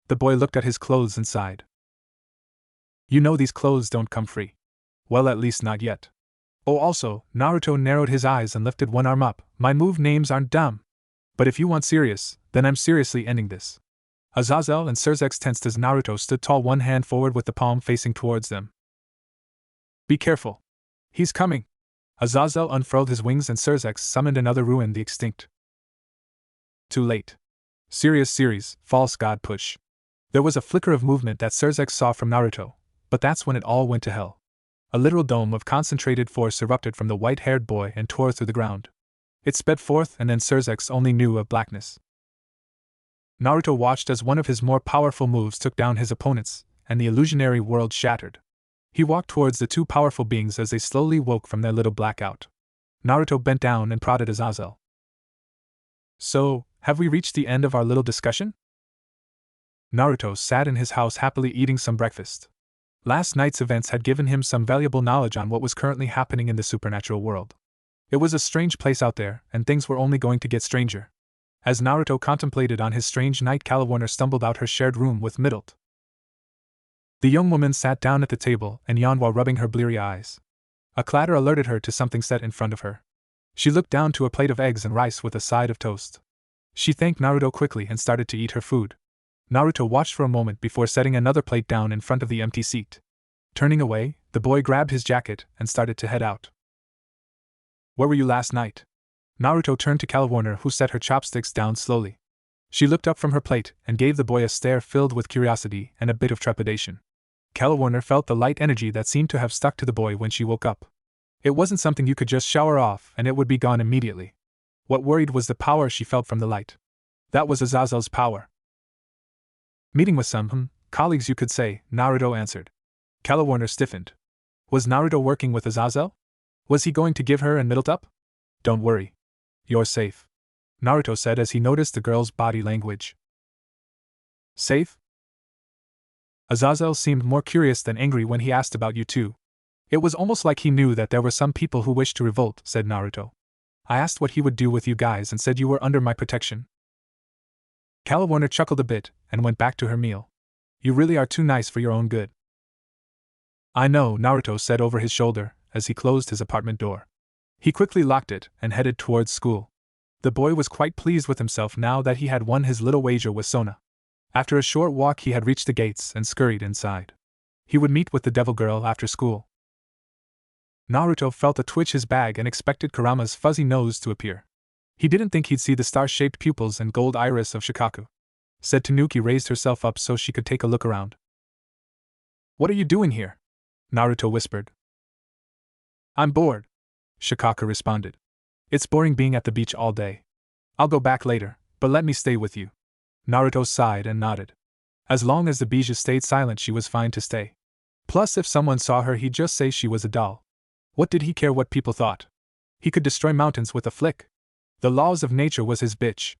S1: The boy looked at his clothes and sighed. You know these clothes don't come free. Well, at least not yet. Oh, also, Naruto narrowed his eyes and lifted one arm up. My move names aren't dumb. But if you want serious, then I'm seriously ending this. Azazel and Surzex tensed as Naruto stood tall, one hand forward with the palm facing towards them. Be careful. He's coming. Azazel unfurled his wings and Surzex summoned another ruin, the extinct. Too late. Serious series, false god push. There was a flicker of movement that Surzex saw from Naruto, but that's when it all went to hell. A literal dome of concentrated force erupted from the white-haired boy and tore through the ground. It sped forth, and then Surzex only knew of blackness. Naruto watched as one of his more powerful moves took down his opponents, and the illusionary world shattered. He walked towards the two powerful beings as they slowly woke from their little blackout. Naruto bent down and prodded Azazel. So, have we reached the end of our little discussion? Naruto sat in his house happily eating some breakfast. Last night's events had given him some valuable knowledge on what was currently happening in the supernatural world. It was a strange place out there, and things were only going to get stranger. As Naruto contemplated on his strange night, Caliwarner stumbled out her shared room with Middlet. The young woman sat down at the table and yawned while rubbing her bleary eyes. A clatter alerted her to something set in front of her. She looked down to a plate of eggs and rice with a side of toast. She thanked Naruto quickly and started to eat her food. Naruto watched for a moment before setting another plate down in front of the empty seat. Turning away, the boy grabbed his jacket and started to head out. Where were you last night? Naruto turned to Caliwarner, who set her chopsticks down slowly. She looked up from her plate and gave the boy a stare filled with curiosity and a bit of trepidation. Caliwarner felt the light energy that seemed to have stuck to the boy when she woke up. It wasn't something you could just shower off and it would be gone immediately. What worried was the power she felt from the light. That was Azazel's power. Meeting with some, colleagues you could say, Naruto answered. Caliwarner stiffened. Was Naruto working with Azazel? Was he going to give her and Middlet up? Don't worry. You're safe, Naruto said as he noticed the girl's body language. Safe? Azazel seemed more curious than angry when he asked about you two. It was almost like he knew that there were some people who wished to revolt, said Naruto. I asked what he would do with you guys and said you were under my protection. Caliwarner chuckled a bit and went back to her meal. You really are too nice for your own good. I know, Naruto said over his shoulder as he closed his apartment door. He quickly locked it and headed towards school. The boy was quite pleased with himself now that he had won his little wager with Sona. After a short walk he had reached the gates and scurried inside. He would meet with the devil girl after school. Naruto felt a twitch his bag and expected Kurama's fuzzy nose to appear. He didn't think he'd see the star-shaped pupils and gold iris of Shikaku. Said Tanuki raised herself up so she could take a look around. What are you doing here? Naruto whispered. I'm bored, Shikaku responded. It's boring being at the beach all day. I'll go back later, but let me stay with you. Naruto sighed and nodded. As long as the Bijou stayed silent, she was fine to stay. Plus, if someone saw her, he'd just say she was a doll. What did he care what people thought? He could destroy mountains with a flick. The laws of nature was his bitch.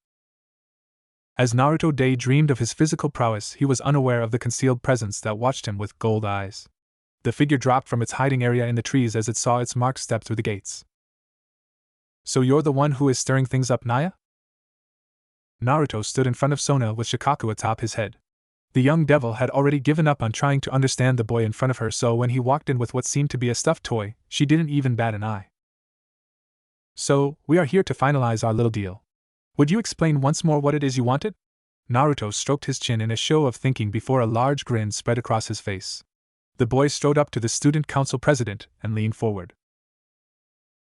S1: As Naruto daydreamed of his physical prowess, he was unaware of the concealed presence that watched him with gold eyes. The figure dropped from its hiding area in the trees as it saw its mark step through the gates. So you're the one who is stirring things up, Naya? Naruto stood in front of Sona with Shikaku atop his head. The young devil had already given up on trying to understand the boy in front of her, so when he walked in with what seemed to be a stuffed toy, she didn't even bat an eye. So, we are here to finalize our little deal. Would you explain once more what it is you wanted? Naruto stroked his chin in a show of thinking before a large grin spread across his face. The boy strode up to the student council president and leaned forward.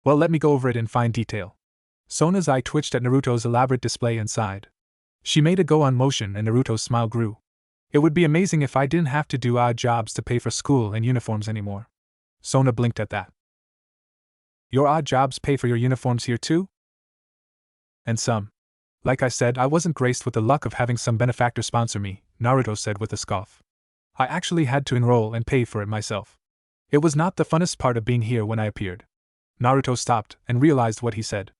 S1: Well, let me go over it in fine detail. Sona's eye twitched at Naruto's elaborate display and sighed. She made a go-on motion and Naruto's smile grew. It would be amazing if I didn't have to do odd jobs to pay for school and uniforms anymore. Sona blinked at that. Your odd jobs pay for your uniforms here too? And some. Like I said, I wasn't graced with the luck of having some benefactor sponsor me, Naruto said with a scoff. I actually had to enroll and pay for it myself. It was not the funnest part of being here when I appeared. Naruto stopped and realized what he said.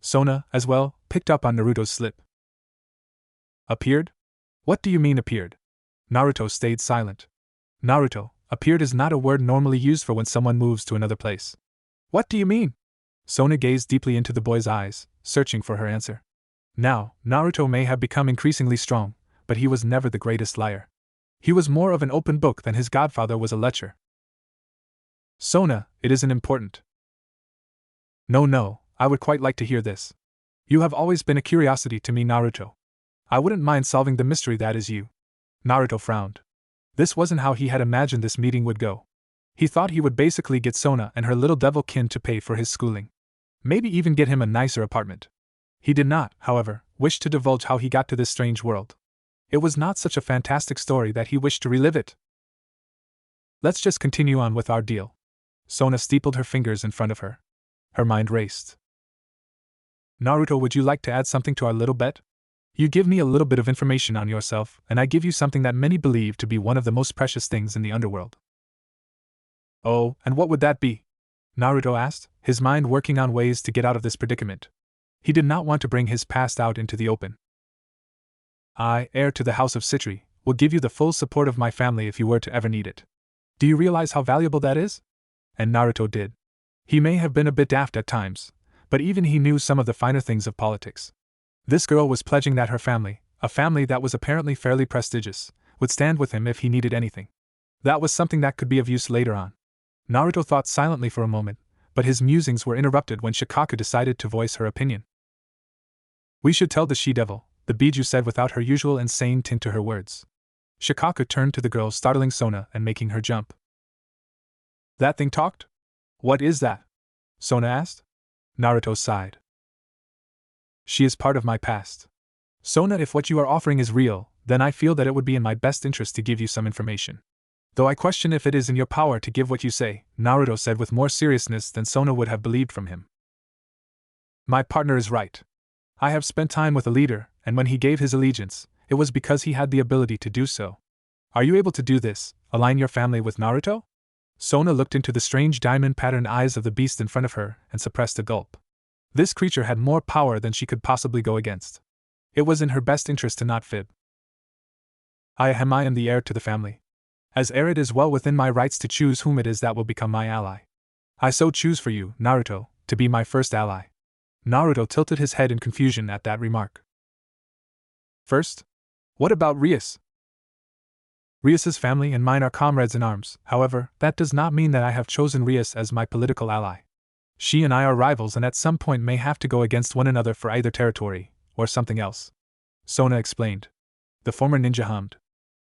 S1: Sona, as well, picked up on Naruto's slip. Appeared? What do you mean appeared? Naruto stayed silent. Naruto, appeared is not a word normally used for when someone moves to another place. What do you mean? Sona gazed deeply into the boy's eyes, searching for her answer. Now, Naruto may have become increasingly strong, but he was never the greatest liar. He was more of an open book than his godfather was a lecher. Sona, it isn't important. No, I would quite like to hear this. You have always been a curiosity to me, Naruto. I wouldn't mind solving the mystery that is you. Naruto frowned. This wasn't how he had imagined this meeting would go. He thought he would basically get Sona and her little devil kin to pay for his schooling. Maybe even get him a nicer apartment. He did not, however, wish to divulge how he got to this strange world. It was not such a fantastic story that he wished to relive it. Let's just continue on with our deal. Sona steepled her fingers in front of her. Her mind raced. Naruto, would you like to add something to our little bet? You give me a little bit of information on yourself, and I give you something that many believe to be one of the most precious things in the underworld. Oh, and what would that be? Naruto asked, his mind working on ways to get out of this predicament. He did not want to bring his past out into the open. I, heir to the House of Citri, will give you the full support of my family if you were to ever need it. Do you realize how valuable that is? And Naruto did. He may have been a bit daft at times, but even he knew some of the finer things of politics. This girl was pledging that her family, a family that was apparently fairly prestigious, would stand with him if he needed anything. That was something that could be of use later on. Naruto thought silently for a moment, but his musings were interrupted when Shikaku decided to voice her opinion. We should tell the she-devil, the Biju said without her usual insane tint to her words. Shikaku turned to the girl, startling Sona and making her jump. That thing talked? What is that? Sona asked. Naruto sighed. She is part of my past. Sona, if what you are offering is real, then I feel that it would be in my best interest to give you some information. Though I question if it is in your power to give what you say, Naruto said with more seriousness than Sona would have believed from him. My partner is right. I have spent time with a leader, and when he gave his allegiance, it was because he had the ability to do so. Are you able to do this, align your family with Naruto? Sona looked into the strange diamond-patterned eyes of the beast in front of her and suppressed a gulp. This creature had more power than she could possibly go against. It was in her best interest to not fib. I am the heir to the family. As heir, it is well within my rights to choose whom it is that will become my ally. I so choose for you, Naruto, to be my first ally. Naruto tilted his head in confusion at that remark. First? What about Rias? Rias's family and mine are comrades in arms, however, that does not mean that I have chosen Rias as my political ally. She and I are rivals and at some point may have to go against one another for either territory, or something else. Sona explained. The former ninja hummed.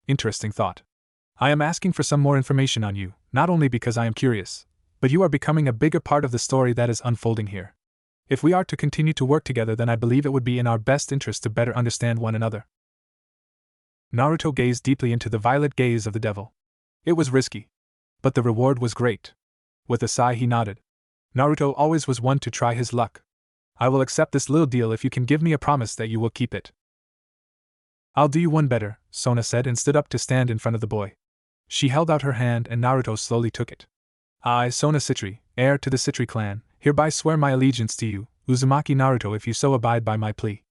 S1: Interesting thought. I am asking for some more information on you, not only because I am curious, but you are becoming a bigger part of the story that is unfolding here. If we are to continue to work together, then I believe it would be in our best interest to better understand one another. Naruto gazed deeply into the violet gaze of the devil. It was risky, but the reward was great. With a sigh he nodded. Naruto always was one to try his luck. I will accept this little deal if you can give me a promise that you will keep it. I'll do you one better, Sona said and stood up to stand in front of the boy. She held out her hand and Naruto slowly took it. I, Sona Citri, heir to the Citri clan, hereby swear my allegiance to you, Uzumaki Naruto, if you so abide by my plea.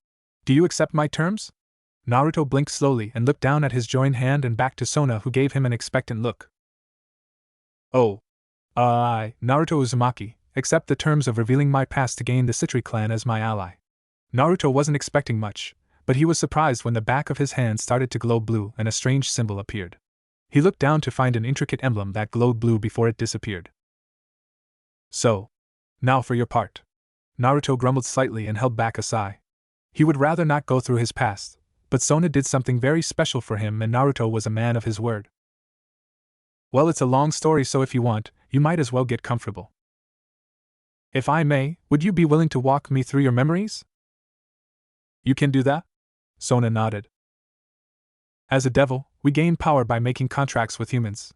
S1: Do you accept my terms? Naruto blinked slowly and looked down at his joined hand and back to Sona, who gave him an expectant look. Oh. I, Naruto Uzumaki, accept the terms of revealing my past to gain the Citri clan as my ally. Naruto wasn't expecting much, but he was surprised when the back of his hand started to glow blue and a strange symbol appeared. He looked down to find an intricate emblem that glowed blue before it disappeared. So. Now for your part. Naruto grumbled slightly and held back a sigh. He would rather not go through his past, but Sona did something very special for him and Naruto was a man of his word. Well, it's a long story, so if you want, you might as well get comfortable. If I may, would you be willing to walk me through your memories? You can do that? Sona nodded. As a devil, we gain power by making contracts with humans.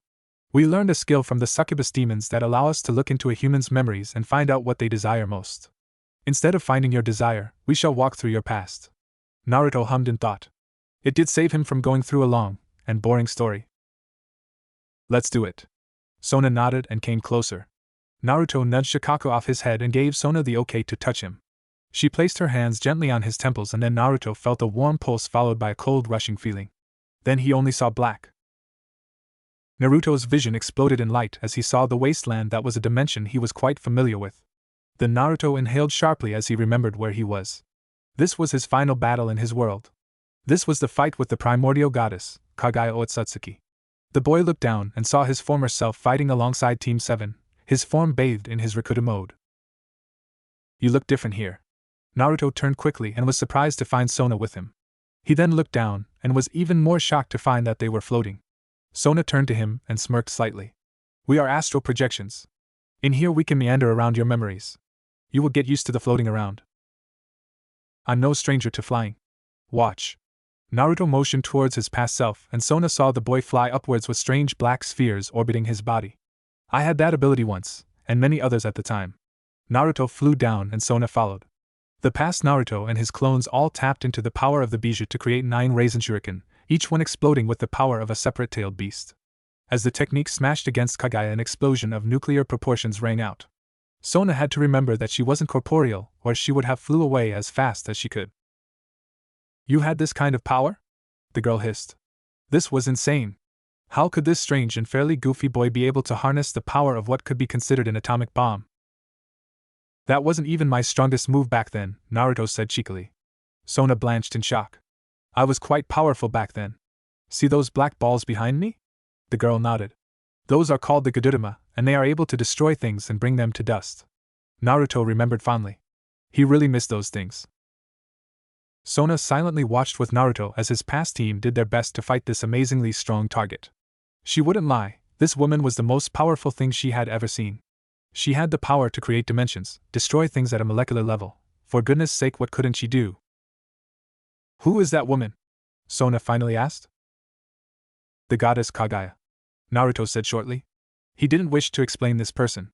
S1: We learned a skill from the succubus demons that allow us to look into a human's memories and find out what they desire most. Instead of finding your desire, we shall walk through your past. Naruto hummed in thought. It did save him from going through a long and boring story. Let's do it. Sona nodded and came closer. Naruto nudged Shikaku off his head and gave Sona the okay to touch him. She placed her hands gently on his temples and then Naruto felt a warm pulse followed by a cold rushing feeling. Then he only saw black. Naruto's vision exploded in light as he saw the wasteland that was a dimension he was quite familiar with. Then Naruto inhaled sharply as he remembered where he was. This was his final battle in his world. This was the fight with the primordial goddess, Kagaya Otsutsuki. The boy looked down and saw his former self fighting alongside Team 7, his form bathed in his Rakuta mode. You look different here. Naruto turned quickly and was surprised to find Sona with him. He then looked down and was even more shocked to find that they were floating. Sona turned to him and smirked slightly. We are astral projections. In here we can meander around your memories. You will get used to the floating around. I'm no stranger to flying. Watch. Naruto motioned towards his past self and Sona saw the boy fly upwards with strange black spheres orbiting his body. I had that ability once, and many others at the time. Naruto flew down and Sona followed. The past Naruto and his clones all tapped into the power of the Bijou to create 9 Raisin Shuriken, each one exploding with the power of a separate-tailed beast. As the technique smashed against Kagaya, an explosion of nuclear proportions rang out. Sona had to remember that she wasn't corporeal, or she would have flew away as fast as she could. You had this kind of power? The girl hissed. This was insane. How could this strange and fairly goofy boy be able to harness the power of what could be considered an atomic bomb? That wasn't even my strongest move back then, Naruto said cheekily. Sona blanched in shock. I was quite powerful back then. See those black balls behind me? The girl nodded. Those are called the Godurama, and they are able to destroy things and bring them to dust. Naruto remembered fondly. He really missed those things. Sona silently watched with Naruto as his past team did their best to fight this amazingly strong target. She wouldn't lie, this woman was the most powerful thing she had ever seen. She had the power to create dimensions, destroy things at a molecular level. For goodness sake, what couldn't she do? Who is that woman? Sona finally asked. The goddess Kagaya. Naruto said shortly. He didn't wish to explain this person.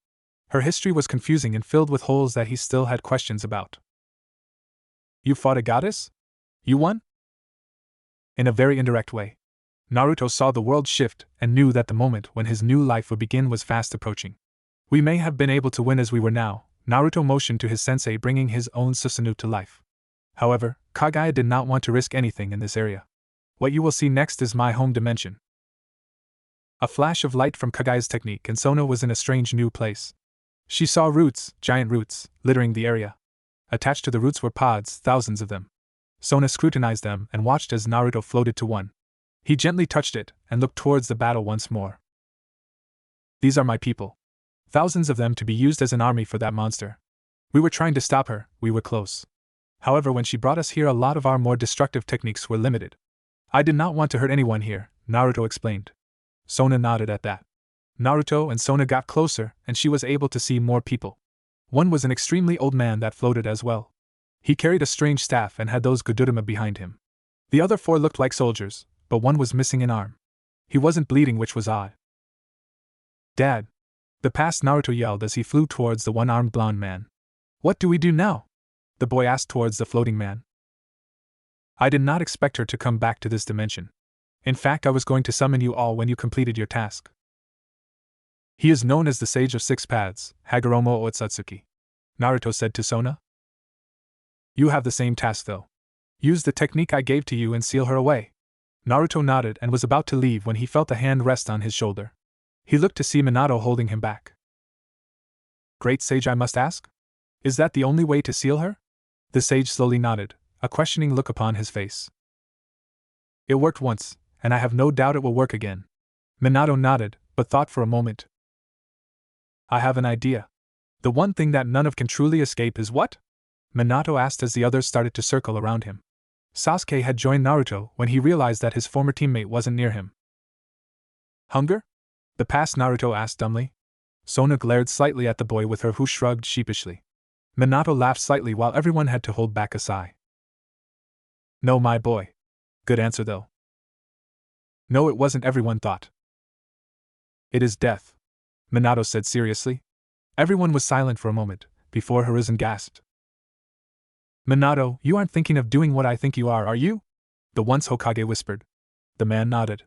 S1: Her history was confusing and filled with holes that he still had questions about. You fought a goddess? You won? In a very indirect way. Naruto saw the world shift and knew that the moment when his new life would begin was fast approaching. We may have been able to win as we were now, Naruto motioned to his sensei, bringing his own Susanoo to life. However, Kagaya did not want to risk anything in this area. What you will see next is my home dimension. A flash of light from Kagaya's technique and Sona was in a strange new place. She saw roots, giant roots, littering the area. Attached to the roots were pods, thousands of them. Sona scrutinized them and watched as Naruto floated to one. He gently touched it and looked towards the battle once more. These are my people. Thousands of them to be used as an army for that monster. We were trying to stop her, we were close. However, when she brought us here, a lot of our more destructive techniques were limited. I did not want to hurt anyone here, Naruto explained. Sona nodded at that. Naruto and Sona got closer, and she was able to see more people. One was an extremely old man that floated as well. He carried a strange staff and had those Godurama behind him. The other 4 looked like soldiers, but one was missing an arm. He wasn't bleeding, which was odd. Dad! The past Naruto yelled as he flew towards the one-armed blonde man. What do we do now? The boy asked towards the floating man. I did not expect her to come back to this dimension. In fact, I was going to summon you all when you completed your task. He is known as the Sage of Six Paths, Hagoromo Otsutsuki. Naruto said to Sona. You have the same task though. Use the technique I gave to you and seal her away. Naruto nodded and was about to leave when he felt a hand rest on his shoulder. He looked to see Minato holding him back. Great sage, I must ask? Is that the only way to seal her? The sage slowly nodded, a questioning look upon his face. It worked once, and I have no doubt it will work again. Minato nodded, but thought for a moment. I have an idea. The one thing that none of can truly escape is what? Minato asked as the others started to circle around him. Sasuke had joined Naruto when he realized that his former teammate wasn't near him. Hunger? The past Naruto asked dumbly. Sona glared slightly at the boy with her who shrugged sheepishly. Minato laughed slightly while everyone had to hold back a sigh. No, my boy. Good answer though. No, it wasn't, everyone thought. It is death, Minato said seriously. Everyone was silent for a moment, before Hiruzen gasped. Minato, you aren't thinking of doing what I think you are you? The once Hokage whispered. The man nodded.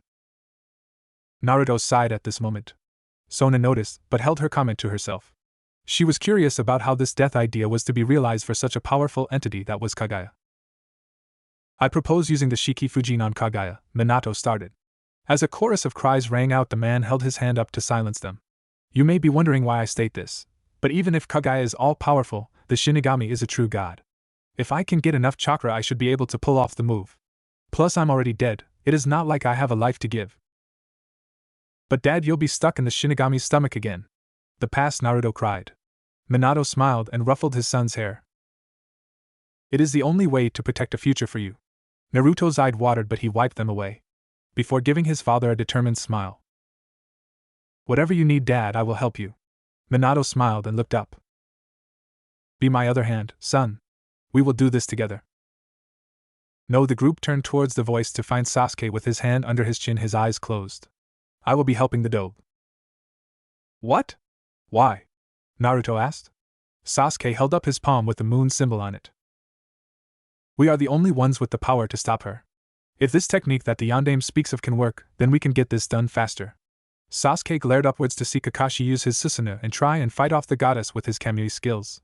S1: Naruto sighed at this moment. Sona noticed, but held her comment to herself. She was curious about how this death idea was to be realized for such a powerful entity that was Kagaya. I propose using the Shiki Fujin on Kagaya, Minato started. As a chorus of cries rang out, the man held his hand up to silence them. You may be wondering why I state this, but even if Kagaya is all-powerful, the Shinigami is a true god. If I can get enough chakra, I should be able to pull off the move. Plus, I'm already dead. It is not like I have a life to give. But Dad, you'll be stuck in the Shinigami's stomach again. The past Naruto cried. Minato smiled and ruffled his son's hair. It is the only way to protect a future for you. Naruto's eyes watered, but he wiped them away, before giving his father a determined smile. Whatever you need, Dad, I will help you. Minato smiled and looked up. Be my other hand, son. We will do this together. No, the group turned towards the voice to find Sasuke with his hand under his chin, his eyes closed. I will be helping the dobe. What? Why? Naruto asked. Sasuke held up his palm with the moon symbol on it. We are the only ones with the power to stop her. If this technique that the Yondaime speaks of can work, then we can get this done faster. Sasuke glared upwards to see Kakashi use his Susanoo and try and fight off the goddess with his Kamui skills.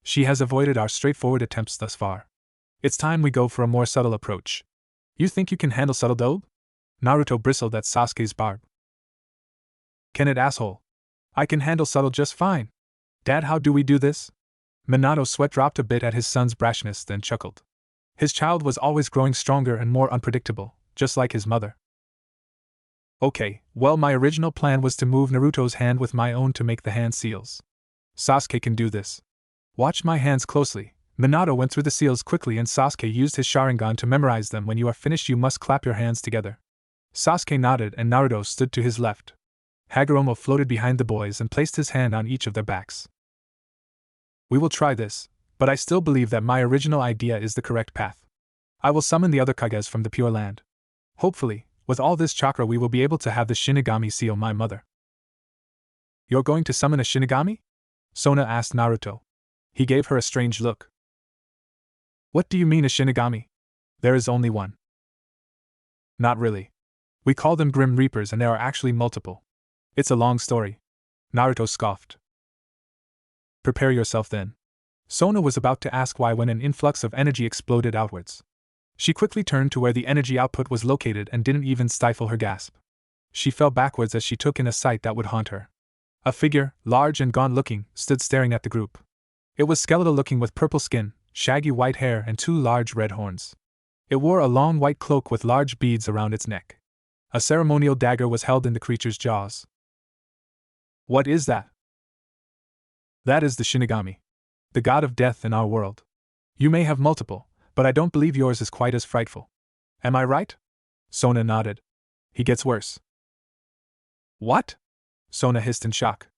S1: She has avoided our straightforward attempts thus far. It's time we go for a more subtle approach. You think you can handle subtle dobe? Naruto bristled at Sasuke's barb. Can it, asshole? I can handle subtle just fine. Dad, how do we do this? Minato's sweat dropped a bit at his son's brashness, then chuckled. His child was always growing stronger and more unpredictable, just like his mother. Okay, well, my original plan was to move Naruto's hand with my own to make the hand seals. Sasuke can do this. Watch my hands closely. Minato went through the seals quickly and Sasuke used his Sharingan to memorize them. When you are finished, you must clap your hands together. Sasuke nodded and Naruto stood to his left. Hagoromo floated behind the boys and placed his hand on each of their backs. We will try this, but I still believe that my original idea is the correct path. I will summon the other Kages from the Pure Land. Hopefully, with all this chakra, we will be able to have the Shinigami seal my mother. You're going to summon a Shinigami? Sona asked Naruto. He gave her a strange look. What do you mean, a Shinigami? There is only one. Not really. We call them Grim Reapers and there are actually multiple. It's a long story. Naruto scoffed. Prepare yourself then. Sona was about to ask why when an influx of energy exploded outwards. She quickly turned to where the energy output was located and didn't even stifle her gasp. She fell backwards as she took in a sight that would haunt her. A figure, large and gaunt-looking, stood staring at the group. It was skeletal-looking with purple skin, shaggy white hair and 2 large red horns. It wore a long white cloak with large beads around its neck. A ceremonial dagger was held in the creature's jaws. What is that? That is the Shinigami, the god of death in our world. You may have multiple, but I don't believe yours is quite as frightful. Am I right? Sona nodded. He gets worse. What? Sona hissed in shock.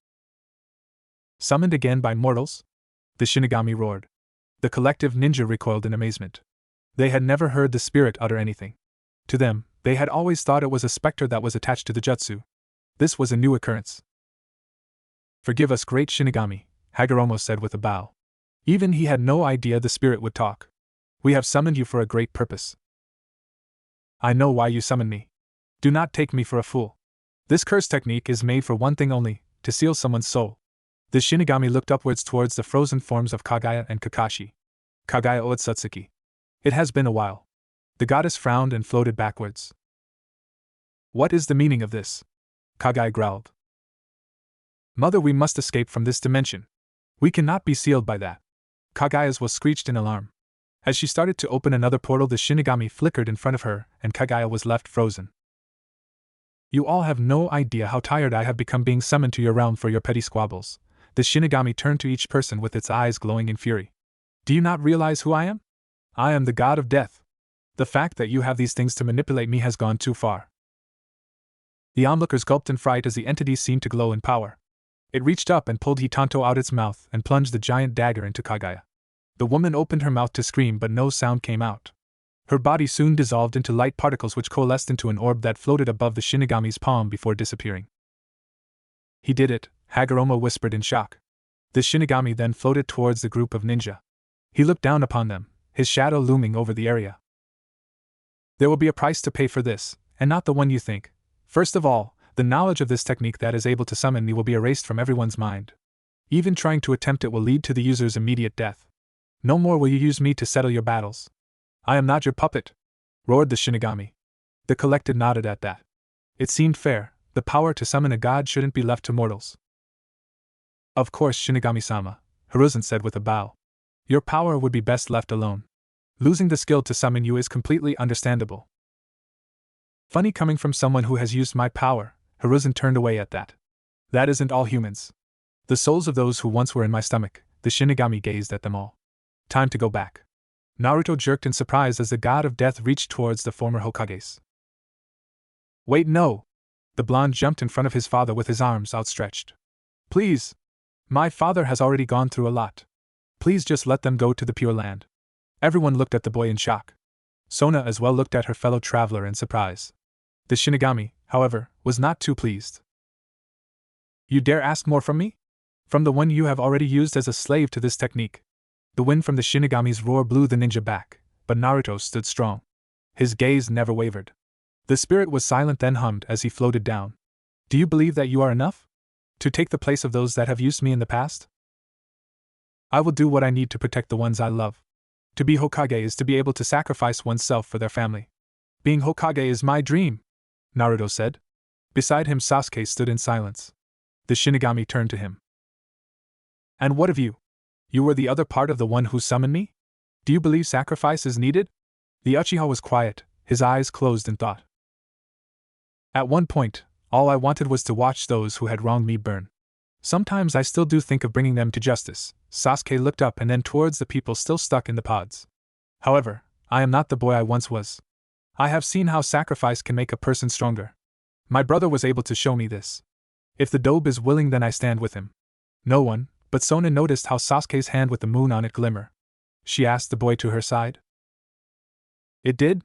S1: Summoned again by mortals? The Shinigami roared. The collective ninja recoiled in amazement. They had never heard the spirit utter anything. To them, they had always thought it was a specter that was attached to the jutsu. This was a new occurrence. Forgive us, great Shinigami, Hagoromo said with a bow. Even he had no idea the spirit would talk. We have summoned you for a great purpose. I know why you summoned me. Do not take me for a fool. This curse technique is made for one thing only, to seal someone's soul. The Shinigami looked upwards towards the frozen forms of Kagaya and Kakashi. Kagaya Otsutsuki. It has been a while. The goddess frowned and floated backwards. What is the meaning of this? Kagaya growled. Mother, we must escape from this dimension. We cannot be sealed by that. Kagaya's was screeched in alarm. As she started to open another portal, the Shinigami flickered in front of her, and Kagaya was left frozen. You all have no idea how tired I have become being summoned to your realm for your petty squabbles. The Shinigami turned to each person with its eyes glowing in fury. Do you not realize who I am? I am the god of death. The fact that you have these things to manipulate me has gone too far. The onlookers gulped in fright as the entity seemed to glow in power. It reached up and pulled Hitanto out its mouth and plunged the giant dagger into Kagaya. The woman opened her mouth to scream, but no sound came out. Her body soon dissolved into light particles which coalesced into an orb that floated above the Shinigami's palm before disappearing. He did it, Hagoromo whispered in shock. The Shinigami then floated towards the group of ninja. He looked down upon them, his shadow looming over the area. There will be a price to pay for this, and not the one you think. First of all, the knowledge of this technique that is able to summon me will be erased from everyone's mind. Even trying to attempt it will lead to the user's immediate death. No more will you use me to settle your battles. I am not your puppet, roared the Shinigami. The collected nodded at that. It seemed fair, the power to summon a god shouldn't be left to mortals. Of course, Shinigami-sama, Hiruzen said with a bow. Your power would be best left alone. Losing the skill to summon you is completely understandable. Funny coming from someone who has used my power, Hiruzen turned away at that. That isn't all humans. The souls of those who once were in my stomach, the Shinigami gazed at them all. Time to go back. Naruto jerked in surprise as the god of death reached towards the former Hokages. Wait, no! The blonde jumped in front of his father with his arms outstretched. Please! My father has already gone through a lot. Please just let them go to the Pure Land. Everyone looked at the boy in shock. Sona as well looked at her fellow traveler in surprise. The Shinigami, however, was not too pleased. You dare ask more from me? From the one you have already used as a slave to this technique. The wind from the Shinigami's roar blew the ninja back, but Naruto stood strong. His gaze never wavered. The spirit was silent, then hummed as he floated down. Do you believe that you are enough? To take the place of those that have used me in the past? I will do what I need to protect the ones I love. To be Hokage is to be able to sacrifice oneself for their family. Being Hokage is my dream, Naruto said. Beside him Sasuke stood in silence. The Shinigami turned to him. And what of you? You were the other part of the one who summoned me? Do you believe sacrifice is needed? The Uchiha was quiet, his eyes closed in thought. At one point, all I wanted was to watch those who had wronged me burn. Sometimes I still do think of bringing them to justice. Sasuke looked up and then towards the people still stuck in the pods. However, I am not the boy I once was. I have seen how sacrifice can make a person stronger. My brother was able to show me this. If the Dobe is willing, then I stand with him. No one, but Sona noticed how Sasuke's hand with the moon on it glimmer. She asked the boy to her side. It did?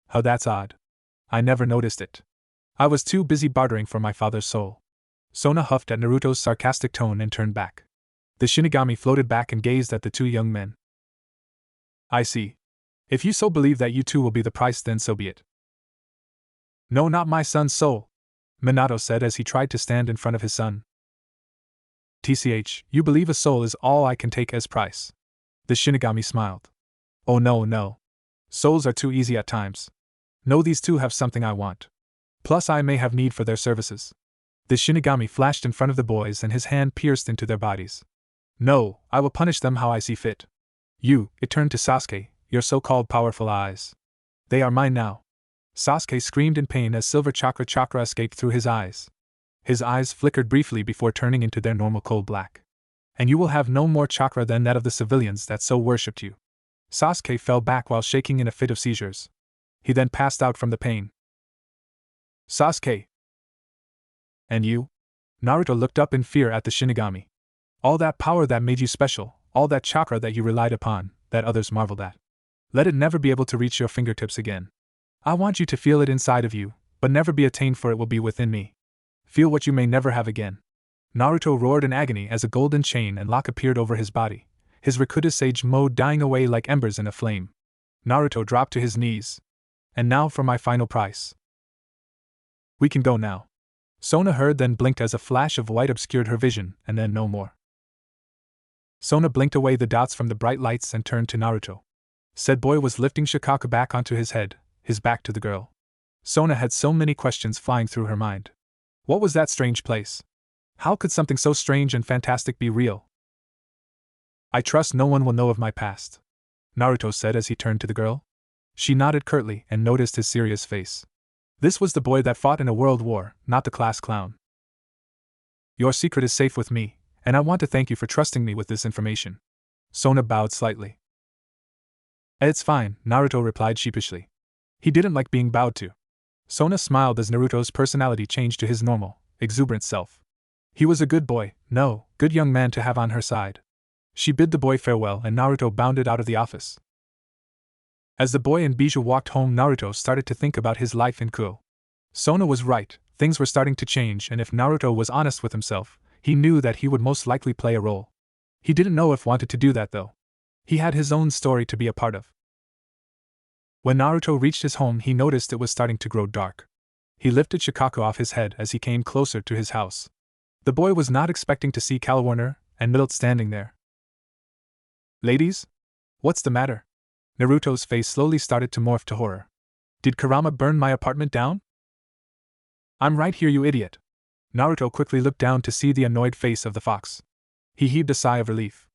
S1: How that's odd. I never noticed it. I was too busy bartering for my father's soul. Sona huffed at Naruto's sarcastic tone and turned back. The Shinigami floated back and gazed at the two young men. I see. If you so believe that you too will be the price, then so be it. No, not my son's soul, Minato said as he tried to stand in front of his son. TCH, you believe a soul is all I can take as price. The Shinigami smiled. Oh no. Souls are too easy at times. No, these two have something I want. Plus I may have need for their services. The Shinigami flashed in front of the boys and his hand pierced into their bodies. No, I will punish them how I see fit. You, it turned to Sasuke, your so-called powerful eyes. They are mine now. Sasuke screamed in pain as silver chakra escaped through his eyes. His eyes flickered briefly before turning into their normal coal black. And you will have no more chakra than that of the civilians that so worshipped you. Sasuke fell back while shaking in a fit of seizures. He then passed out from the pain. Sasuke! And you? Naruto looked up in fear at the Shinigami. All that power that made you special, all that chakra that you relied upon, that others marveled at. Let it never be able to reach your fingertips again. I want you to feel it inside of you, but never be attained, for it will be within me. Feel what you may never have again. Naruto roared in agony as a golden chain and lock appeared over his body, his Rakuta Sage mode dying away like embers in a flame. Naruto dropped to his knees. And now for my final price. We can go now. Sona heard, then blinked as a flash of white obscured her vision, and then no more. Sona blinked away the dots from the bright lights and turned to Naruto. Said boy was lifting Shikaka back onto his head, his back to the girl. Sona had so many questions flying through her mind. What was that strange place? How could something so strange and fantastic be real? I trust no one will know of my past, Naruto said as he turned to the girl. She nodded curtly and noticed his serious face. This was the boy that fought in a world war, not the class clown. Your secret is safe with me, and I want to thank you for trusting me with this information. Sona bowed slightly. It's fine, Naruto replied sheepishly. He didn't like being bowed to. Sona smiled as Naruto's personality changed to his normal, exuberant self. He was a good boy, no, good young man to have on her side. She bid the boy farewell and Naruto bounded out of the office. As the boy and Bijou walked home, Naruto started to think about his life in Kuo. Sona was right, things were starting to change, and if Naruto was honest with himself, he knew that he would most likely play a role. He didn't know if wanted to do that though. He had his own story to be a part of. When Naruto reached his home, he noticed it was starting to grow dark. He lifted Shikaku off his head as he came closer to his house. The boy was not expecting to see Calwarner, and Middle standing there. Ladies? What's the matter? Naruto's face slowly started to morph to horror. Did Kurama burn my apartment down? I'm right here, you idiot. Naruto quickly looked down to see the annoyed face of the fox. He heaved a sigh of relief.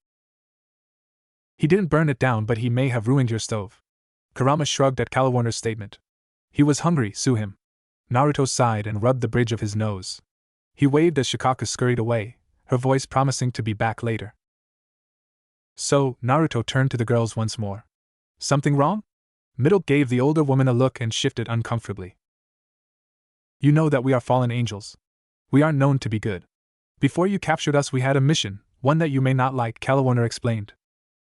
S1: He didn't burn it down, but he may have ruined your stove. Kurama shrugged at Kalawarner's statement. He was hungry, sue him. Naruto sighed and rubbed the bridge of his nose. He waved as Shikaka scurried away, her voice promising to be back later. So, Naruto turned to the girls once more. Something wrong? Middle gave the older woman a look and shifted uncomfortably. You know that we are fallen angels. We aren't known to be good. Before you captured us, we had a mission, one that you may not like, Kalawarner explained.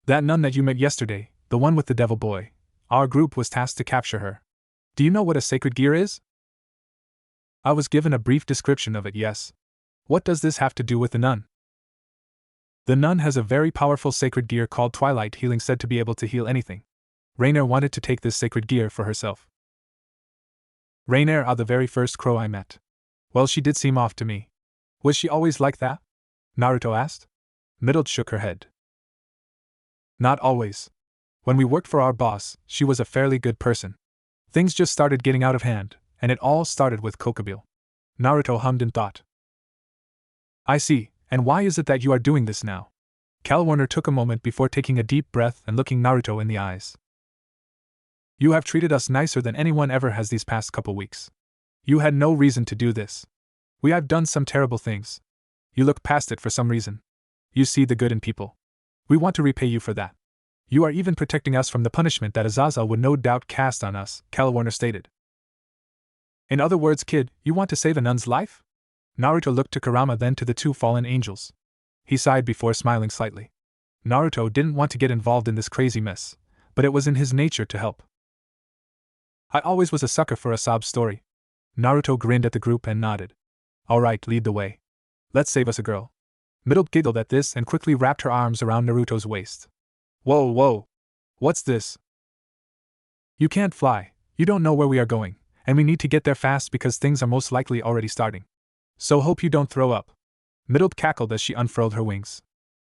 S1: That nun that you met yesterday, the one with the devil boy, our group was tasked to capture her. Do you know what a sacred gear is? I was given a brief description of it, yes. What does this have to do with the nun? The nun has a very powerful sacred gear called Twilight Healing, said to be able to heal anything. Rainier wanted to take this sacred gear for herself. Rainier, the very first crow I met. Well, she did seem off to me. Was she always like that? Naruto asked. Middle shook her head. Not always. When we worked for our boss, she was a fairly good person. Things just started getting out of hand, and it all started with Kokobile. Naruto hummed in thought. I see, and why is it that you are doing this now? Kalawarner took a moment before taking a deep breath and looking Naruto in the eyes. You have treated us nicer than anyone ever has these past couple weeks. You had no reason to do this. We have done some terrible things. You look past it for some reason. You see the good in people. We want to repay you for that. You are even protecting us from the punishment that Azazel would no doubt cast on us, Kalawarner stated. In other words, kid, you want to save a nun's life? Naruto looked to Kurama, then to the two fallen angels. He sighed before smiling slightly. Naruto didn't want to get involved in this crazy mess, but it was in his nature to help. I always was a sucker for a sob story. Naruto grinned at the group and nodded. Alright, lead the way. Let's save us a girl. Middle giggled at this and quickly wrapped her arms around Naruto's waist. Whoa. What's this? You can't fly, you don't know where we are going, and we need to get there fast because things are most likely already starting. So hope you don't throw up. Middle cackled as she unfurled her wings.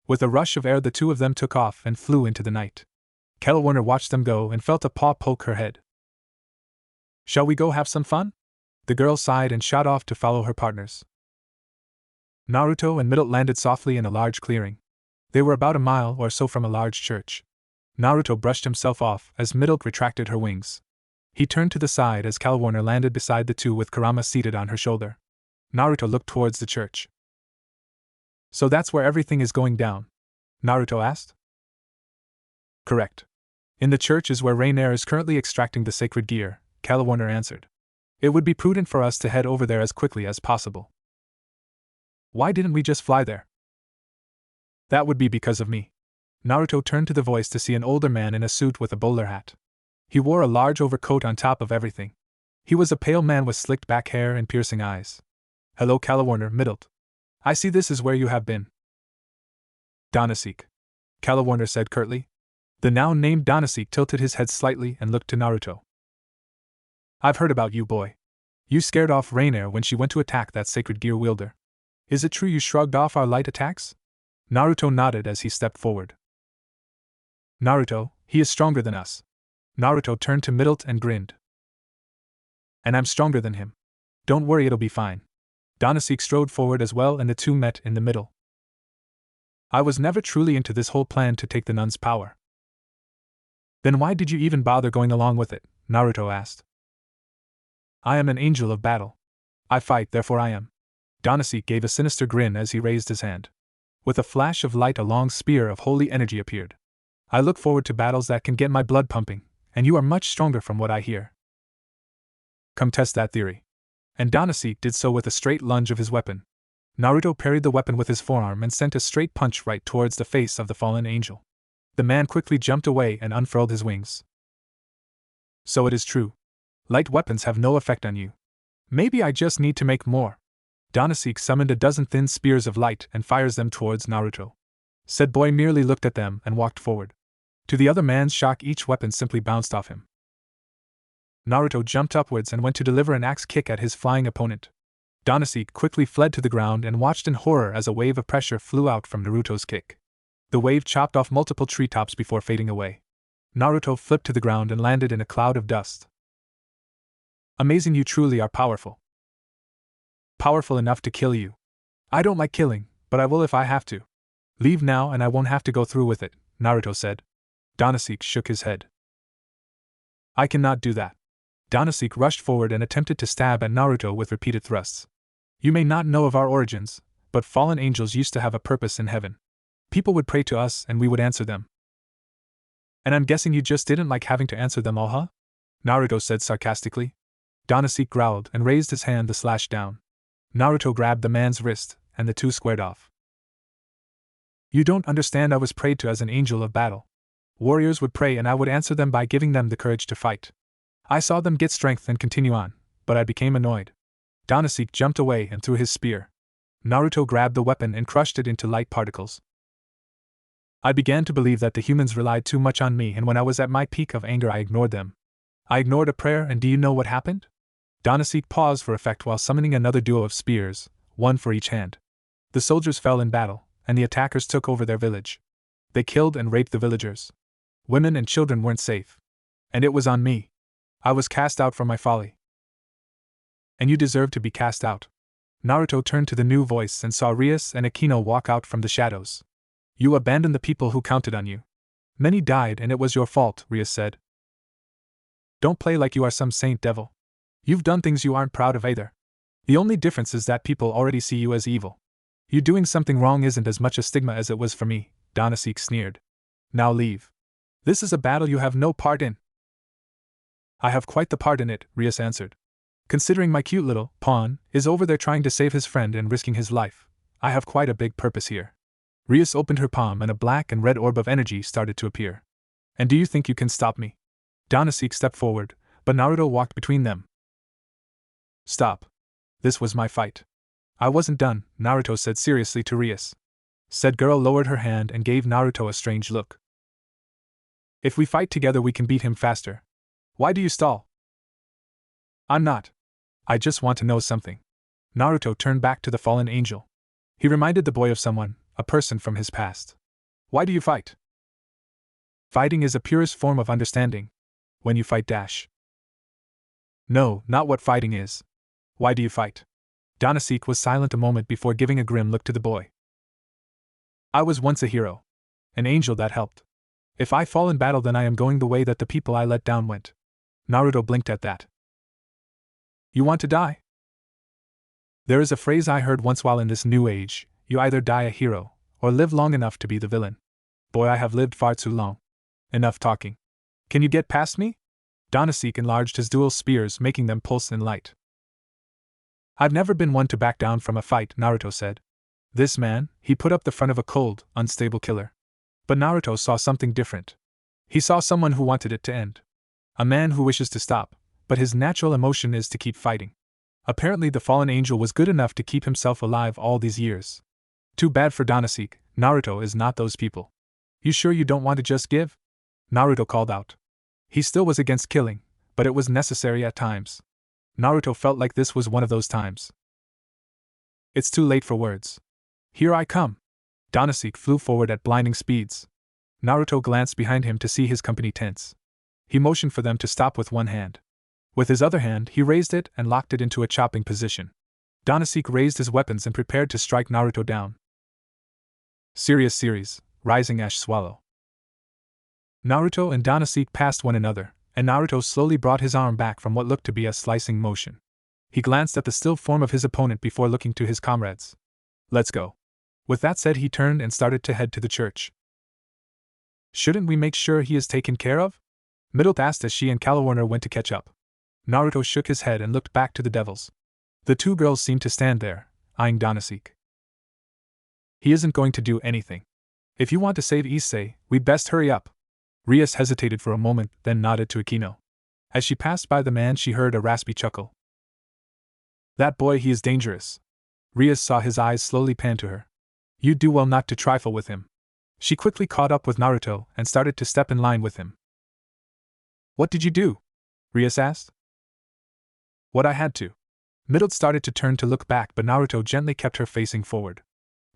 S1: With a rush of air, the two of them took off and flew into the night. Kalawarner watched them go and felt a paw poke her head. Shall we go have some fun? The girl sighed and shot off to follow her partners. Naruto and Middle landed softly in a large clearing. They were about a mile or so from a large church. Naruto brushed himself off as Middle retracted her wings. He turned to the side as Kalawarner landed beside the two with Kurama seated on her shoulder. Naruto looked towards the church. So that's where everything is going down? Naruto asked. Correct. In the church is where Rainier is currently extracting the sacred gear, Kalawarner answered. It would be prudent for us to head over there as quickly as possible. Why didn't we just fly there? That would be because of me. Naruto turned to the voice to see an older man in a suit with a bowler hat. He wore a large overcoat on top of everything. He was a pale man with slicked back hair and piercing eyes. Hello, Kalawarner, Middle. I see this is where you have been. Danaseek, Kalawarner said curtly. The now named Danaseek tilted his head slightly and looked to Naruto. I've heard about you, boy. You scared off Rainier when she went to attack that sacred gear wielder. Is it true you shrugged off our light attacks? Naruto nodded as he stepped forward. Naruto, he is stronger than us. Naruto turned to Middle and grinned. And I'm stronger than him. Don't worry, it'll be fine. Danaseek strode forward as well and the two met in the middle. I was never truly into this whole plan to take the nun's power. Then why did you even bother going along with it? Naruto asked. I am an angel of battle. I fight, therefore I am. Danaseek gave a sinister grin as he raised his hand. With a flash of light, a long spear of holy energy appeared. I look forward to battles that can get my blood pumping, and you are much stronger from what I hear. Come test that theory. And Danaseek did so with a straight lunge of his weapon. Naruto parried the weapon with his forearm and sent a straight punch right towards the face of the fallen angel. The man quickly jumped away and unfurled his wings. So it is true. Light weapons have no effect on you. Maybe I just need to make more. Danaseek summoned a dozen thin spears of light and fires them towards Naruto. Said boy merely looked at them and walked forward. To the other man's shock, each weapon simply bounced off him. Naruto jumped upwards and went to deliver an axe kick at his flying opponent. Donasek quickly fled to the ground and watched in horror as a wave of pressure flew out from Naruto's kick. The wave chopped off multiple treetops before fading away. Naruto flipped to the ground and landed in a cloud of dust. Amazing, you truly are powerful. Powerful enough to kill you. I don't like killing, but I will if I have to. Leave now and I won't have to go through with it, Naruto said. Donasek shook his head. I cannot do that. Donasek rushed forward and attempted to stab at Naruto with repeated thrusts. You may not know of our origins, but fallen angels used to have a purpose in heaven. People would pray to us and we would answer them. And I'm guessing you just didn't like having to answer them all, huh? Naruto said sarcastically. Donasek growled and raised his hand to slash down. Naruto grabbed the man's wrist, and the two squared off. You don't understand, I was prayed to as an angel of battle. Warriors would pray and I would answer them by giving them the courage to fight. I saw them get strength and continue on, but I became annoyed. Donasek jumped away and threw his spear. Naruto grabbed the weapon and crushed it into light particles. I began to believe that the humans relied too much on me, and when I was at my peak of anger I ignored them. I ignored a prayer, and do you know what happened? Donasek paused for effect while summoning another duo of spears, one for each hand. The soldiers fell in battle, and the attackers took over their village. They killed and raped the villagers. Women and children weren't safe. And it was on me. I was cast out for my folly. And you deserve to be cast out. Naruto turned to the new voice and saw Rias and Akino walk out from the shadows. You abandoned the people who counted on you. Many died and it was your fault, Rias said. Don't play like you are some saint devil. You've done things you aren't proud of either. The only difference is that people already see you as evil. You doing something wrong isn't as much a stigma as it was for me, Donasek sneered. Now leave. This is a battle you have no part in. I have quite the part in it, Rias answered. Considering my cute little pawn is over there trying to save his friend and risking his life, I have quite a big purpose here. Rias opened her palm and a black and red orb of energy started to appear. And do you think you can stop me? Donasek stepped forward, but Naruto walked between them. Stop. This was my fight. I wasn't done, Naruto said seriously to Rias. Said girl lowered her hand and gave Naruto a strange look. If we fight together we can beat him faster. Why do you stall? I'm not. I just want to know something. Naruto turned back to the fallen angel. He reminded the boy of someone, a person from his past. Why do you fight? Fighting is the purest form of understanding. When you fight dash. No, not what fighting is. Why do you fight? Donasek was silent a moment before giving a grim look to the boy. I was once a hero. An angel that helped. If I fall in battle then I am going the way that the people I let down went. Naruto blinked at that. You want to die? There is a phrase I heard once while in this new age, you either die a hero, or live long enough to be the villain. Boy, I have lived far too long. Enough talking. Can you get past me? Donasek enlarged his dual spears, making them pulse in light. I've never been one to back down from a fight, Naruto said. This man, he put up the front of a cold, unstable killer. But Naruto saw something different. He saw someone who wanted it to end. A man who wishes to stop, but his natural emotion is to keep fighting. Apparently the fallen angel was good enough to keep himself alive all these years. Too bad for Donasek, Naruto is not those people. You sure you don't want to just give? Naruto called out. He still was against killing, but it was necessary at times. Naruto felt like this was one of those times. It's too late for words. Here I come. Donasek flew forward at blinding speeds. Naruto glanced behind him to see his company tense. He motioned for them to stop with one hand. With his other hand, he raised it and locked it into a chopping position. Donasek raised his weapons and prepared to strike Naruto down. Serious, rising ash swallow. Naruto and Donasek passed one another, and Naruto slowly brought his arm back from what looked to be a slicing motion. He glanced at the still form of his opponent before looking to his comrades. Let's go. With that said, he turned and started to head to the church. Shouldn't we make sure he is taken care of? Middle asked as she and Calawarner went to catch up. Naruto shook his head and looked back to the devils. The two girls seemed to stand there, eyeing Donasek. He isn't going to do anything. If you want to save Issei, we'd best hurry up. Rias hesitated for a moment, then nodded to Akino. As she passed by the man, she heard a raspy chuckle. That boy, he is dangerous. Rias saw his eyes slowly pan to her. You'd do well not to trifle with him. She quickly caught up with Naruto and started to step in line with him. What did you do? Rias asked. What I had to. Middle started to turn to look back, but Naruto gently kept her facing forward.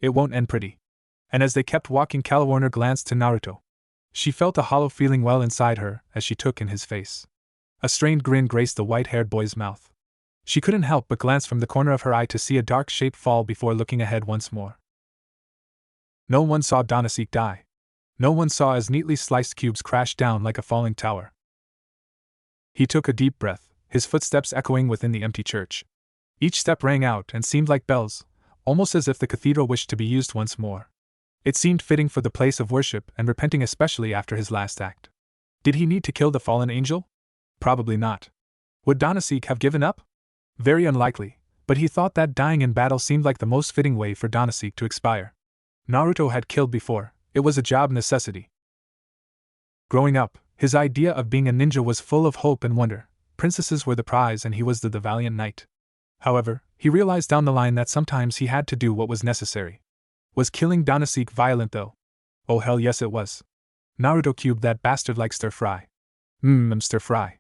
S1: It won't end pretty. And as they kept walking, Calawarner glanced to Naruto. She felt a hollow feeling well inside her as she took in his face. A strained grin graced the white-haired boy's mouth. She couldn't help but glance from the corner of her eye to see a dark shape fall before looking ahead once more. No one saw Danasik die. No one saw as neatly sliced cubes crash down like a falling tower. He took a deep breath, his footsteps echoing within the empty church. Each step rang out and seemed like bells, almost as if the cathedral wished to be used once more. It seemed fitting for the place of worship and repenting, especially after his last act. Did he need to kill the fallen angel? Probably not. Would Danasik have given up? Very unlikely, but he thought that dying in battle seemed like the most fitting way for Danasik to expire. Naruto had killed before, it was a job necessity. Growing up, his idea of being a ninja was full of hope and wonder. Princesses were the prize and he was the valiant knight. However, he realized down the line that sometimes he had to do what was necessary. Was killing Danasik violent though? Oh hell yes it was. Naruto cubed that bastard like stir-fry. Stir-fry.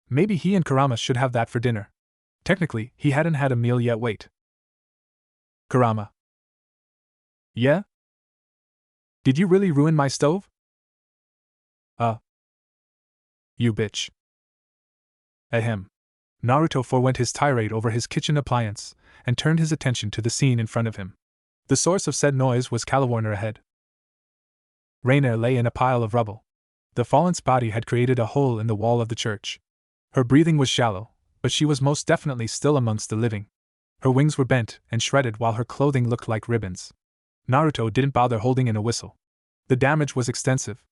S1: Maybe he and Kurama should have that for dinner. Technically, he hadn't had a meal yet. Wait. Kurama. Yeah? Did you really ruin my stove? You bitch. Ahem. Naruto forewent his tirade over his kitchen appliance, and turned his attention to the scene in front of him. The source of said noise was Calawarner ahead. Rainier lay in a pile of rubble. The fallen's body had created a hole in the wall of the church. Her breathing was shallow, but she was most definitely still amongst the living. Her wings were bent and shredded while her clothing looked like ribbons. Naruto didn't bother holding in a whistle. The damage was extensive.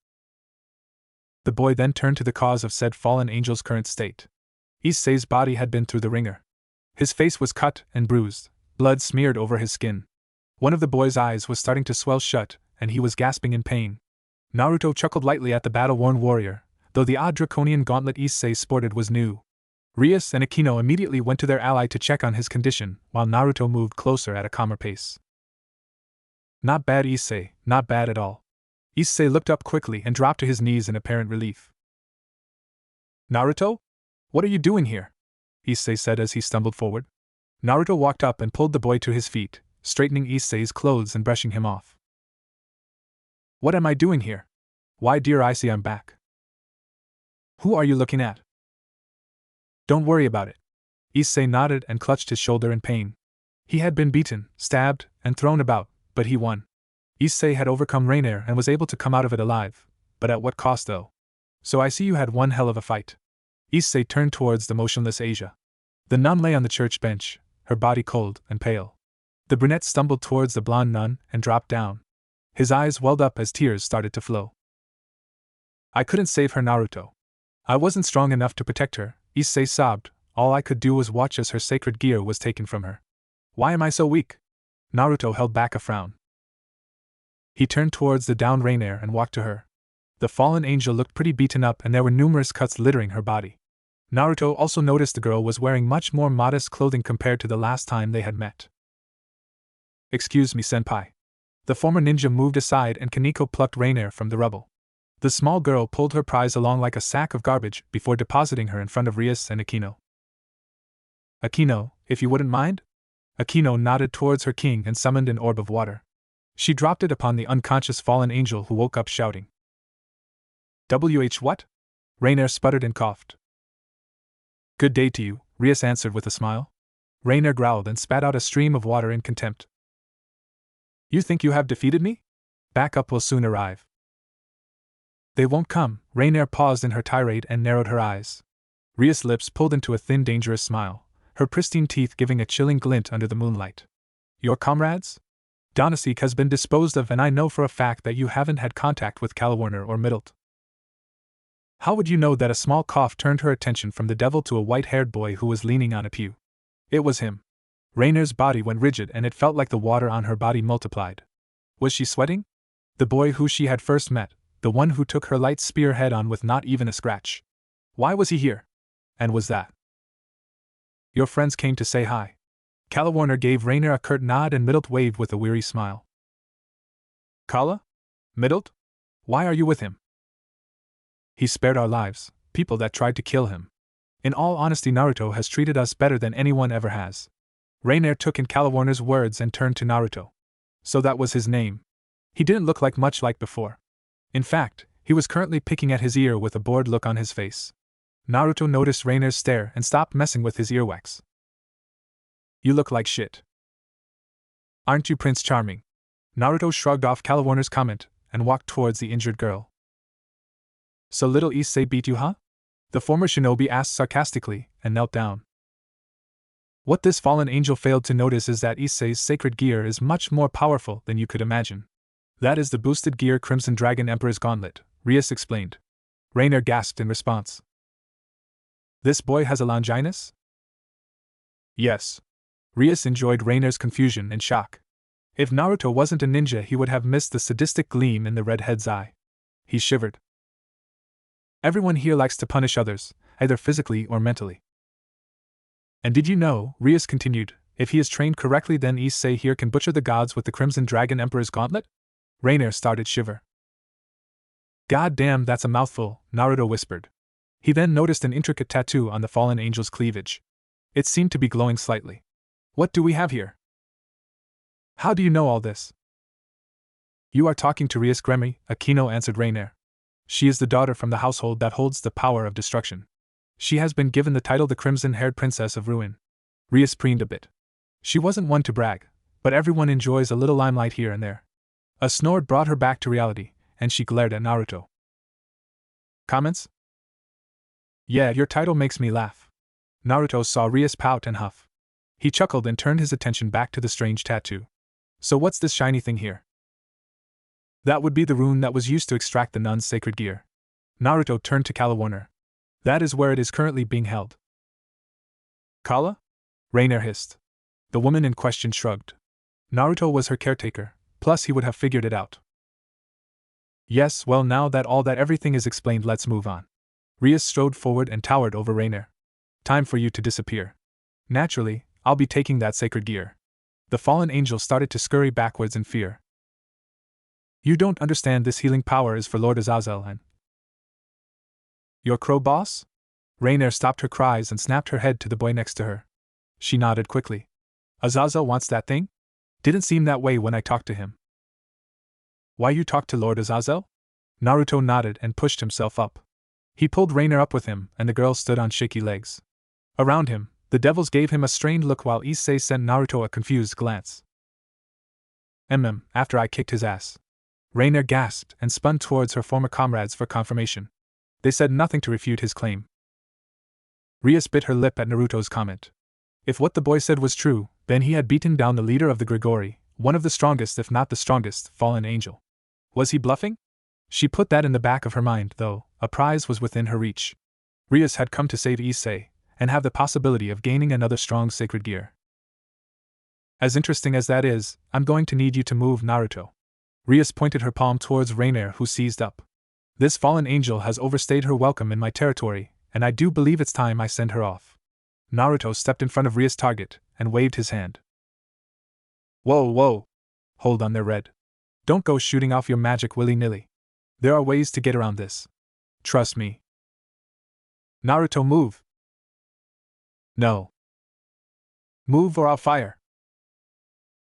S1: The boy then turned to the cause of said fallen angel's current state. Issei's body had been through the ringer. His face was cut and bruised, blood smeared over his skin. One of the boy's eyes was starting to swell shut, and he was gasping in pain. Naruto chuckled lightly at the battle-worn warrior, though the odd draconian gauntlet Issei sported was new. Rias and Akino immediately went to their ally to check on his condition, while Naruto moved closer at a calmer pace. Not bad, Issei, not bad at all. Issei looked up quickly and dropped to his knees in apparent relief. Naruto? What are you doing here? Issei said as he stumbled forward. Naruto walked up and pulled the boy to his feet, straightening Issei's clothes and brushing him off. What am I doing here? Why, dear Issei, I'm back. Who are you looking at? Don't worry about it. Issei nodded and clutched his shoulder in pain. He had been beaten, stabbed, and thrown about, but he won. Issei had overcome Rainier and was able to come out of it alive, but at what cost though? So I see you had one hell of a fight. Issei turned towards the motionless Asia. The nun lay on the church bench, her body cold and pale. The brunette stumbled towards the blonde nun and dropped down. His eyes welled up as tears started to flow. I couldn't save her, Naruto. I wasn't strong enough to protect her, Issei sobbed. All I could do was watch as her sacred gear was taken from her. Why am I so weak? Naruto held back a frown. He turned towards the downed Rainier and walked to her. The fallen angel looked pretty beaten up and there were numerous cuts littering her body. Naruto also noticed the girl was wearing much more modest clothing compared to the last time they had met. Excuse me, senpai. The former ninja moved aside and Kaneko plucked Rainier from the rubble. The small girl pulled her prize along like a sack of garbage before depositing her in front of Rias and Akino. Akino, if you wouldn't mind? Akino nodded towards her king and summoned an orb of water. She dropped it upon the unconscious fallen angel who woke up shouting. What? Rainier sputtered and coughed. Good day to you, Rias answered with a smile. Rainier growled and spat out a stream of water in contempt. You think you have defeated me? Backup will soon arrive. They won't come. Rainier paused in her tirade and narrowed her eyes. Rias' lips pulled into a thin, dangerous smile, her pristine teeth giving a chilling glint under the moonlight. Your comrades? Danasik has been disposed of and I know for a fact that you haven't had contact with Calawarner or Middle. How would you know that? A small cough turned her attention from the devil to a white-haired boy who was leaning on a pew. It was him. Rainier's body went rigid and it felt like the water on her body multiplied. Was she sweating? The boy who she had first met, the one who took her light spear head on with not even a scratch. Why was he here? And was that? Your friends came to say hi. Calawarner gave Rainier a curt nod and Middle waved with a weary smile. Kala? Middle? Why are you with him? He spared our lives, people that tried to kill him. In all honesty, Naruto has treated us better than anyone ever has. Rainier took in Calawarner's words and turned to Naruto. So that was his name. He didn't look much like before. In fact, he was currently picking at his ear with a bored look on his face. Naruto noticed Rainier's stare and stopped messing with his earwax. You look like shit. Aren't you Prince Charming? Naruto shrugged off Calawarner's comment and walked towards the injured girl. So little Issei beat you, huh? The former shinobi asked sarcastically and knelt down. What this fallen angel failed to notice is that Issei's sacred gear is much more powerful than you could imagine. That is the boosted gear Crimson Dragon Emperor's Gauntlet, Rias explained. Rainier gasped in response. This boy has a Longinus? Yes. Rias enjoyed Rainier's confusion and shock. If Naruto wasn't a ninja, he would have missed the sadistic gleam in the redhead's eye. He shivered. Everyone here likes to punish others, either physically or mentally. And did you know, Rias continued, if he is trained correctly, then Issei here can butcher the gods with the Crimson Dragon Emperor's Gauntlet? Rainier started shiver. God damn, that's a mouthful, Naruto whispered. He then noticed an intricate tattoo on the fallen angel's cleavage. It seemed to be glowing slightly. What do we have here? How do you know all this? You are talking to Rias Gremi, Akino answered Rainier. She is the daughter from the household that holds the power of destruction. She has been given the title the Crimson-Haired Princess of Ruin. Rias preened a bit. She wasn't one to brag, but everyone enjoys a little limelight here and there. A snore brought her back to reality, and she glared at Naruto. Comments? Yeah, your title makes me laugh. Naruto saw Rias pout and huff. He chuckled and turned his attention back to the strange tattoo. So what's this shiny thing here? That would be the rune that was used to extract the nun's sacred gear. Naruto turned to Calawarner. That is where it is currently being held. Kala? Rainier hissed. The woman in question shrugged. Naruto was her caretaker, plus he would have figured it out. Yes, well, now that everything is explained, let's move on. Rias strode forward and towered over Rainier. Time for you to disappear. Naturally, I'll be taking that sacred gear. The fallen angel started to scurry backwards in fear. You don't understand, this healing power is for Lord Azazel and... Your crow boss? Rainier stopped her cries and snapped her head to the boy next to her. She nodded quickly. Azazel wants that thing? Didn't seem that way when I talked to him. Why you talk to Lord Azazel? Naruto nodded and pushed himself up. He pulled Rainier up with him, and the girl stood on shaky legs. Around him, the devils gave him a strained look while Issei sent Naruto a confused glance. After I kicked his ass. Rainier gasped and spun towards her former comrades for confirmation. They said nothing to refute his claim. Rias bit her lip at Naruto's comment. If what the boy said was true, then he had beaten down the leader of the Grigori, one of the strongest if not the strongest, fallen angel. Was he bluffing? She put that in the back of her mind, though. A prize was within her reach. Rias had come to save Issei, and have the possibility of gaining another strong sacred gear. As interesting as that is, I'm going to need you to move, Naruto. Rias pointed her palm towards Rainier, who seized up. This fallen angel has overstayed her welcome in my territory, and I do believe it's time I send her off. Naruto stepped in front of Rias' target and waved his hand. Whoa. Hold on there, Red. Don't go shooting off your magic willy-nilly. There are ways to get around this. Trust me. Naruto, move. No. Move or I'll fire.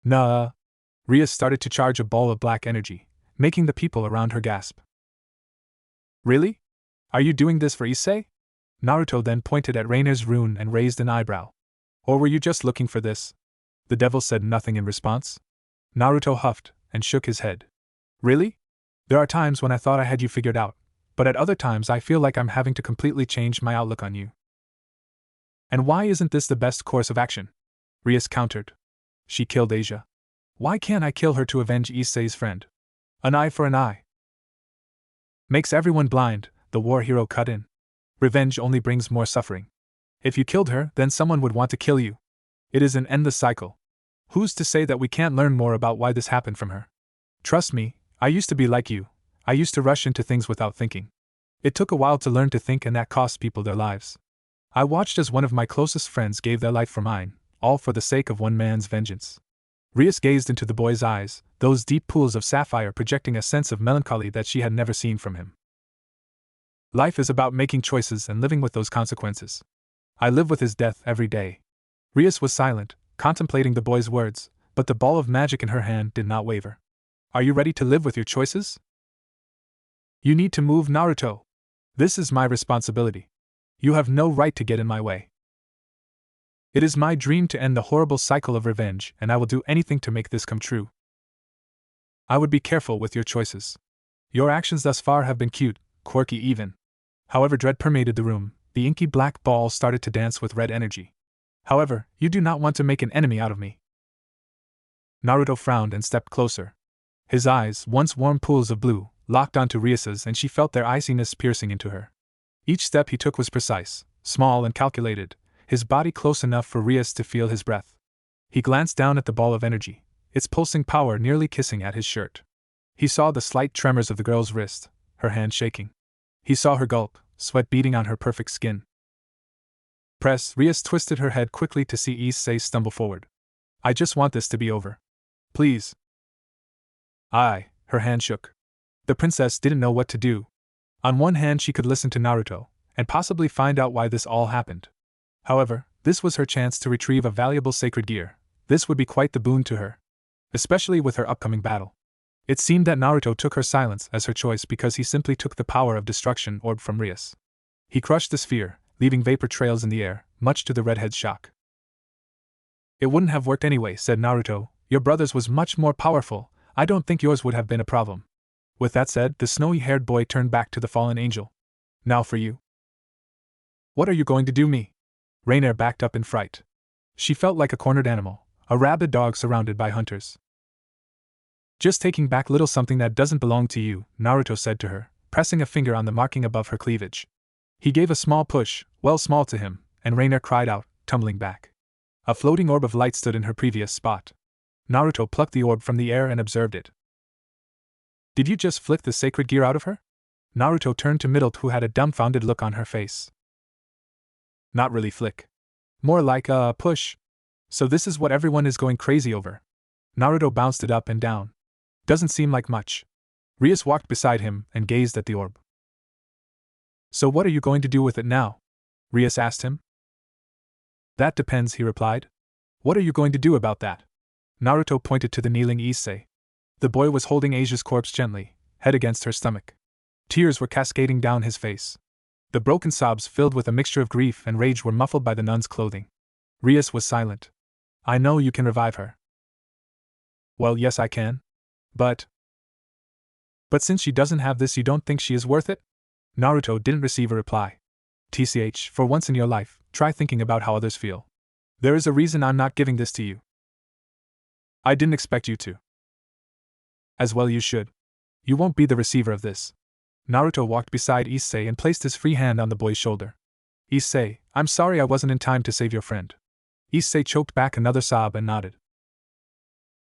S1: Nah. Rias started to charge a ball of black energy, making the people around her gasp. Really? Are you doing this for Issei? Naruto then pointed at Rainier's rune and raised an eyebrow. Or were you just looking for this? The devil said nothing in response. Naruto huffed and shook his head. Really? There are times when I thought I had you figured out, but at other times I feel like I'm having to completely change my outlook on you. And why isn't this the best course of action? Rias countered. She killed Asia. Why can't I kill her to avenge Issei's friend? An eye for an eye. Makes everyone blind, the war hero cut in. Revenge only brings more suffering. If you killed her, then someone would want to kill you. It is an endless cycle. Who's to say that we can't learn more about why this happened from her? Trust me, I used to be like you. I used to rush into things without thinking. It took a while to learn to think, and that cost people their lives. I watched as one of my closest friends gave their life for mine, all for the sake of one man's vengeance. Rias gazed into the boy's eyes, those deep pools of sapphire projecting a sense of melancholy that she had never seen from him. Life is about making choices and living with those consequences. I live with his death every day. Rias was silent, contemplating the boy's words, but the ball of magic in her hand did not waver. Are you ready to live with your choices? You need to move, Naruto. This is my responsibility. You have no right to get in my way. It is my dream to end the horrible cycle of revenge, and I will do anything to make this come true. I would be careful with your choices. Your actions thus far have been cute, quirky even. However, dread permeated the room. The inky black ball started to dance with red energy. However, you do not want to make an enemy out of me. Naruto frowned and stepped closer. His eyes, once warm pools of blue, locked onto Rias's, and she felt their iciness piercing into her. Each step he took was precise, small and calculated, his body close enough for Rias to feel his breath. He glanced down at the ball of energy, its pulsing power nearly kissing at his shirt. He saw the slight tremors of the girl's wrist, her hand shaking. He saw her gulp, sweat beading on her perfect skin. Press. Rias twisted her head quickly to see Issei stumble forward. I just want this to be over. Please. Her hand shook. The princess didn't know what to do. On one hand, she could listen to Naruto, and possibly find out why this all happened. However, this was her chance to retrieve a valuable sacred gear. This would be quite the boon to her, especially with her upcoming battle. It seemed that Naruto took her silence as her choice because he simply took the power of destruction orb from Rias. He crushed the sphere, leaving vapor trails in the air, much to the redhead's shock. It wouldn't have worked anyway, said Naruto. Your brother's was much more powerful. I don't think yours would have been a problem. With that said, the snowy-haired boy turned back to the fallen angel. Now for you. What are you going to do me? Rainier backed up in fright. She felt like a cornered animal, a rabid dog surrounded by hunters. Just taking back little something that doesn't belong to you, Naruto said to her, pressing a finger on the marking above her cleavage. He gave a small push, well small to him, and Rainier cried out, tumbling back. A floating orb of light stood in her previous spot. Naruto plucked the orb from the air and observed it. Did you just flick the sacred gear out of her? Naruto turned to Middle, who had a dumbfounded look on her face. Not really flick. More like a push. So this is what everyone is going crazy over. Naruto bounced it up and down. Doesn't seem like much. Rias walked beside him and gazed at the orb. So what are you going to do with it now? Rias asked him. That depends, he replied. What are you going to do about that? Naruto pointed to the kneeling Issei. The boy was holding Asia's corpse gently, head against her stomach. Tears were cascading down his face. The broken sobs filled with a mixture of grief and rage were muffled by the nun's clothing. Rias was silent. I know you can revive her. Well, yes, I can. But since she doesn't have this, you don't think she is worth it? Naruto didn't receive a reply. TCH, for once in your life, try thinking about how others feel. There is a reason I'm not giving this to you. I didn't expect you to. As well you should. You won't be the receiver of this. Naruto walked beside Issei and placed his free hand on the boy's shoulder. Issei, I'm sorry I wasn't in time to save your friend. Issei choked back another sob and nodded.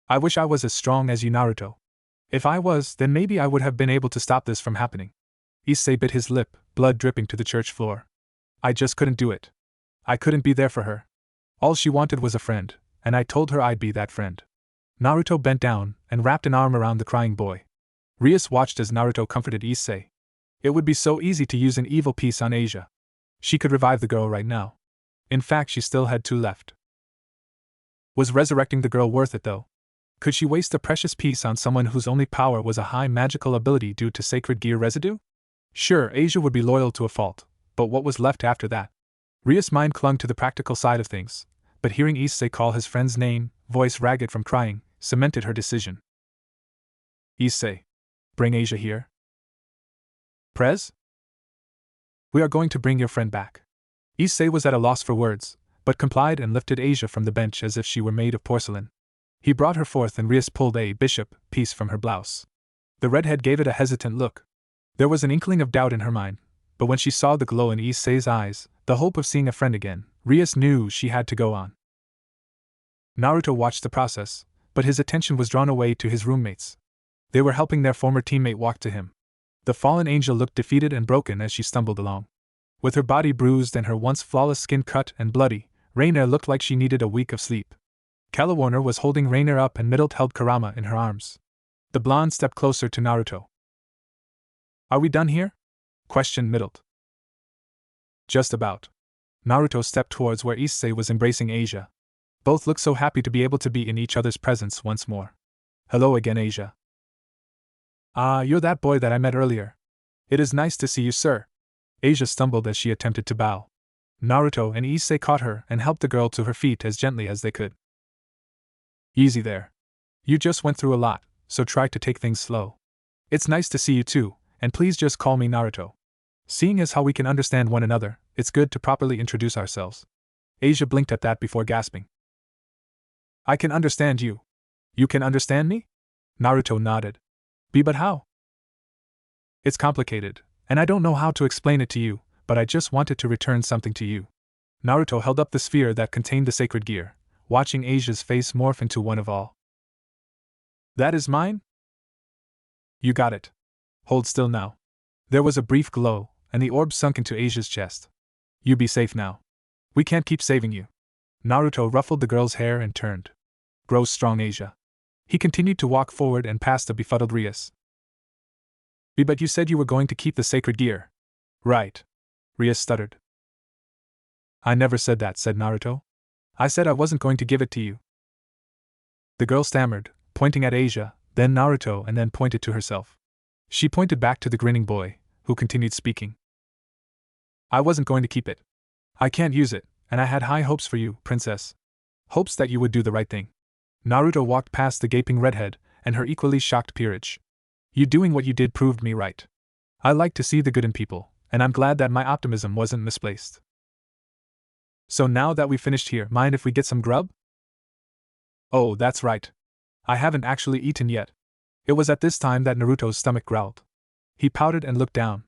S1: I wish I was as strong as you, Naruto. If I was, then maybe I would have been able to stop this from happening. Issei bit his lip, blood dripping to the church floor. I just couldn't do it. I couldn't be there for her. All she wanted was a friend, and I told her I'd be that friend. Naruto bent down and wrapped an arm around the crying boy. Rias watched as Naruto comforted Issei. It would be so easy to use an evil piece on Asia. She could revive the girl right now. In fact, she still had 2 left. Was resurrecting the girl worth it, though? Could she waste a precious piece on someone whose only power was a high magical ability due to sacred gear residue? Sure, Asia would be loyal to a fault, but what was left after that? Rias' mind clung to the practical side of things, but hearing Issei call his friend's name, voice ragged from crying, cemented her decision. Issei. Bring Asia here. Prez? We are going to bring your friend back. Issei was at a loss for words, but complied and lifted Asia from the bench as if she were made of porcelain. He brought her forth and Rias pulled a bishop piece from her blouse. The redhead gave it a hesitant look. There was an inkling of doubt in her mind, but when she saw the glow in Issei's eyes, the hope of seeing a friend again, Rias knew she had to go on. Naruto watched the process, but his attention was drawn away to his roommates. They were helping their former teammate walk to him. The fallen angel looked defeated and broken as she stumbled along. With her body bruised and her once flawless skin cut and bloody, Rainier looked like she needed a week of sleep. Calawarner was holding Rainier up and Middle held Kurama in her arms. The blonde stepped closer to Naruto. Are we done here? Questioned Middle. Just about. Naruto stepped towards where Issei was embracing Asia. Both looked so happy to be able to be in each other's presence once more. Hello again, Asia. Ah, you're that boy that I met earlier. It is nice to see you, sir. Asia stumbled as she attempted to bow. Naruto and Issei caught her and helped the girl to her feet as gently as they could. Easy there. You just went through a lot, so try to take things slow. It's nice to see you too, and please just call me Naruto. Seeing as how we can understand one another, it's good to properly introduce ourselves. Asia blinked at that before gasping. I can understand you. You can understand me? Naruto nodded. But how? It's complicated, and I don't know how to explain it to you, but I just wanted to return something to you. Naruto held up the sphere that contained the sacred gear, watching Asia's face morph into one of awe. That is mine? You got it. Hold still now. There was a brief glow, and the orb sunk into Asia's chest. You be safe now. We can't keep saving you. Naruto ruffled the girl's hair and turned. Grow strong, Asia. He continued to walk forward and past the befuddled Rias. But you said you were going to keep the sacred gear. Right. Rias stuttered. I never said that, said Naruto. I said I wasn't going to give it to you. The girl stammered, pointing at Asia, then Naruto, and then pointed to herself. She pointed back to the grinning boy, who continued speaking. I wasn't going to keep it. I can't use it, and I had high hopes for you, princess. Hopes that you would do the right thing. Naruto walked past the gaping redhead, and her equally shocked peerage. You doing what you did proved me right. I like to see the good in people, and I'm glad that my optimism wasn't misplaced. So now that we've finished here, mind if we get some grub? Oh, that's right. I haven't actually eaten yet. It was at this time that Naruto's stomach growled. He pouted and looked down.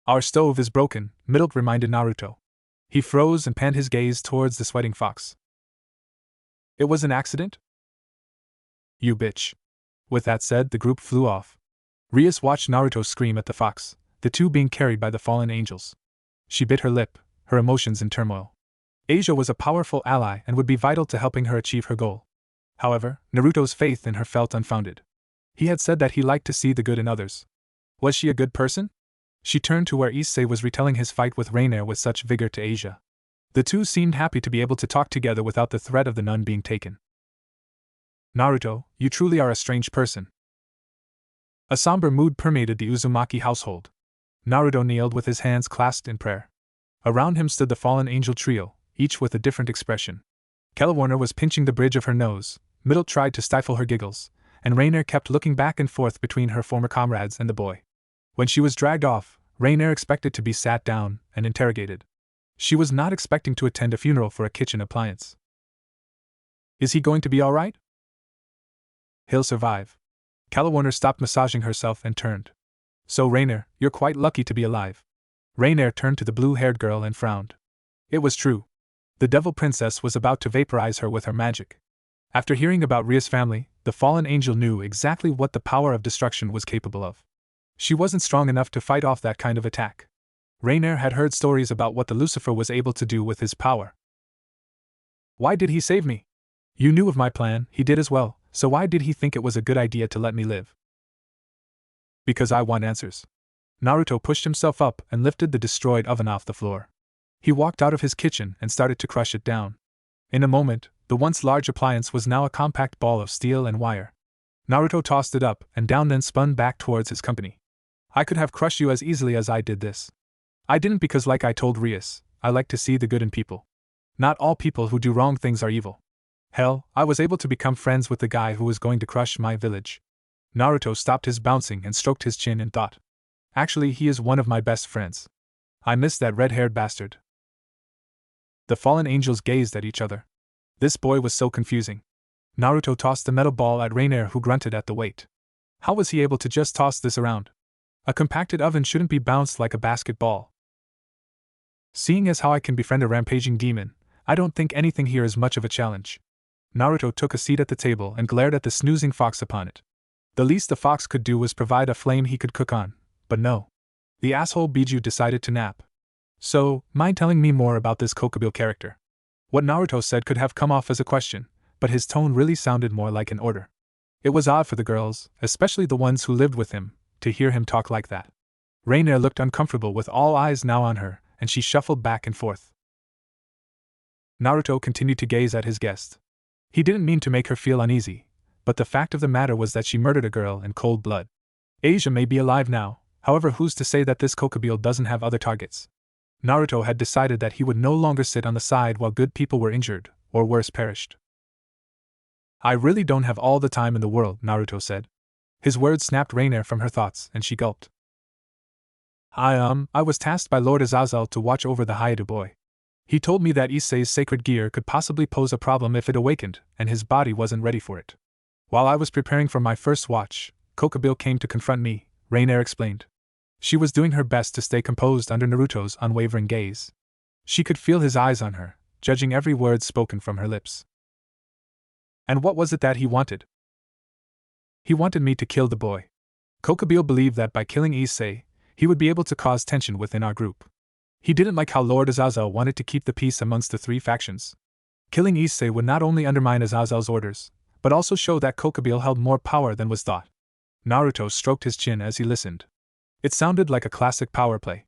S1: Our stove is broken, Middle reminded Naruto. He froze and panned his gaze towards the sweating fox. It was an accident? You bitch. With that said, the group flew off. Rias watched Naruto scream at the fox, the two being carried by the fallen angels. She bit her lip, her emotions in turmoil. Asia was a powerful ally and would be vital to helping her achieve her goal. However, Naruto's faith in her felt unfounded. He had said that he liked to see the good in others. Was she a good person? She turned to where Issei was retelling his fight with Rainier with such vigor to Asia. The two seemed happy to be able to talk together without the threat of the nun being taken. Naruto, you truly are a strange person. A somber mood permeated the Uzumaki household. Naruto kneeled with his hands clasped in prayer. Around him stood the fallen angel trio, each with a different expression. Kelewarner was pinching the bridge of her nose, Middle tried to stifle her giggles, and Rainier kept looking back and forth between her former comrades and the boy. When she was dragged off, Rainier expected to be sat down and interrogated. She was not expecting to attend a funeral for a kitchen appliance. Is he going to be all right? He'll survive. Kelewarner stopped massaging herself and turned. So Rainier, you're quite lucky to be alive. Rainier turned to the blue-haired girl and frowned. It was true. The Devil Princess was about to vaporize her with her magic. After hearing about Ria's family, the fallen angel knew exactly what the power of destruction was capable of. She wasn't strong enough to fight off that kind of attack. Rainier had heard stories about what the Lucifer was able to do with his power. Why did he save me? You knew of my plan, he did as well, so why did he think it was a good idea to let me live? Because I want answers. Naruto pushed himself up and lifted the destroyed oven off the floor. He walked out of his kitchen and started to crush it down. In a moment, the once large appliance was now a compact ball of steel and wire. Naruto tossed it up and down, then spun back towards his company. I could have crushed you as easily as I did this. I didn't because, like I told Rias, I like to see the good in people. Not all people who do wrong things are evil. Hell, I was able to become friends with the guy who was going to crush my village. Naruto stopped his bouncing and stroked his chin in thought. Actually, he is one of my best friends. I miss that red-haired bastard. The fallen angels gazed at each other. This boy was so confusing. Naruto tossed the metal ball at Rainier, who grunted at the weight. How was he able to just toss this around? A compacted oven shouldn't be bounced like a basketball. Seeing as how I can befriend a rampaging demon, I don't think anything here is much of a challenge. Naruto took a seat at the table and glared at the snoozing fox upon it. The least the fox could do was provide a flame he could cook on, but no. The asshole Biju decided to nap. So, mind telling me more about this Kokubyo character? What Naruto said could have come off as a question, but his tone really sounded more like an order. It was odd for the girls, especially the ones who lived with him, to hear him talk like that. Rainier looked uncomfortable with all eyes now on her, and she shuffled back and forth. Naruto continued to gaze at his guest. He didn't mean to make her feel uneasy, but the fact of the matter was that she murdered a girl in cold blood. Asia may be alive now, however, who's to say that this Kokobile doesn't have other targets? Naruto had decided that he would no longer sit on the side while good people were injured, or worse, perished. I really don't have all the time in the world, Naruto said. His words snapped Rainier from her thoughts, and she gulped. I was tasked by Lord Azazel to watch over the Hayato boy. He told me that Issei's sacred gear could possibly pose a problem if it awakened, and his body wasn't ready for it. While I was preparing for my first watch, Kokobile came to confront me, Rainier explained. She was doing her best to stay composed under Naruto's unwavering gaze. She could feel his eyes on her, judging every word spoken from her lips. And what was it that he wanted? He wanted me to kill the boy. Kokobile believed that by killing Issei, he would be able to cause tension within our group. He didn't like how Lord Azazel wanted to keep the peace amongst the three factions. Killing Issei would not only undermine Azazel's orders, but also show that Kokobile held more power than was thought. Naruto stroked his chin as he listened. It sounded like a classic power play.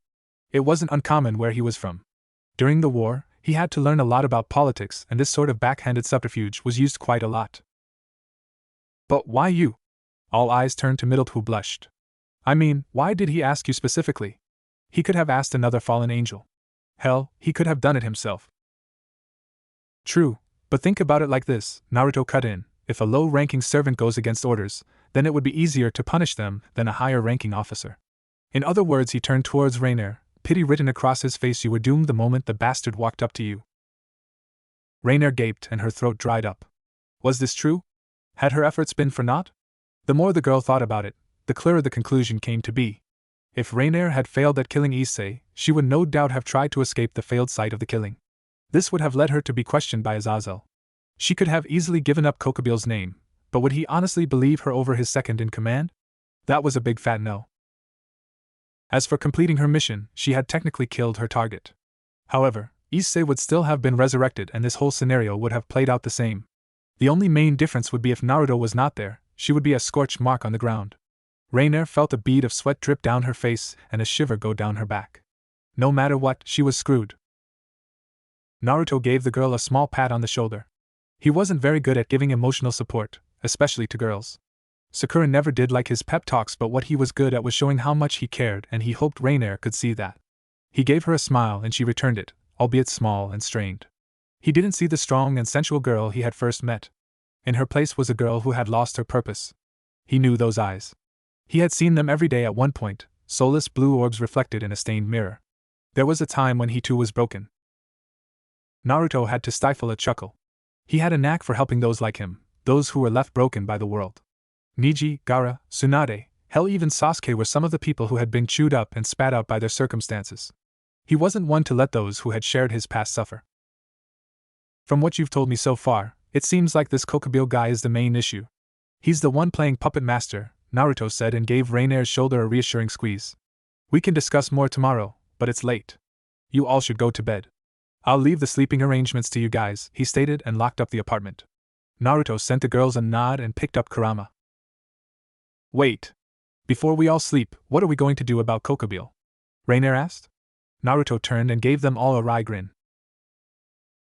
S1: It wasn't uncommon where he was from. During the war, he had to learn a lot about politics, and this sort of backhanded subterfuge was used quite a lot. But why you? All eyes turned to Middle, who blushed. I mean, why did he ask you specifically? He could have asked another fallen angel. Hell, he could have done it himself. True, but think about it like this, Naruto cut in. If a low-ranking servant goes against orders, then it would be easier to punish them than a higher-ranking officer. In other words, he turned towards Rainier, pity written across his face. You were doomed the moment the bastard walked up to you. Rainier gaped and her throat dried up. Was this true? Had her efforts been for naught? The more the girl thought about it, the clearer the conclusion came to be. If Rainier had failed at killing Issei, she would no doubt have tried to escape the failed site of the killing. This would have led her to be questioned by Azazel. She could have easily given up Kokobile's name, but would he honestly believe her over his second in command? That was a big fat no. As for completing her mission, she had technically killed her target. However, Issei would still have been resurrected and this whole scenario would have played out the same. The only main difference would be if Naruto was not there, she would be a scorched mark on the ground. Rainier felt a bead of sweat drip down her face and a shiver go down her back. No matter what, she was screwed. Naruto gave the girl a small pat on the shoulder. He wasn't very good at giving emotional support, especially to girls. Sakura never did like his pep talks, but what he was good at was showing how much he cared, and he hoped Rainier could see that. He gave her a smile and she returned it, albeit small and strained. He didn't see the strong and sensual girl he had first met. In her place was a girl who had lost her purpose. He knew those eyes. He had seen them every day at one point, soulless blue orbs reflected in a stained mirror. There was a time when he too was broken. Naruto had to stifle a chuckle. He had a knack for helping those like him, those who were left broken by the world. Niji, Gaara, Tsunade, hell, even Sasuke were some of the people who had been chewed up and spat out by their circumstances. He wasn't one to let those who had shared his past suffer. From what you've told me so far, it seems like this Kokobile guy is the main issue. He's the one playing puppet master, Naruto said and gave Rainier's shoulder a reassuring squeeze. We can discuss more tomorrow, but it's late. You all should go to bed. I'll leave the sleeping arrangements to you guys, he stated and locked up the apartment. Naruto sent the girls a nod and picked up Kurama. Wait. Before we all sleep, what are we going to do about Kokobile? Rainier asked. Naruto turned and gave them all a wry grin.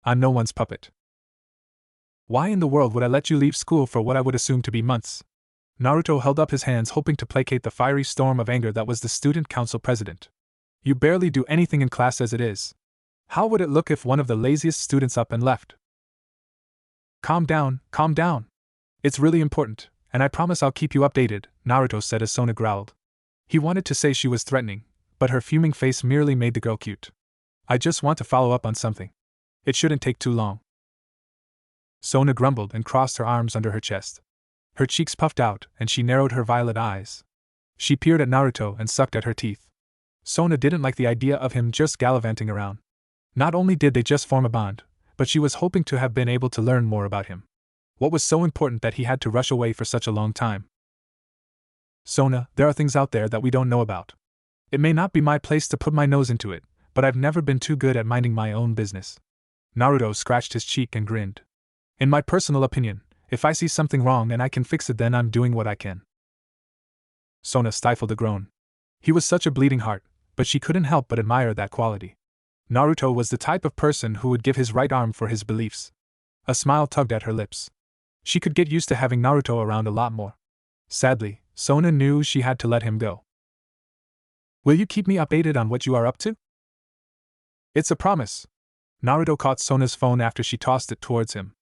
S1: I'm no one's puppet. Why in the world would I let you leave school for what I would assume to be months? Naruto held up his hands, hoping to placate the fiery storm of anger that was the student council president. You barely do anything in class as it is. How would it look if one of the laziest students up and left? Calm down, calm down. It's really important, and I promise I'll keep you updated, Naruto said as Sona growled. He wanted to say she was threatening, but her fuming face merely made the girl cute. I just want to follow up on something. It shouldn't take too long. Sona grumbled and crossed her arms under her chest. Her cheeks puffed out, and she narrowed her violet eyes. She peered at Naruto and sucked at her teeth. Sona didn't like the idea of him just gallivanting around. Not only did they just form a bond, but she was hoping to have been able to learn more about him. What was so important that he had to rush away for such a long time? Sona, there are things out there that we don't know about. It may not be my place to put my nose into it, but I've never been too good at minding my own business. Naruto scratched his cheek and grinned. In my personal opinion, if I see something wrong and I can fix it, then I'm doing what I can. Sona stifled a groan. He was such a bleeding heart, but she couldn't help but admire that quality. Naruto was the type of person who would give his right arm for his beliefs. A smile tugged at her lips. She could get used to having Naruto around a lot more. Sadly, Sona knew she had to let him go. Will you keep me updated on what you are up to? It's a promise. Naruto caught Sona's phone after she tossed it towards him.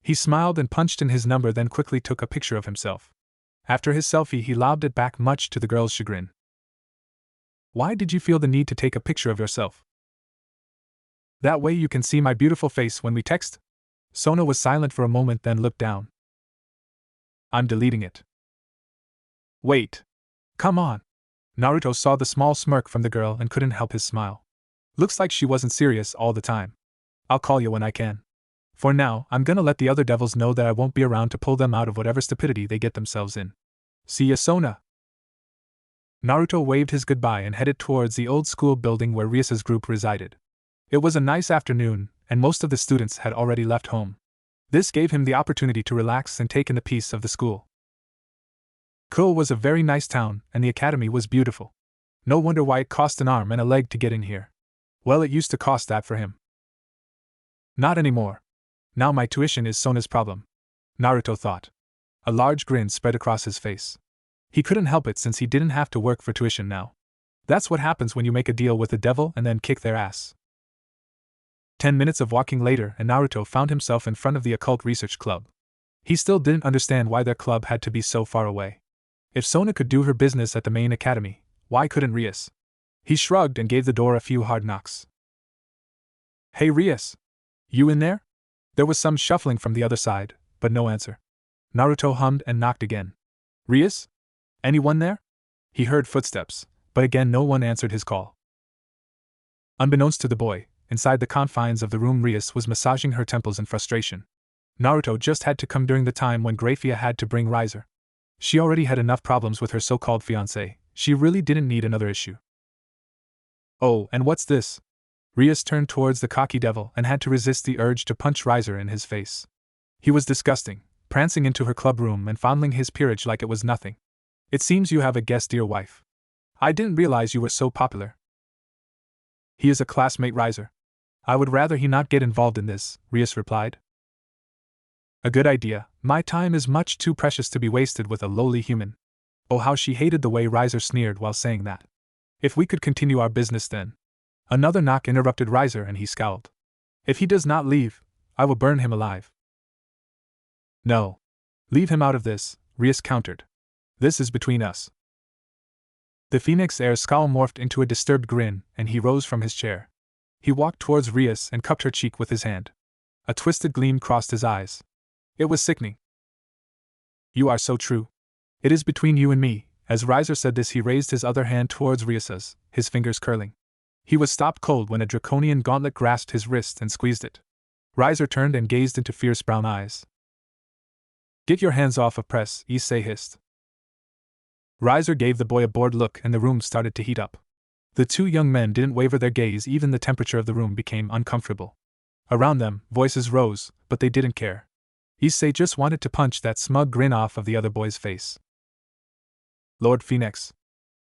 S1: He smiled and punched in his number, then quickly took a picture of himself. After his selfie, he lobbed it back, much to the girl's chagrin. Why did you feel the need to take a picture of yourself? That way you can see my beautiful face when we text? Sona was silent for a moment, then looked down. I'm deleting it. Wait. Come on. Naruto saw the small smirk from the girl and couldn't help his smile. Looks like she wasn't serious all the time. I'll call you when I can. For now, I'm gonna let the other devils know that I won't be around to pull them out of whatever stupidity they get themselves in. See ya, Sona. Naruto waved his goodbye and headed towards the old school building where Rias's group resided. It was a nice afternoon, and most of the students had already left home. This gave him the opportunity to relax and take in the peace of the school. Cool was a very nice town, and the academy was beautiful. No wonder why it cost an arm and a leg to get in here. Well, it used to cost that for him. Not anymore. Now my tuition is Sona's problem, Naruto thought. A large grin spread across his face. He couldn't help it since he didn't have to work for tuition now. That's what happens when you make a deal with the devil and then kick their ass. 10 minutes of walking later, and Naruto found himself in front of the Occult Research Club. He still didn't understand why their club had to be so far away. If Sona could do her business at the main academy, why couldn't Rias? He shrugged and gave the door a few hard knocks. Hey Rias! You in there? There was some shuffling from the other side, but no answer. Naruto hummed and knocked again. Rias? Anyone there? He heard footsteps, but again no one answered his call. Unbeknownst to the boy, inside the confines of the room, Rias was massaging her temples in frustration. Naruto just had to come during the time when Grafia had to bring Riser. She already had enough problems with her so-called fiancé. She really didn't need another issue. Oh, and what's this? Rias turned towards the cocky devil and had to resist the urge to punch Riser in his face. He was disgusting, prancing into her club room and fondling his peerage like it was nothing. It seems you have a guest, dear wife. I didn't realize you were so popular. He is a classmate, Riser. I would rather he not get involved in this, Rias replied. A good idea. My time is much too precious to be wasted with a lowly human. Oh, how she hated the way Riser sneered while saying that. If we could continue our business then. Another knock interrupted Riser and he scowled. If he does not leave, I will burn him alive. No. Leave him out of this, Rias countered. This is between us. The Phoenix Heir's scowl morphed into a disturbed grin, and he rose from his chair. He walked towards Rias and cupped her cheek with his hand. A twisted gleam crossed his eyes. It was sickening. You are so true. It is between you and me. As Riser said this, he raised his other hand towards Rias's, his fingers curling. He was stopped cold when a draconian gauntlet grasped his wrist and squeezed it. Riser turned and gazed into fierce brown eyes. Get your hands off of Press, Issei hissed. Riser gave the boy a bored look and the room started to heat up. The two young men didn't waver their gaze, even the temperature of the room became uncomfortable. Around them, voices rose, but they didn't care. Issei just wanted to punch that smug grin off of the other boy's face. Lord Phoenix.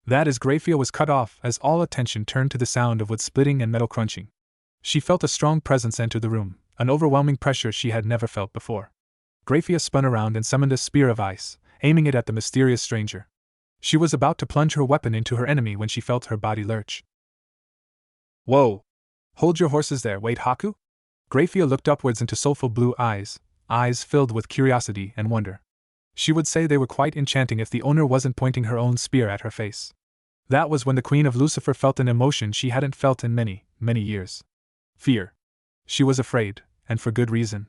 S1: That as Grafia was cut off as all attention turned to the sound of wood splitting and metal crunching. She felt a strong presence enter the room, an overwhelming pressure she had never felt before. Grafia spun around and summoned a spear of ice, aiming it at the mysterious stranger. She was about to plunge her weapon into her enemy when she felt her body lurch. Whoa! Hold your horses there, wait, Haku? Grafia looked upwards into soulful blue eyes filled with curiosity and wonder. She would say they were quite enchanting if the owner wasn't pointing her own spear at her face. That was when the Queen of Lucifer felt an emotion she hadn't felt in many, many years. Fear. She was afraid, and for good reason.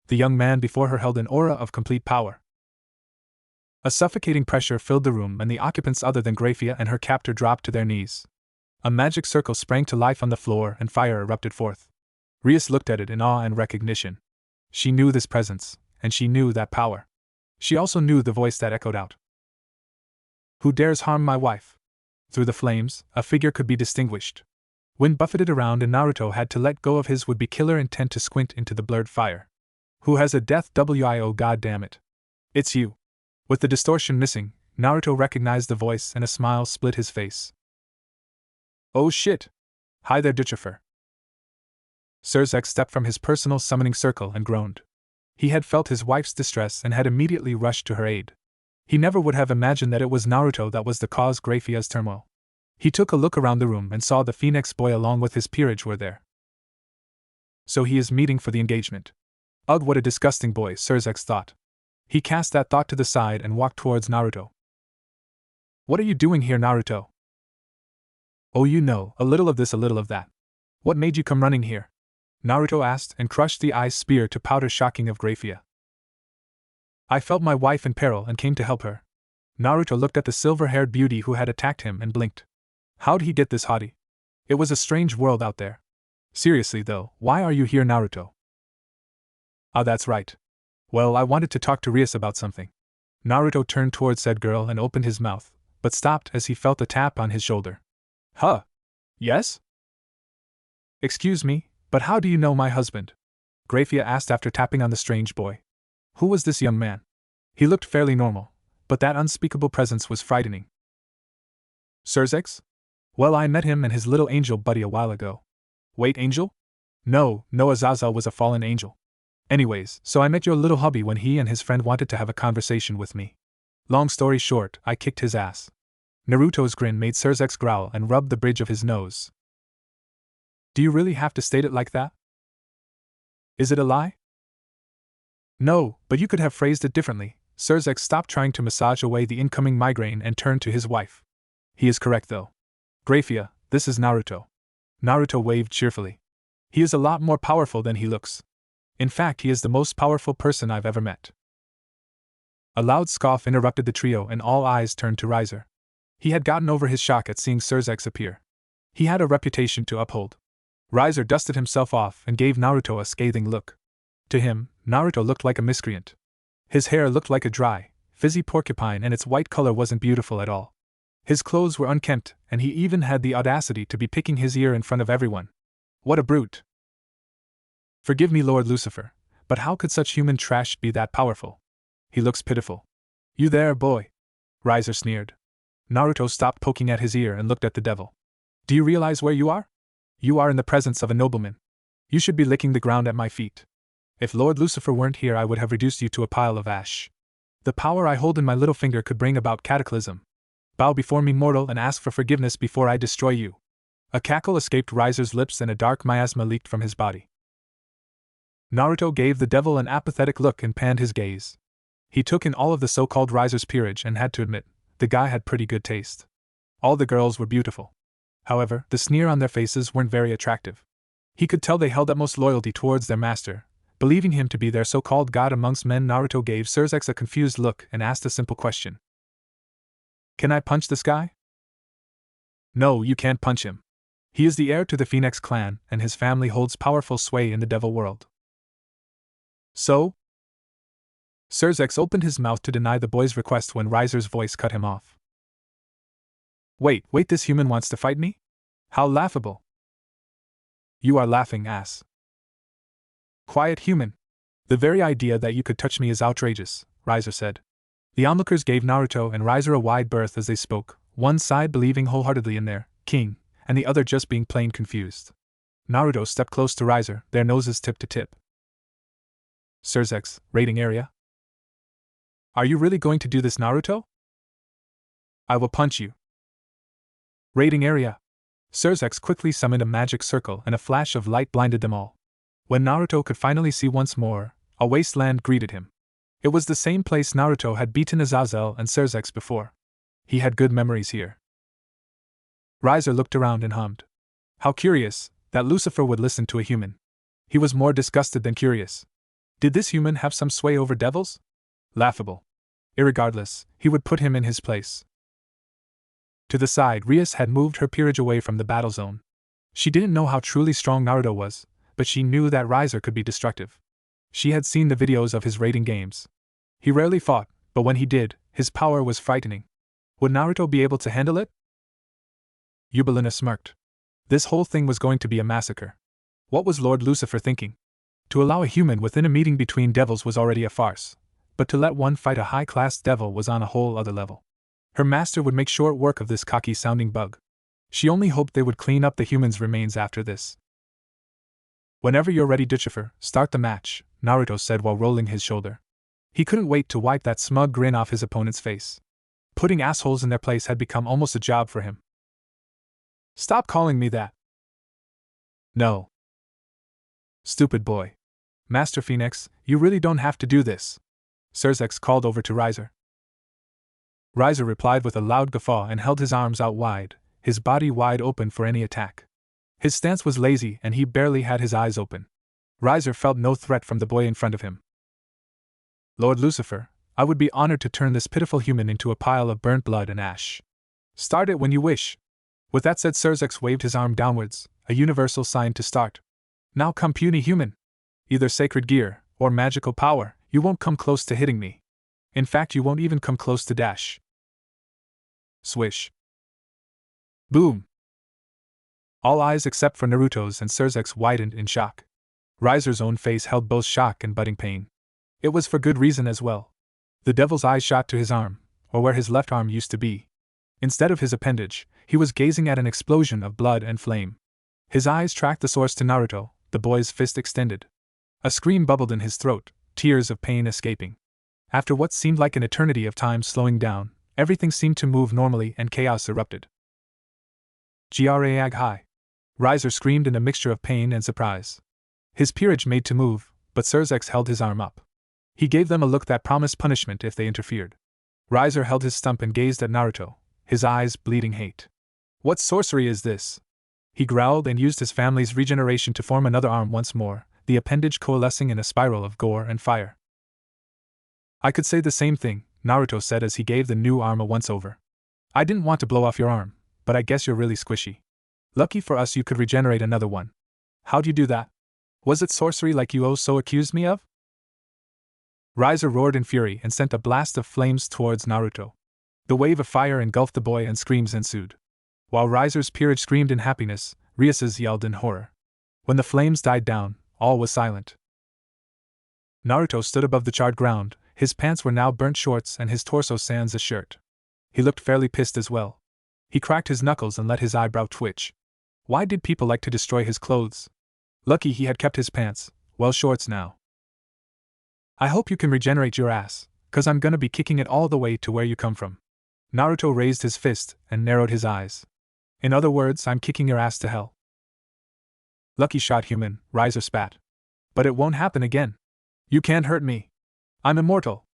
S1: The young man before her held an aura of complete power. A suffocating pressure filled the room, and the occupants other than Grafia and her captor dropped to their knees. A magic circle sprang to life on the floor and fire erupted forth. Rias looked at it in awe and recognition. She knew this presence, and she knew that power. She also knew the voice that echoed out. Who dares harm my wife? Through the flames, a figure could be distinguished. Wind buffeted around and Naruto had to let go of his would-be killer intent to squint into the blurred fire. Who has a death WIO, god damn it. It's you. With the distortion missing, Naruto recognized the voice and a smile split his face. Oh shit. Hi there, Duchifer. Surzek stepped from his personal summoning circle and groaned. He had felt his wife's distress and had immediately rushed to her aid. He never would have imagined that it was Naruto that was the cause Graphia's turmoil. He took a look around the room and saw the Phoenix boy along with his peerage were there. So he is meeting for the engagement. Ugh, what a disgusting boy, Surzek thought. He cast that thought to the side and walked towards Naruto. What are you doing here, Naruto? Oh, you know, a little of this, a little of that. What made you come running here? Naruto asked and crushed the ice spear to powder, shocking of Graphia. I felt my wife in peril and came to help her. Naruto looked at the silver-haired beauty who had attacked him and blinked. How'd he get this haughty? It was a strange world out there. Seriously though, why are you here, Naruto? Ah, that's right. Well, I wanted to talk to Rias about something. Naruto turned towards said girl and opened his mouth, but stopped as he felt a tap on his shoulder. Huh? Yes? Excuse me, but how do you know my husband? Graphia asked after tapping on the strange boy. Who was this young man? He looked fairly normal, but that unspeakable presence was frightening. Surzek? Well, I met him and his little angel buddy a while ago. Wait, angel? No, Azazel was a fallen angel. Anyways, so I met your little hubby when he and his friend wanted to have a conversation with me. Long story short, I kicked his ass. Naruto's grin made Surzek's growl and rubbed the bridge of his nose. Do you really have to state it like that? Is it a lie? No, but you could have phrased it differently. Surzek stopped trying to massage away the incoming migraine and turned to his wife. He is correct though. Graphia, this is Naruto. Naruto waved cheerfully. He is a lot more powerful than he looks. In fact, he is the most powerful person I've ever met. A loud scoff interrupted the trio and all eyes turned to Riser. He had gotten over his shock at seeing Surzek appear. He had a reputation to uphold. Riser dusted himself off and gave Naruto a scathing look. To him, Naruto looked like a miscreant. His hair looked like a dry, fizzy porcupine and its white color wasn't beautiful at all. His clothes were unkempt, and he even had the audacity to be picking his ear in front of everyone. What a brute! Forgive me, Lord Lucifer, but how could such human trash be that powerful? He looks pitiful. You there, boy? Riser sneered. Naruto stopped poking at his ear and looked at the devil. Do you realize where you are? You are in the presence of a nobleman. You should be licking the ground at my feet. If Lord Lucifer weren't here, I would have reduced you to a pile of ash. The power I hold in my little finger could bring about cataclysm. Bow before me, mortal, and ask for forgiveness before I destroy you. A cackle escaped Riser's lips and a dark miasma leaked from his body. Naruto gave the devil an apathetic look and panned his gaze. He took in all of the so-called Riser's peerage and had to admit, the guy had pretty good taste. All the girls were beautiful. However, the sneer on their faces weren't very attractive. He could tell they held utmost loyalty towards their master, believing him to be their so-called god amongst men. Naruto gave Surzek a confused look and asked a simple question. Can I punch this guy? No, you can't punch him. He is the heir to the Phoenix clan, and his family holds powerful sway in the devil world. So? Surzek opened his mouth to deny the boy's request when Riser's voice cut him off. Wait, this human wants to fight me? How laughable. You are laughing, ass. Quiet, human. The very idea that you could touch me is outrageous, Riser said. The onlookers gave Naruto and Riser a wide berth as they spoke, one side believing wholeheartedly in their king, and the other just being plain confused. Naruto stepped close to Riser, their noses tip to tip. Surzek's rating area? Are you really going to do this, Naruto? I will punch you. Rating area. Surzek quickly summoned a magic circle and a flash of light blinded them all. When Naruto could finally see once more, a wasteland greeted him. It was the same place Naruto had beaten Azazel and Surzek before. He had good memories here. Riser looked around and hummed. How curious, that Lucifer would listen to a human. He was more disgusted than curious. Did this human have some sway over devils? Laughable. Irregardless, he would put him in his place. To the side, Rias had moved her peerage away from the battle zone. She didn't know how truly strong Naruto was, but she knew that Riser could be destructive. She had seen the videos of his raiding games. He rarely fought, but when he did, his power was frightening. Would Naruto be able to handle it? Yubelina smirked. This whole thing was going to be a massacre. What was Lord Lucifer thinking? To allow a human within a meeting between devils was already a farce, but to let one fight a high-class devil was on a whole other level. Her master would make short work of this cocky-sounding bug. She only hoped they would clean up the human's remains after this. Whenever you're ready, Duchifer, start the match, Naruto said while rolling his shoulder. He couldn't wait to wipe that smug grin off his opponent's face. Putting assholes in their place had become almost a job for him. Stop calling me that. No. Stupid boy. Master Phoenix, you really don't have to do this. Surzex called over to Riser. Riser replied with a loud guffaw and held his arms out wide, his body wide open for any attack. His stance was lazy and he barely had his eyes open. Riser felt no threat from the boy in front of him. Lord Lucifer, I would be honored to turn this pitiful human into a pile of burnt blood and ash. Start it when you wish. With that said, Surzex waved his arm downwards, a universal sign to start. Now come, puny human. Either sacred gear, or magical power, you won't come close to hitting me. In fact, you won't even come close to dash. Swish. Boom. All eyes except for Naruto's and Surzex widened in shock. Riser's own face held both shock and budding pain. It was for good reason as well. The devil's eye shot to his arm, or where his left arm used to be. Instead of his appendage, he was gazing at an explosion of blood and flame. His eyes tracked the source to Naruto, the boy's fist extended. A scream bubbled in his throat, tears of pain escaping. After what seemed like an eternity of time slowing down, everything seemed to move normally and chaos erupted. Grag high. Riser screamed in a mixture of pain and surprise. His peerage made to move, but Surzex held his arm up. He gave them a look that promised punishment if they interfered. Riser held his stump and gazed at Naruto, his eyes bleeding hate. What sorcery is this? He growled and used his family's regeneration to form another arm once more, the appendage coalescing in a spiral of gore and fire. I could say the same thing, Naruto said as he gave the new arm a once-over. I didn't want to blow off your arm, but I guess you're really squishy. Lucky for us you could regenerate another one. How'd you do that? Was it sorcery like you so accused me of? Riser roared in fury and sent a blast of flames towards Naruto. The wave of fire engulfed the boy and screams ensued. While Riser's peerage screamed in happiness, Rias's yelled in horror. When the flames died down, all was silent. Naruto stood above the charred ground, his pants were now burnt shorts and his torso sans a shirt. He looked fairly pissed as well. He cracked his knuckles and let his eyebrow twitch. Why did people like to destroy his clothes? Lucky he had kept his pants, well, shorts now. I hope you can regenerate your ass, 'cause I'm gonna be kicking it all the way to where you come from. Naruto raised his fist and narrowed his eyes. In other words, I'm kicking your ass to hell. Lucky shot, human, Riser spat. But it won't happen again. You can't hurt me. I'm immortal.